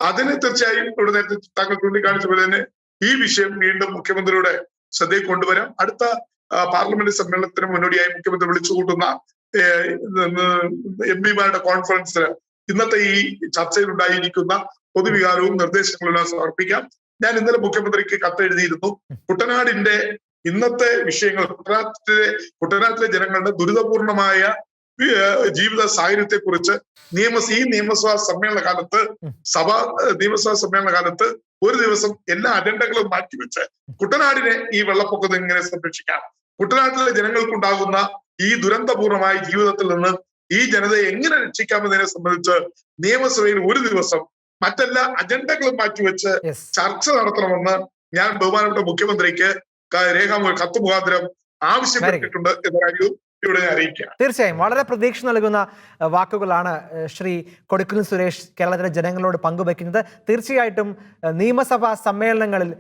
അതിന് തീർച്ചയായും ഇവിടെ നേരത്തെ താങ്കൾ ചൂണ്ടിക്കാണിച്ച പോലെ തന്നെ ഈ വിഷയം വീണ്ടും മുഖ്യമന്ത്രിയുടെ ശ്രദ്ധയിൽ കൊണ്ടുവരാം. അടുത്ത പാർലമെന്റ് സമ്മേളനത്തിന് മുന്നോടിയായി മുഖ്യമന്ത്രി വിളിച്ചുകൂട്ടുന്ന MP-മാരുടെ കോൺഫറൻസിന് ഇന്നത്തെ ഈ ചർച്ചയിൽ ഉണ്ടായിരിക്കുന്ന പൊതുവികാരവും നിർദ്ദേശങ്ങളും എല്ലാം സമർപ്പിക്കാം. ഞാൻ ഇന്നലെ മുഖ്യമന്ത്രിക്ക് കത്തെഴുതിയിരുന്നു. കുട്ടനാടിന്റെ ഇന്നത്തെ വിഷയങ്ങൾ, കുട്ടനാട്ടിലെ ജനങ്ങളുടെ ദുരിതപൂർണമായ ജീവിത സാഹചര്യത്തെ കുറിച്ച് നിയമസഭാ സമ്മേളന കാലത്ത് ഒരു ദിവസം എല്ലാ അജണ്ടകളും മാറ്റിവെച്ച് കുട്ടനാടിനെ ഈ വെള്ളപ്പൊക്കത്തിൽ എങ്ങനെ സംരക്ഷിക്കാം, കുട്ടനാട്ടിലെ ജനങ്ങൾക്കുണ്ടാകുന്ന ഈ ദുരന്തപൂർണമായ ജീവിതത്തിൽ നിന്ന് ഈ ജനതയെ എങ്ങനെ രക്ഷിക്കാമെന്നതിനെ സംബന്ധിച്ച് നിയമസഭയിൽ ഒരു ദിവസം മറ്റെല്ലാ അജണ്ടകളും മാറ്റിവെച്ച് ചർച്ച നടത്തണമെന്ന് ഞാൻ ബഹുമാനപ്പെട്ട മുഖ്യമന്ത്രിക്ക് കത്ത് മുഖാന്തരം ആവശ്യപ്പെട്ടിട്ടുണ്ട് എന്ന കാര്യവും ഇവിടെ അറിയിക്കാം. തീർച്ചയായും വളരെ പ്രതീക്ഷ നൽകുന്ന വാക്കുകളാണ് ശ്രീ കൊടിക്കുന്നിൽ സുരേഷ് കേരളത്തിലെ ജനങ്ങളോട് പങ്കുവെക്കുന്നത്. തീർച്ചയായിട്ടും നിയമസഭാ സമ്മേളനങ്ങളിൽ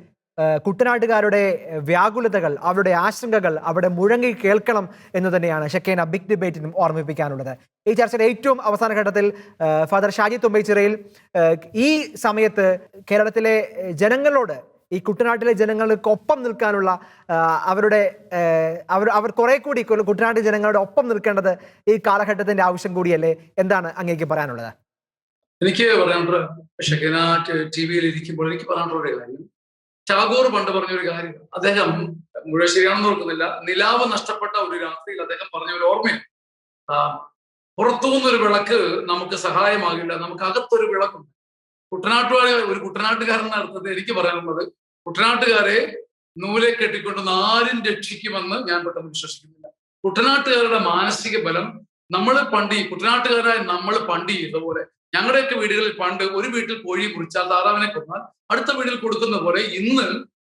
കുട്ടനാട്ടുകാരുടെ വ്യാകുലതകൾ, അവരുടെ ആശങ്കകൾ അവിടെ മുഴങ്ങി കേൾക്കണം എന്ന് തന്നെയാണ് ഷെക്കേന ബിഗ് ഡിബേറ്റിനും ഓർമ്മിപ്പിക്കാനുള്ളത്. ഈ ചർച്ചയുടെ ഏറ്റവും അവസാന ഘട്ടത്തിൽ ഫാദർ ഷാജി തുമ്പൈച്ചിറയിൽ ഈ സമയത്ത് കേരളത്തിലെ ജനങ്ങളോട്, ഈ കുട്ടനാട്ടിലെ ജനങ്ങൾക്കൊപ്പം നിൽക്കാനുള്ള അവർ കുറെ കൂടി കുട്ടനാട്ടിലെ ജനങ്ങളുടെ ഒപ്പം നിൽക്കേണ്ടത് ഈ കാലഘട്ടത്തിന്റെ ആവശ്യം കൂടിയല്ലേ? എന്താണ് അങ്ങേക്ക് പറയാനുള്ളത്? എനിക്ക് പറയാനുള്ള ഷെക്കേന TV-യിൽ ഇരിക്കുമ്പോൾ എനിക്ക് പറയാനുള്ള കാര്യം, ടാഗോർ പണ്ട് പറഞ്ഞൊരു കാര്യം, അദ്ദേഹം മുഴുവൻ ശരിയാണെന്ന് ഓർക്കുന്നില്ല, നിലാവ് നഷ്ടപ്പെട്ട ഒരു രാത്രിയിൽ അദ്ദേഹം പറഞ്ഞ ഒരു ഓർമ്മയാണ്, പുറത്തുനിന്നൊരു വിളക്ക് നമുക്ക് സഹായമാകില്ല, നമുക്ക് അകത്തൊരു വിളക്കുണ്ട്. ഒരു കുട്ടനാട്ടുകാരൻ അർത്ഥത്തിൽ എനിക്ക് പറയാനുള്ളത്, കുട്ടനാട്ടുകാരെ നൂലെ കെട്ടിക്കൊണ്ട് ആരും രക്ഷിക്കുമെന്ന് ഞാൻ പെട്ടെന്ന് വിശ്വസിക്കുന്നില്ല. കുട്ടനാട്ടുകാരുടെ മാനസിക ബലം കുട്ടനാട്ടുകാരായ നമ്മൾ പണ്ട് ചെയ്തതുപോലെ ഞങ്ങളുടെയൊക്കെ വീടുകളിൽ പണ്ട് ഒരു വീട്ടിൽ കോഴി മുറിച്ചാൽ താറാവിനെ കൊന്നാൽ അടുത്ത വീട്ടിൽ കൊടുക്കുന്ന പോലെ ഇന്ന്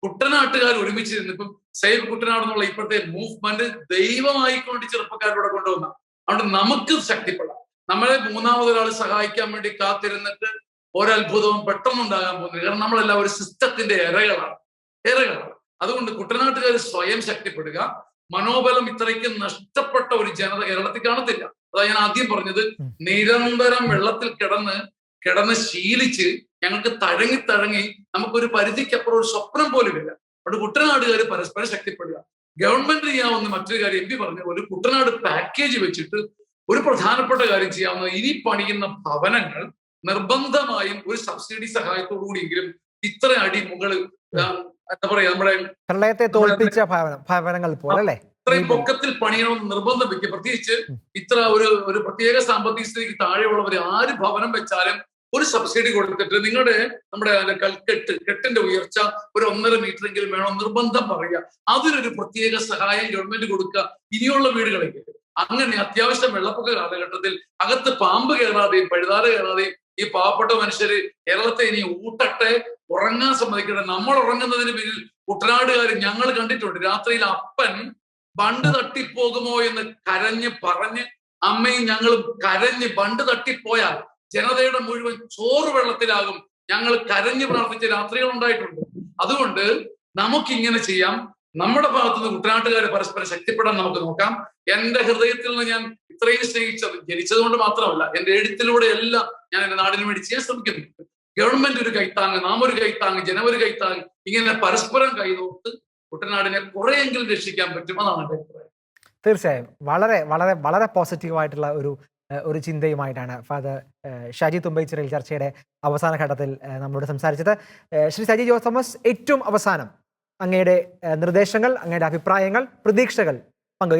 കുട്ടനാട്ടുകാർ ഒരുമിച്ച് ഇപ്പം സേവ് കുട്ടനാട് എന്നുള്ള ഇപ്പോഴത്തെ മൂവ്മെന്റ് ദൈവമായിക്കൊണ്ട് ചെറുപ്പക്കാരോടെ കൊണ്ടുവന്ന. അതുകൊണ്ട് നമുക്ക് ശക്തിപ്പെടാം. നമ്മളെ മൂന്നാമതൊരാൾ സഹായിക്കാൻ വേണ്ടി കാത്തിരുന്നിട്ട് ഒരത്ഭുതവും പെട്ടെന്നുണ്ടാകാൻ പോകുന്നില്ല. കാരണം നമ്മളെല്ലാം ഒരു സിസ്റ്റത്തിന്റെ ഇരകളാണ്. അതുകൊണ്ട് കുട്ടനാട്ടുകാർ സ്വയം ശക്തിപ്പെടുക. മനോബലം ഇത്രയ്ക്ക് നഷ്ടപ്പെട്ട ഒരു ജനത കേരളത്തിൽ കാണത്തില്ല. അതാ ഞാൻ ആദ്യം പറഞ്ഞത്, നിരന്തരം വെള്ളത്തിൽ കിടന്ന് ശീലിച്ച് ഞങ്ങൾക്ക് തഴങ്ങി നമുക്കൊരു പരിധിക്കപ്പുറം ഒരു സ്വപ്നം പോലും ഇല്ല. അതുകൊണ്ട് കുട്ടനാടുകാർ പരസ്പരം ശക്തിപ്പെടുക. ഗവൺമെന്റ് ചെയ്യാവുന്ന മറ്റൊരു കാര്യം MP പറഞ്ഞ പോലെ കുട്ടനാട് പാക്കേജ് വെച്ചിട്ട് ഒരു പ്രധാനപ്പെട്ട കാര്യം ചെയ്യാവുന്ന, ഇനി പണിയുന്ന ഭവനങ്ങൾ നിർബന്ധമായും ഒരു സബ്സിഡി സഹായത്തോടു കൂടിയെങ്കിലും ഇത്ര അടി മുകള് എന്താ പറയാ നമ്മുടെ പ്രളയത്തെ തോൽപ്പിച്ച ഭവനങ്ങൾ പോലെ അല്ലേ ഇത്രയും പൊക്കത്തിൽ പണിയണമെന്ന് നിർബന്ധം വെക്കുക. പ്രത്യേകിച്ച് ഇത്ര ഒരു പ്രത്യേക സാമ്പത്തിക സ്ഥിതിക്ക് താഴെയുള്ളവർ ആര് ഭവനം വെച്ചാലും ഒരു സബ്സിഡി കൊടുത്തിട്ട് നമ്മുടെ കെട്ടിന്റെ ഉയർച്ച ഒരു 1.5 മീറ്ററെങ്കിലും വേണം നിർബന്ധം പറയുക. അതിനൊരു പ്രത്യേക സഹായം ഗവൺമെന്റ് കൊടുക്കുക ഇനിയുള്ള വീടുകളിലേക്ക്. അങ്ങനെ അത്യാവശ്യം വെള്ളപ്പൊക്ക കാലഘട്ടത്തിൽ അകത്ത് പാമ്പ് കയറാതെയും പഴുതാര കയറാതെയും ഈ പാവപ്പെട്ട മനുഷ്യര് കേരളത്തെ ഇനി ഊട്ടട്ടെ, ഉറങ്ങാൻ സമ്മതിക്കട്ടെ. നമ്മൾ ഉറങ്ങുന്നതിന് പിന്നിൽ കുട്ടനാടുകാർ ഞങ്ങൾ കണ്ടിട്ടുണ്ട്. രാത്രിയിൽ അപ്പൻ ബണ്ട് തട്ടിപ്പോകുമോ എന്ന് പറഞ്ഞ് അമ്മയും ഞങ്ങളും കരഞ്ഞ് ബണ്ട് തട്ടിപ്പോയാൽ ജനതയുടെ മുഴുവൻ ചോറ് വെള്ളത്തിലാകും ഞങ്ങൾ കരഞ്ഞ് പ്രാർത്ഥിച്ച രാത്രികൾ ഉണ്ടായിട്ടുണ്ട്. അതുകൊണ്ട് നമുക്കിങ്ങനെ ചെയ്യാം. നമ്മുടെ ഭാഗത്തുനിന്ന് കുട്ടനാട്ടുകാരെ പരസ്പരം ശക്തിപ്പെടാൻ നമുക്ക് നോക്കാം. എന്റെ ഹൃദയത്തിൽ നിന്ന് ഞാൻ ഇത്രയും ജനിച്ചത് കൊണ്ട് മാത്രമല്ല, എന്റെ എഴുത്തിലൂടെ എല്ലാം ഞാൻ എന്റെ നാടിന് വേണ്ടി ചെയ്യാൻ ശ്രമിക്കുന്നുണ്ട്. ഗവൺമെന്റ് ഒരു കൈത്താങ്ങ്, നാം ഒരു കൈത്താങ്ങ്, ജനം ഒരു കൈത്താങ്ങ്, ഇങ്ങനെ പരസ്പരം കൈനോട്ട് കുട്ടനാടിനെ കുറെയെങ്കിലും രക്ഷിക്കാൻ പറ്റും. അതാണ് എന്റെ അഭിപ്രായം. തീർച്ചയായും വളരെ വളരെ വളരെ പോസിറ്റീവായിട്ടുള്ള ഒരു ചിന്തയുമായിട്ടാണ് ഫാദർ ഷാജി തുമ്പൈച്ചിറയിൽ ചർച്ചയുടെ അവസാന ഘട്ടത്തിൽ നമ്മളോട് സംസാരിച്ചത്. ശ്രീ സജി ജോസ് തോമസ്, ഏറ്റവും അവസാനം അങ്ങയുടെ നിർദ്ദേശങ്ങൾ, അങ്ങയുടെ അഭിപ്രായങ്ങൾ, പ്രതീക്ഷകൾ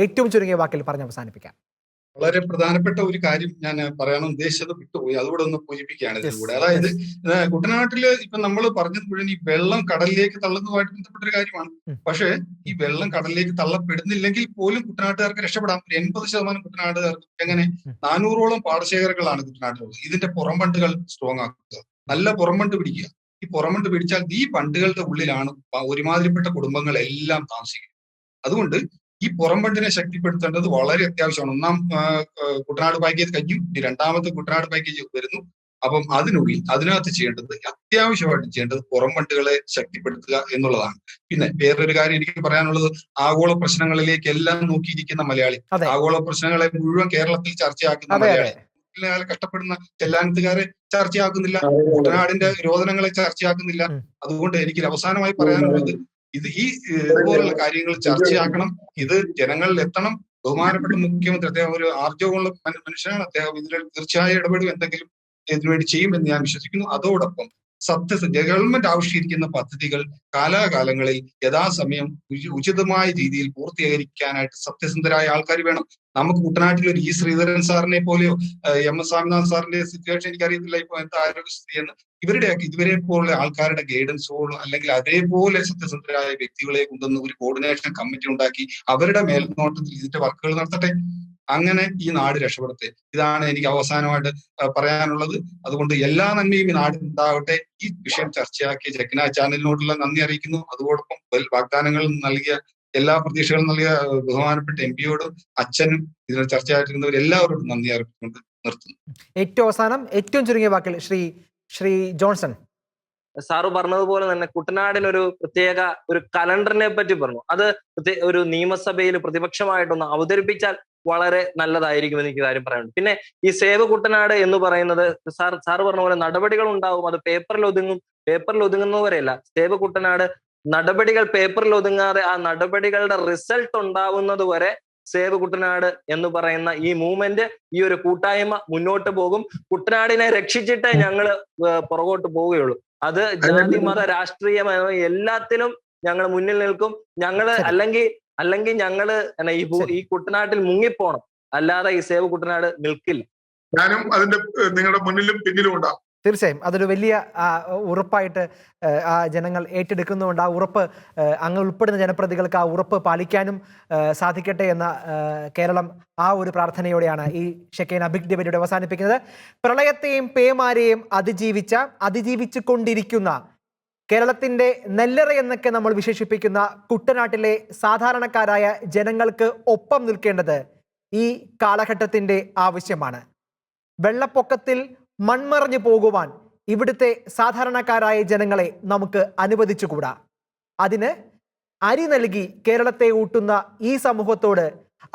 ഏറ്റവും ചുരുങ്ങിയ വാക്കിൽ പറഞ്ഞ് അവസാനിപ്പിക്കാം. വളരെ പ്രധാനപ്പെട്ട ഒരു കാര്യം ഞാൻ പറയാൻ ഉദ്ദേശിച്ചത് വിട്ടുപോയി, അതുകൂടെ ഒന്ന് പൂരിപ്പിക്കുകയാണ് ഇതിലൂടെ. അതായത് കുട്ടനാട്ടില് ഇപ്പൊ നമ്മൾ പറഞ്ഞത് മുഴുവൻ ഈ വെള്ളം കടലിലേക്ക് തള്ളുന്നതുമായിട്ട് ബന്ധപ്പെട്ട ഒരു കാര്യമാണ്. പക്ഷേ ഈ വെള്ളം കടലിലേക്ക് തള്ളപ്പെടുന്നില്ലെങ്കിൽ പോലും കുട്ടനാട്ടുകാർക്ക് രക്ഷപ്പെടാം. 80% കുട്ടനാട്ടുകാർക്ക് എങ്ങനെ 400ഓളം പാടശേഖരങ്ങളാണ് കുട്ടനാട്ടിലുള്ളത്. ഇതിന്റെ പുറംബണ്ടുകൾ സ്ട്രോങ് ആക്കുക, നല്ല പുറംബണ്ട് പിടിക്കുക. ഈ പുറംബണ്ട് പിടിച്ചാൽ ഈ ബണ്ടുകളുടെ ഉള്ളിലാണ് ഒരുമാതിരിപ്പെട്ട കുടുംബങ്ങളെല്ലാം താമസിക്കുന്നത്. അതുകൊണ്ട് ഈ പുറംബണ്ടിനെ ശക്തിപ്പെടുത്തേണ്ടത് വളരെ അത്യാവശ്യമാണ്. ഒന്നാം കുട്ടനാട് പാക്കേജ് കഴിഞ്ഞു, രണ്ടാമത്തെ കുട്ടനാട് പാക്കേജ് വരുന്നു. അപ്പം അതിനകത്ത് ചെയ്യേണ്ടത്, അത്യാവശ്യമായിട്ട് ചെയ്യേണ്ടത് പുറംബണ്ടുകളെ ശക്തിപ്പെടുത്തുക എന്നുള്ളതാണ്. പിന്നെ വേറൊരു കാര്യം എനിക്ക് പറയാനുള്ളത്, ആഗോള പ്രശ്നങ്ങളിലേക്ക് എല്ലാം നോക്കിയിരിക്കുന്ന മലയാളി, ആഗോള പ്രശ്നങ്ങളെ മുഴുവൻ കേരളത്തിൽ ചർച്ചയാക്കുന്ന മലയാളി, കഷ്ടപ്പെടുന്ന ചെല്ലാനത്തുകാരെ ചർച്ചയാക്കുന്നില്ല, കുട്ടനാടിന്റെ രോദനങ്ങളെ ചർച്ചയാക്കുന്നില്ല. അതുകൊണ്ട് എനിക്ക് അവസാനമായി പറയാനുള്ളത്, ഇതുപോലുള്ള കാര്യങ്ങൾ ചർച്ചയാക്കണം. ഇത് ജനങ്ങളിൽ എത്തണം. ബഹുമാനപ്പെട്ട മുഖ്യമന്ത്രി, അദ്ദേഹം ഒരു ആർജവമുള്ള മനുഷ്യനാണ്. അദ്ദേഹം ഇതിൽ തീർച്ചയായും ഇടപെടും, എന്തെങ്കിലും ഇതിനുവേണ്ടി ചെയ്യുമെന്ന് ഞാൻ വിശ്വസിക്കുന്നു. അതോടൊപ്പം ഗവൺമെന്റ് ആവിഷ്കരിക്കുന്ന പദ്ധതികൾ കാലാകാലങ്ങളിൽ യഥാസമയം ഉചിതമായ രീതിയിൽ പൂർത്തീകരിക്കാനായിട്ട് സത്യസന്ധരായ ആൾക്കാർ വേണം. നമുക്ക് കുട്ടനാട്ടിൽ ഒരു E. ശ്രീധരൻ സാറിനെ പോലെയോ MS സ്വാമിനാഥൻ സാറിന്റെ സിറ്റുവേഷൻ എനിക്കറിയത്തില്ല ഇപ്പൊ എന്താ ആരോഗ്യസ്ഥിതി എന്ന്, ഇവരുടെയൊക്കെ ഇതുവരെ പോലുള്ള ആൾക്കാരുടെ ഗൈഡൻസോട് അല്ലെങ്കിൽ അതേപോലെ സത്യസന്ധരായ വ്യക്തികളെ കൊണ്ടുവന്ന് ഒരു കോർഡിനേഷൻ കമ്മിറ്റി ഉണ്ടാക്കി അവരുടെ മേൽനോട്ടത്തിൽ ഇതിന്റെ വർക്കുകൾ നടത്തട്ടെ. അങ്ങനെ ഈ നാട് രക്ഷപ്പെടട്ടെ. ഇതാണ് എനിക്ക് അവസാനമായിട്ട് പറയാനുള്ളത്. അതുകൊണ്ട് എല്ലാ നന്മയും ഈ നാട് ഉണ്ടാവട്ടെ. ഈ വിഷയം ചർച്ചയാക്കിയ ജഗ്ന ചാനലിനോടുള്ള നന്ദി അറിയിക്കുന്നു. അതോടൊപ്പം വാഗ്ദാനങ്ങൾ നൽകിയ, എല്ലാ പ്രതീക്ഷകളും നൽകിയ ബഹുമാനപ്പെട്ട MP-യോടും അച്ഛനും ഇതിനെ ചർച്ചയായിട്ടിരുന്നവർ എല്ലാവരോടും നന്ദി അറിയിച്ചുകൊണ്ട് നിർത്തുന്നു. ഏറ്റവും അവസാനം ഏറ്റവും ചുരുങ്ങിയ വാക്കിൽ ശ്രീ ജോൺസൺ. സാറ് പറഞ്ഞതുപോലെ തന്നെ കുട്ടനാടിനൊരു പ്രത്യേക ഒരു കലണ്ടറിനെ പറ്റി പറഞ്ഞു. അത് ഒരു നിയമസഭയിൽ പ്രതിപക്ഷമായിട്ടൊന്ന് അവതരിപ്പിച്ചാൽ വളരെ നല്ലതായിരിക്കും എനിക്ക് കാര്യം പറയാനുണ്ട്. പിന്നെ ഈ സേവ് കുട്ടനാട് എന്ന് പറയുന്നത് സാറ് പറഞ്ഞ പോലെ നടപടികൾ ഉണ്ടാവും, അത് പേപ്പറിൽ ഒതുങ്ങുന്നവരെയല്ല. സേവ് കുട്ടനാട് നടപടികൾ പേപ്പറിൽ ഒതുങ്ങാതെ ആ നടപടികളുടെ റിസൾട്ട് ഉണ്ടാവുന്നത് വരെ സേവ് കുട്ടനാട് എന്ന് പറയുന്ന ഈ മൂവ്മെന്റ്, ഈ ഒരു കൂട്ടായ്മ മുന്നോട്ട് പോകും. കുട്ടനാടിനെ രക്ഷിച്ചിട്ടേ ഞങ്ങള് പുറകോട്ട് പോവുകയുള്ളൂ. അത് ജാതി മത രാഷ്ട്രീയമായ എല്ലാത്തിലും ഞങ്ങൾ മുന്നിൽ നിൽക്കും. ഞങ്ങള് അല്ലെങ്കിൽ ഞങ്ങള് ഈ കുട്ടനാട്ടിൽ മുങ്ങിപ്പോണം, അല്ലാതെ ഈ സേവ് കുട്ടനാട് നിൽക്കില്ല. ഞാനും അതിന്റെ നിങ്ങളുടെ മുന്നിലും പിന്നിലും ഉണ്ടാവും. തീർച്ചയായും അതൊരു വലിയ ഉറപ്പായിട്ട് ആ ജനങ്ങൾ ഏറ്റെടുക്കുന്നുണ്ട്. ആ ഉറപ്പ് അങ്ങ് ഉൾപ്പെടുന്ന ജനപ്രതികൾക്ക് ആ ഉറപ്പ് പാലിക്കാനും സാധിക്കട്ടെ എന്ന കേരളം ആ ഒരു പ്രാർത്ഥനയോടെയാണ് ഈ ഷെക്കൈന ബിഗ് ഡിബേറ്റ് അവസാനിപ്പിക്കുന്നത്. പ്രളയത്തെയും പേമാരെയും അതിജീവിച്ചു കൊണ്ടിരിക്കുന്ന കേരളത്തിന്റെ നെല്ലറ എന്നൊക്കെ നമ്മൾ വിശേഷിപ്പിക്കുന്ന കുട്ടനാട്ടിലെ സാധാരണക്കാരായ ജനങ്ങൾക്ക് ഒപ്പം നിൽക്കേണ്ടത് ഈ കാലഘട്ടത്തിന്റെ ആവശ്യമാണ്. വെള്ളപ്പൊക്കത്തിൽ മൺമറഞ്ഞു പോകുവാൻ ഇവിടുത്തെ സാധാരണക്കാരായ ജനങ്ങളെ നമുക്ക് അനുവദിച്ചുകൂടാ. അതിന് അരി നൽകി കേരളത്തെ ഊട്ടുന്ന ഈ സമൂഹത്തോട്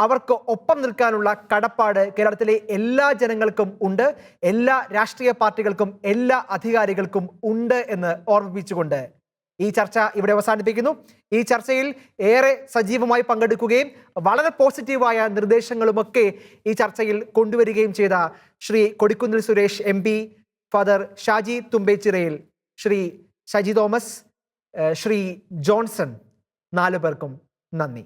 അവർക്ക് ഒപ്പം നിൽക്കാനുള്ള കടപ്പാട് കേരളത്തിലെ എല്ലാ ജനങ്ങൾക്കും ഉണ്ട്, എല്ലാ രാഷ്ട്രീയ പാർട്ടികൾക്കും എല്ലാ അധികാരികൾക്കും ഉണ്ട് എന്ന് ഓർമ്മിപ്പിച്ചുകൊണ്ട് ഈ ചർച്ച ഇവിടെ അവസാനിപ്പിക്കുന്നു. ഈ ചർച്ചയിൽ ഏറെ സജീവമായി പങ്കെടുക്കുകയും വളരെ പോസിറ്റീവായ നിർദ്ദേശങ്ങളുമൊക്കെ ഈ ചർച്ചയിൽ കൊണ്ടുവരികയും ചെയ്ത ശ്രീ കൊടിക്കുന്നിൽ സുരേഷ് MP, ഫാദർ ഷാജി തുമ്പേച്ചിറയിൽ, ശ്രീ ഷജി തോമസ്, ശ്രീ ജോൺസൺ, 4 പേർക്കും നന്ദി.